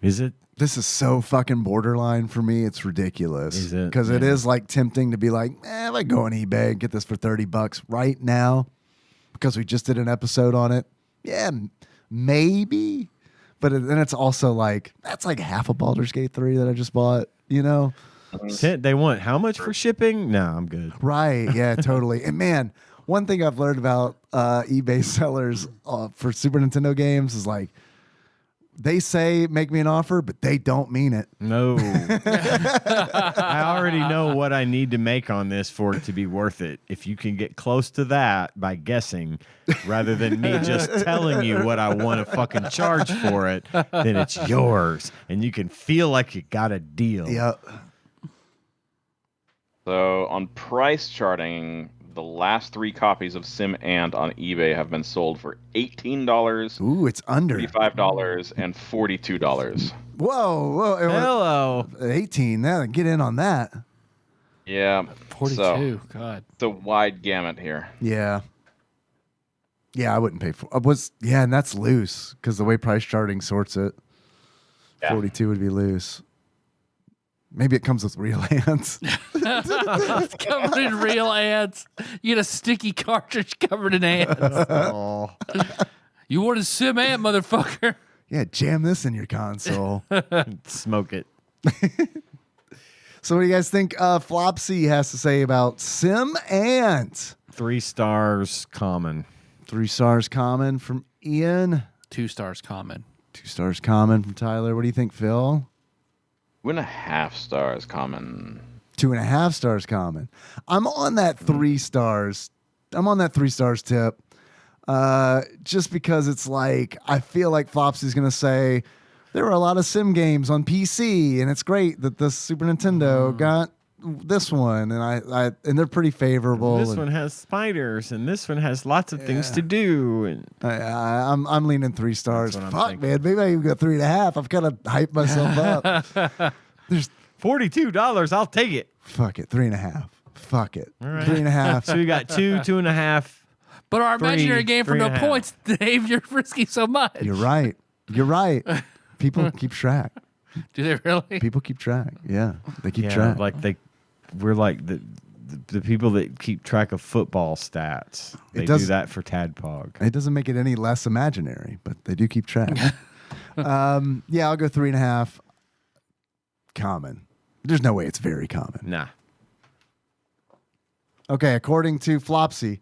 is it? This is so fucking borderline for me. It's ridiculous. Is it? Because it is like tempting to be like, if I go on eBay and get this for $30 right now, because we just did an episode on it. Yeah, maybe. But then it's also like, that's like half a Baldur's Gate 3 that I just bought, you know? They want how much for shipping? No, I'm good. Right. Yeah, totally. And man, one thing I've learned about eBay sellers for Super Nintendo games is like, they say make me an offer, but they don't mean it. No. I already know what I need to make on this for it to be worth it. If you can get close to that by guessing, rather than me just telling you what I want to fucking charge for it, then it's yours. And you can feel like you got a deal. Yep. So on price charting, the last 3 copies of SimAnt on eBay have been sold for $18. Ooh, it's under $35 and $42. Whoa. Hello. 18. Now get in on that. Yeah. 42. So, God. it's a wide gamut here. Yeah. Yeah, I wouldn't pay for and that's loose because the way price charting sorts it, Yeah. 42 would be loose. Maybe it comes with real ants. It's covered in real ants. You get a sticky cartridge covered in ants. Oh. You wanted SimAnt, motherfucker. Yeah, jam this in your console. Smoke it. So what do you guys think Flopsy has to say about SimAnt? 3 stars common. 3 stars common from Ian. 2 stars common. 2 stars common from Tyler. What do you think, Phil? 2.5 stars common. 2.5 stars common. I'm on that 3 stars. I'm on that 3 stars tip. Just because it's like, I feel like Flopsy's going to say, there were a lot of sim games on PC, and it's great that the Super Nintendo got this one, and and they're pretty favorable. This one has spiders, and this one has lots of things to do. And I'm leaning 3 stars. That's what I'm Fuck, thinking. man, maybe I even got 3.5. I've kind of hyped myself up. There's $42. I'll take it. fuck it, 3.5. Fuck it, All right. 3.5. So we got 2, 2.5. But our imaginary 3, game for no 3.5. points, Dave, you're risky so much. You're right. You're right. People keep track. Do they really? People keep track. Yeah, they keep Yeah, track. like we're like the people that keep track of football stats. They do that for TADPOG. It doesn't make it any less imaginary, but they do keep track. Yeah, I'll go 3.5. Common. There's no way it's very common. Nah. Okay, according to Flopsy,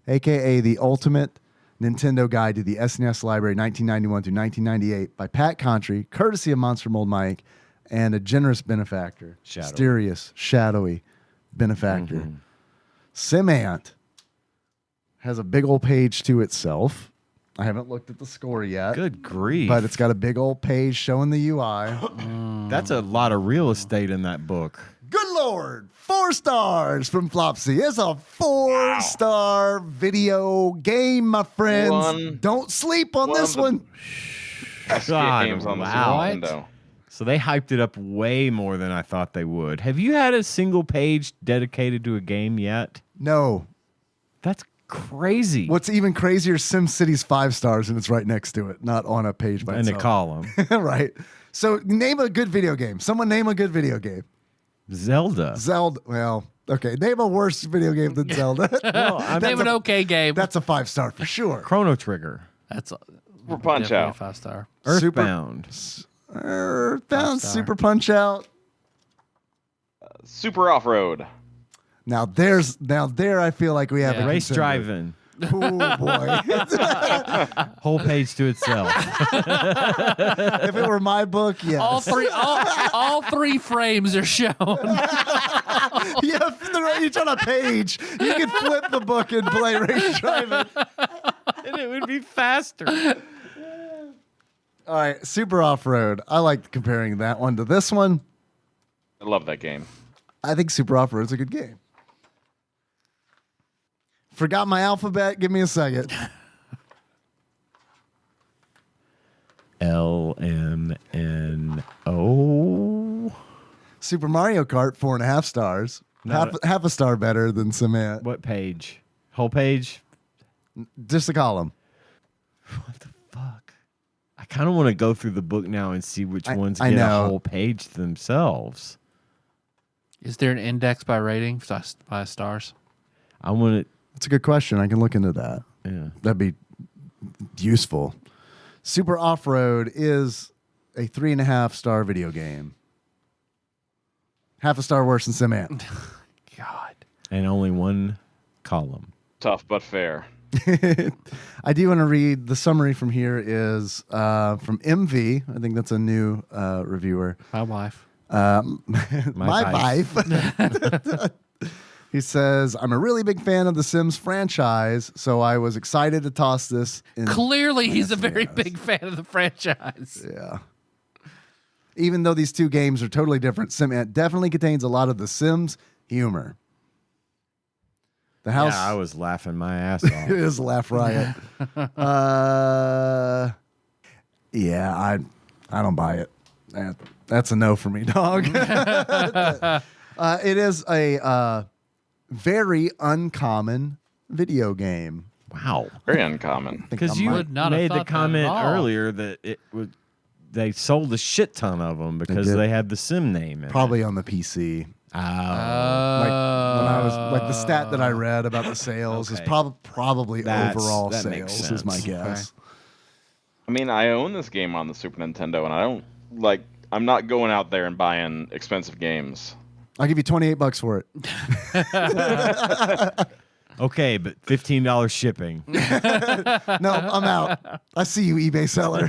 aka the Ultimate Nintendo Guide to the SNES Library 1991 through 1998 by Pat Contry, courtesy of Monster Mold Mike, and a generous benefactor, Shadowy. mysterious, shadowy benefactor. SimAnt has a big old page to itself. I haven't looked at the score yet. Good grief. But it's got a big old page showing the UI. That's a lot of real estate in that book. Good Lord. 4 stars from Flopsy. It's a 4-star video game, my friends. Don't sleep on this one. Best God, games on the wow. Super Nintendo. So they hyped it up way more than I thought they would. Have you had a single page dedicated to a game yet? No. That's crazy. What's even crazier, SimCity's 5 stars, and it's right next to it, not on a page by in the itself. column? Right. So name a good video game. Someone name a good video game. Zelda. Zelda. Well, okay. Name a worse video game than Zelda. Well, Name an okay game. That's a 5-star for sure. Chrono Trigger. That's Super Punch definitely Out. a 5-star. Earthbound. Earthbound, Super Punch Out. Super Off Road. Now there I feel like we have a Race contender. driving. Oh boy. Whole page to itself. If it were my book, yes. All 3 frames are shown. Yeah, they're each on a page. You could flip the book and play Race Driving. And it would be faster. All right, Super Off-Road. I like comparing that one to this one. I love that game. I think Super Off-Road's a good game. Forgot my alphabet. Give me a second. LMNO. Super Mario Kart, 4.5 stars. Half a star better than SimAnt. What page? Whole page? Just a column. What the fuck? I kind of want to go through the book now and see which ones I get know. a whole page to themselves. Is there an index by rating, by stars? I want to. That's a good question. I can look into that. Yeah. That'd be useful. Super Off-Road is a 3.5 star video game. Half a star worse than SimAnt. God. And only one column. Tough but fair. I do want to read the summary from here is from MV. I think that's a new reviewer. My wife. My wife. He says, I'm a really big fan of the Sims franchise, so I was excited to toss this in. Clearly, he's a very big fan of the franchise. Yeah. Even though these two games are totally different, SimAnt definitely contains a lot of the Sims humor. The house Yeah, I was laughing my ass off. it is a laugh riot. Yeah, I don't buy it. That's a no for me, dog. It is a very uncommon video game. Wow. Very uncommon. Because you might not have made the thought that at comment all. earlier that it would they sold a shit ton of them because they had the Sim name in Probably it. on the PC. Oh. Like when I was like the stat that I read about the sales is probably overall that makes sales is my sense. guess. I mean, I own this game on the Super Nintendo, and I don't like. I'm not going out there and buying expensive games. I'll give you $28 for it. Okay, but $15 shipping. No, I'm out. I see you, eBay seller.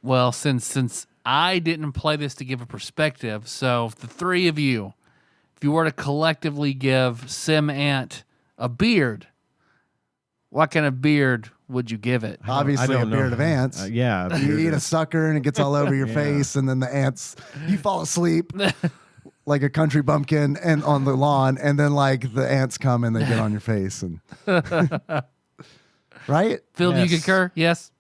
Well, since I didn't play this to give a perspective, so if the three of you, if you were to collectively give SimAnt a beard, what kind of beard would you give it? Obviously, a beard of ants. Yeah. You eat a sucker and it gets all over your face, and then the ants, you fall asleep like a country bumpkin and on the lawn, and then like the ants come and they get on your face. And right? Phil, do you concur? Yes?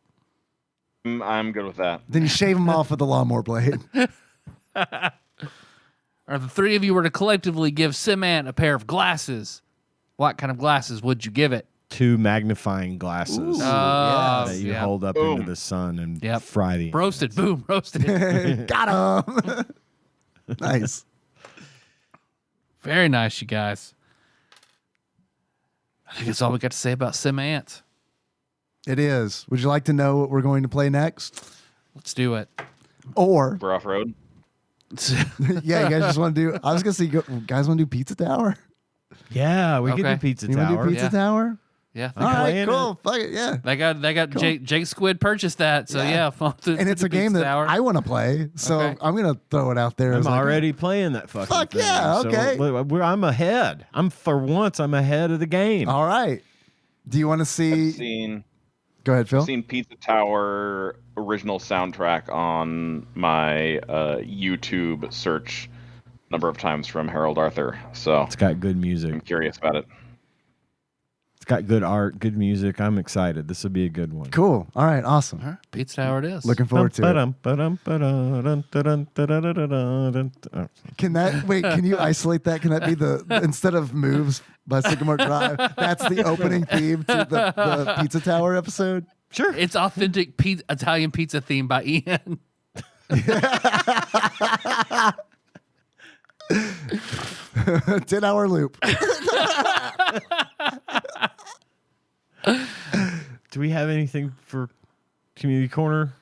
I'm good with that. Then you shave them off with a lawnmower blade. Or if the three of you were to collectively give SimAnt a pair of glasses, what kind of glasses would you give it? 2 magnifying glasses that you hold up into the sun and fry the roasted. Boom, roasted. Got him. Nice. Very nice, you guys. I think that's all we got to say about SimAnt. It is. Would you like to know what we're going to play next? Let's do it. Or we're off road. Yeah, you guys just want to do. I was gonna say, you guys want to do Pizza Tower? Yeah, we can do Pizza You Tower. want to do Pizza Tower? Yeah. All right, cool. Fuck it, yeah. They got cool. Jake Squid purchased that, so yeah. And it's a game that I want to play, so I'm gonna throw it out there. I'm already playing that fucking Fuck thing. yeah, okay. So I'm ahead. I'm ahead of the game. All right. Do you want to see? Go ahead, Phil. I've seen Pizza Tower original soundtrack on my YouTube search number of times from Harold Arthur. So it's got good music. I'm curious about it. It's got good art, good music. I'm excited. This will be a good one. Cool. All right. Awesome. All right. Pizza Tower it is. Looking forward to it. Can that wait? Can you isolate that? Can that be the instead of Moves by Sycamore Drive? That's the opening theme to the Pizza Tower episode. Sure. It's authentic Italian pizza theme by Ian. 10-hour loop. Do we have anything for Community Corner?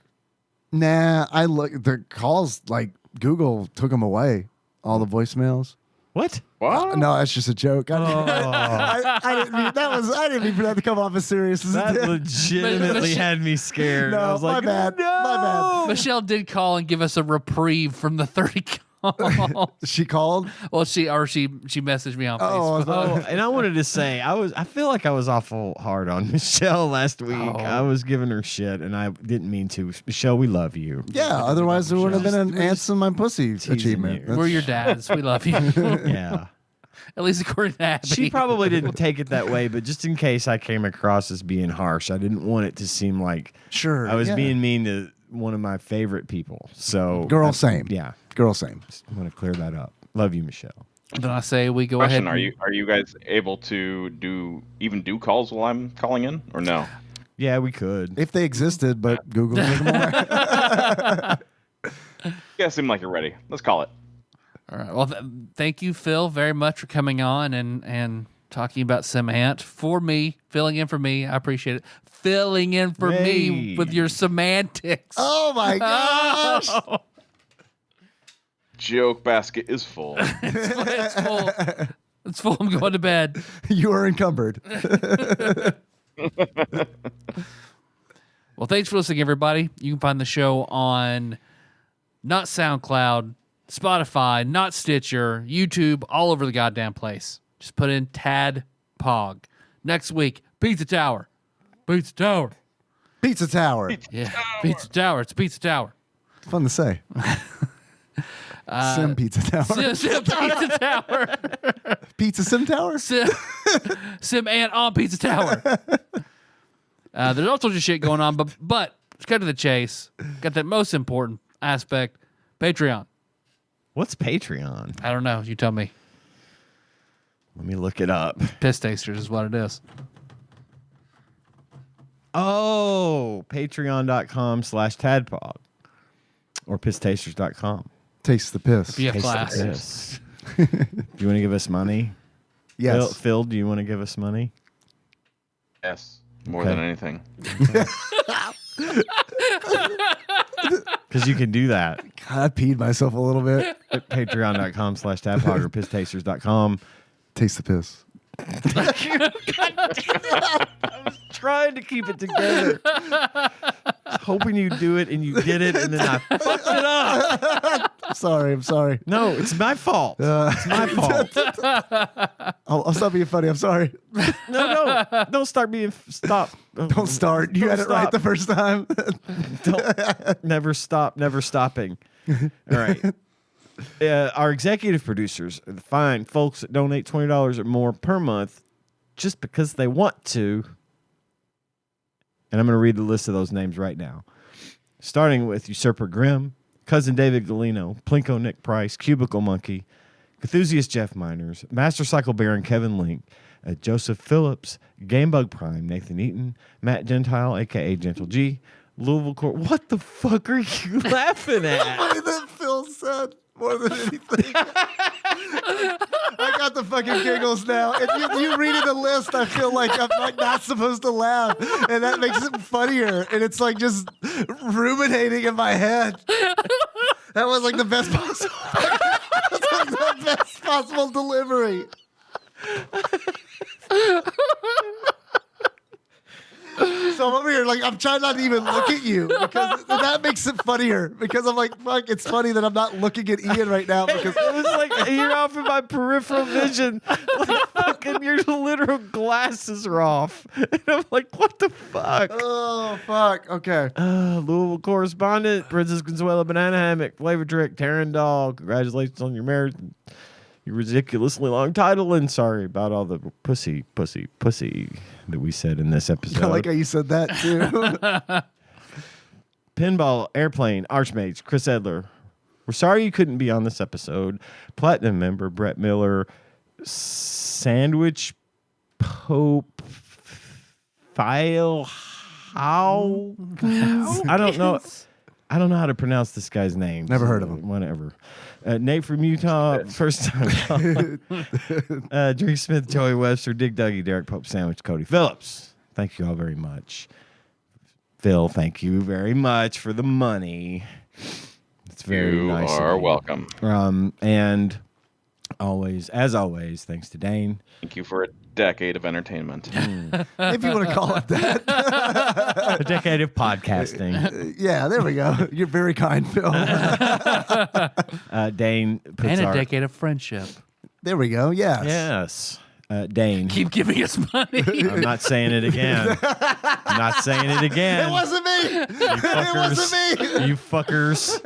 Nah, I look. The calls like Google took them away. All the voicemails. What? No, that's just a joke. I didn't mean I didn't mean for that to come off as serious as That it did. legitimately had me scared. No, I was like, my bad. My bad. Michelle did call and give us a reprieve from the 30 calls. She called? Well, she messaged me on Oh, Facebook. and I wanted to say I feel like I was awful hard on Michelle last week. I was giving her shit, and I didn't mean to. Michelle, we love you. Yeah, otherwise there would have been an ants in my pussy achievement. We're your dads. We love you. Yeah. At least according to Abby. She probably didn't take it that way, but just in case I came across as being harsh, I didn't want it to seem like I was being mean to one of my favorite people. So same. Yeah. Girl, same. Just want to clear that up. Love you, Michelle. Then I say we go Question, ahead. Are you guys able to do calls while I'm calling in, or no? Yeah, we could. If they existed, but Google took them away. You guys seem like you're ready. Let's call it. All right. Well, thank you, Phil, very much for coming on and talking about SimAnt for me, filling in for me. I appreciate it. Filling in for me with your semantics. Oh my gosh! Joke basket is full. It's full. It's full. I'm going to bed. You are encumbered. Well, thanks for listening, everybody. You can find the show on not SoundCloud, Spotify, not Stitcher, YouTube, all over the goddamn place. Just put in TADPOG. Next week, Pizza Tower. Pizza Tower. Pizza Tower. Yeah, Pizza Tower. It's Pizza Tower. Fun to say. Sim Pizza Tower. Sim Pizza Tower. Pizza Sim Tower? SimAnt on Pizza Tower. There's all sorts of shit going on, but let's cut to the chase. Got that most important aspect, Patreon. What's Patreon? I don't know. You tell me. Let me look it up. Piss tasters is what it is. Oh, patreon.com/tadpog or pisstasters.com. Taste the piss. Be a Taste the class. piss. Do you want to give us money? Yes. Phil, do you want to give us money? Yes, more Okay. than anything. Because you can do that God, I peed myself a little bit. at patreon.com/tadpog or pisstasters.com. Taste the piss. I was trying to keep it together. Hoping you do it and you did it and then I fucked it up. I'm sorry. No, it's my fault. It's my fault. I'll stop being funny. I'm sorry. No. Don't start being stop. Don't start. You Don't had it right stop. the first time. Don't never stop, never stopping. All right. Our executive producers are the fine folks that donate $20 or more per month just because they want to. And I'm going to read the list of those names right now. Starting with Usurper Grimm, Cousin David Galino, Plinko Nick Price, Cubicle Monkey, Cthusiast Jeff Miners, Master Cycle Baron Kevin Link, Joseph Phillips, Gamebug Prime, Nathan Eaton, Matt Gentile, a.k.a. Gentle G, Louisville Court. What the fuck are you laughing at? Funny that Phil said more than anything. I got the fucking giggles now. If you reading the list, I feel like I'm like not supposed to laugh, and that makes it funnier. And it's like just ruminating in my head. That was like the best possible. That was like the best possible delivery. So I'm over here, like, I'm trying not to even look at you because that makes it funnier. Because I'm like, fuck, it's funny that I'm not looking at Ian right now because It was like you're off in my peripheral vision. Like fucking your literal glasses are off. And I'm like, what the fuck? oh fuck. Okay. Louisville correspondent, Princess Consuela Banana Hammock, Flavor Trick, Taryn Doll. Congratulations on your marriage. Your ridiculously long title, and sorry about all the pussy that we said in this episode. I like how you said that too. Pinball, Airplane, Archmage, Chris Edler. We're sorry you couldn't be on this episode. Platinum member, Brett Miller, Sandwich Pope Phil Hawkins. I don't know how to pronounce this guy's name. Never heard of him. Whatever. Nate from Utah, first time. Drink Smith, Joey Webster, Dig Dougie, Derek Pope Sandwich, Cody Phillips. Thank you all very much. Phil, thank you very much for the money. It's very nice. You are welcome. And as always, thanks to Dane. Thank you for a decade of entertainment. If you want to call it that. A decade of podcasting. Yeah, there we go. You're very kind, Phil. Dane puts And a decade of friendship. There we go. Yes. Yes. Dane. Keep giving us money. I'm not saying it again. I'm not saying it again. It wasn't me. It wasn't me. You fuckers.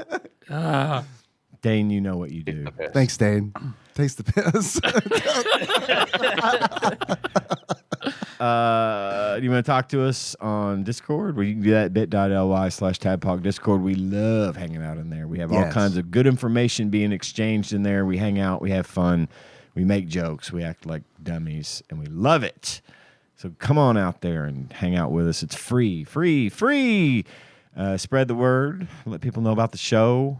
Dane, you know what you do. Thanks, Dane. Taste the piss. You want to talk to us on Discord? We can do that bit.ly/tadpog Discord. We love hanging out in there. We have all kinds of good information being exchanged in there. We hang out. We have fun. We make jokes. We act like dummies, and we love it. So come on out there and hang out with us. It's free. Spread the word. Let people know about the show,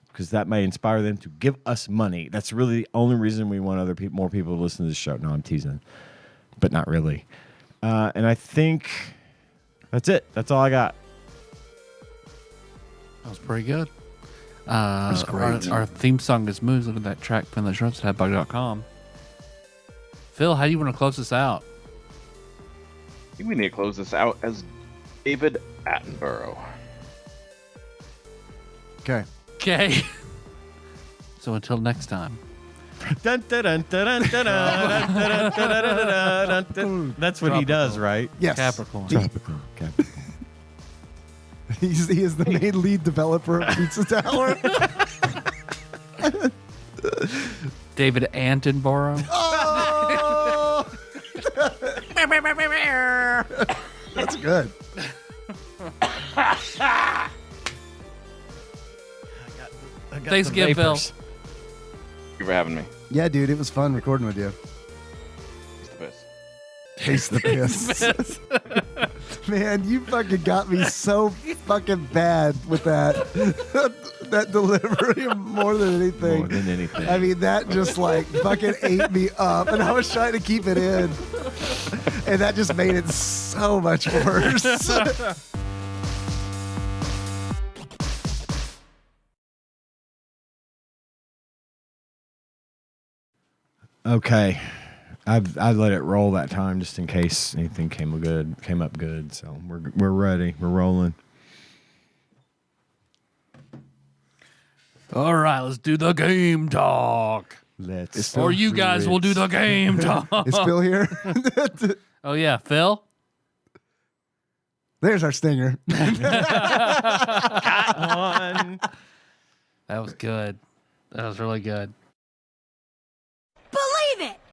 because that may inspire them to give us money. That's really the only reason we want more people to listen to the show. No, I'm teasing, but not really. And I think that's it. That's all I got. That was pretty good. That's great. Our theme song is Moves. Look at that track from the show at TADPOG.com. Phil, how do you want to close this out? I think we need to close this out as David Attenborough. Okay. Okay. So until next time. That's what he does, right? Yes. Capricorn. Capricorn. He is the main lead developer of Pizza Tower. David Attenborough. Oh! That's good. Thanks again, Phil. Thank you for having me. Yeah, dude, it was fun recording with you. Taste the piss. Taste the piss. Man, you fucking got me so fucking bad with that that delivery more than anything. More than anything. I mean, that just like fucking ate me up, and I was trying to keep it in, and that just made it so much worse. Okay. I let it roll that time just in case anything came up good. So we're ready. We're rolling. All right, let's do the game talk. Or you guys will do the game talk. Is Phil here? Oh yeah, Phil. There's our stinger. Got one. That was good. That was really good.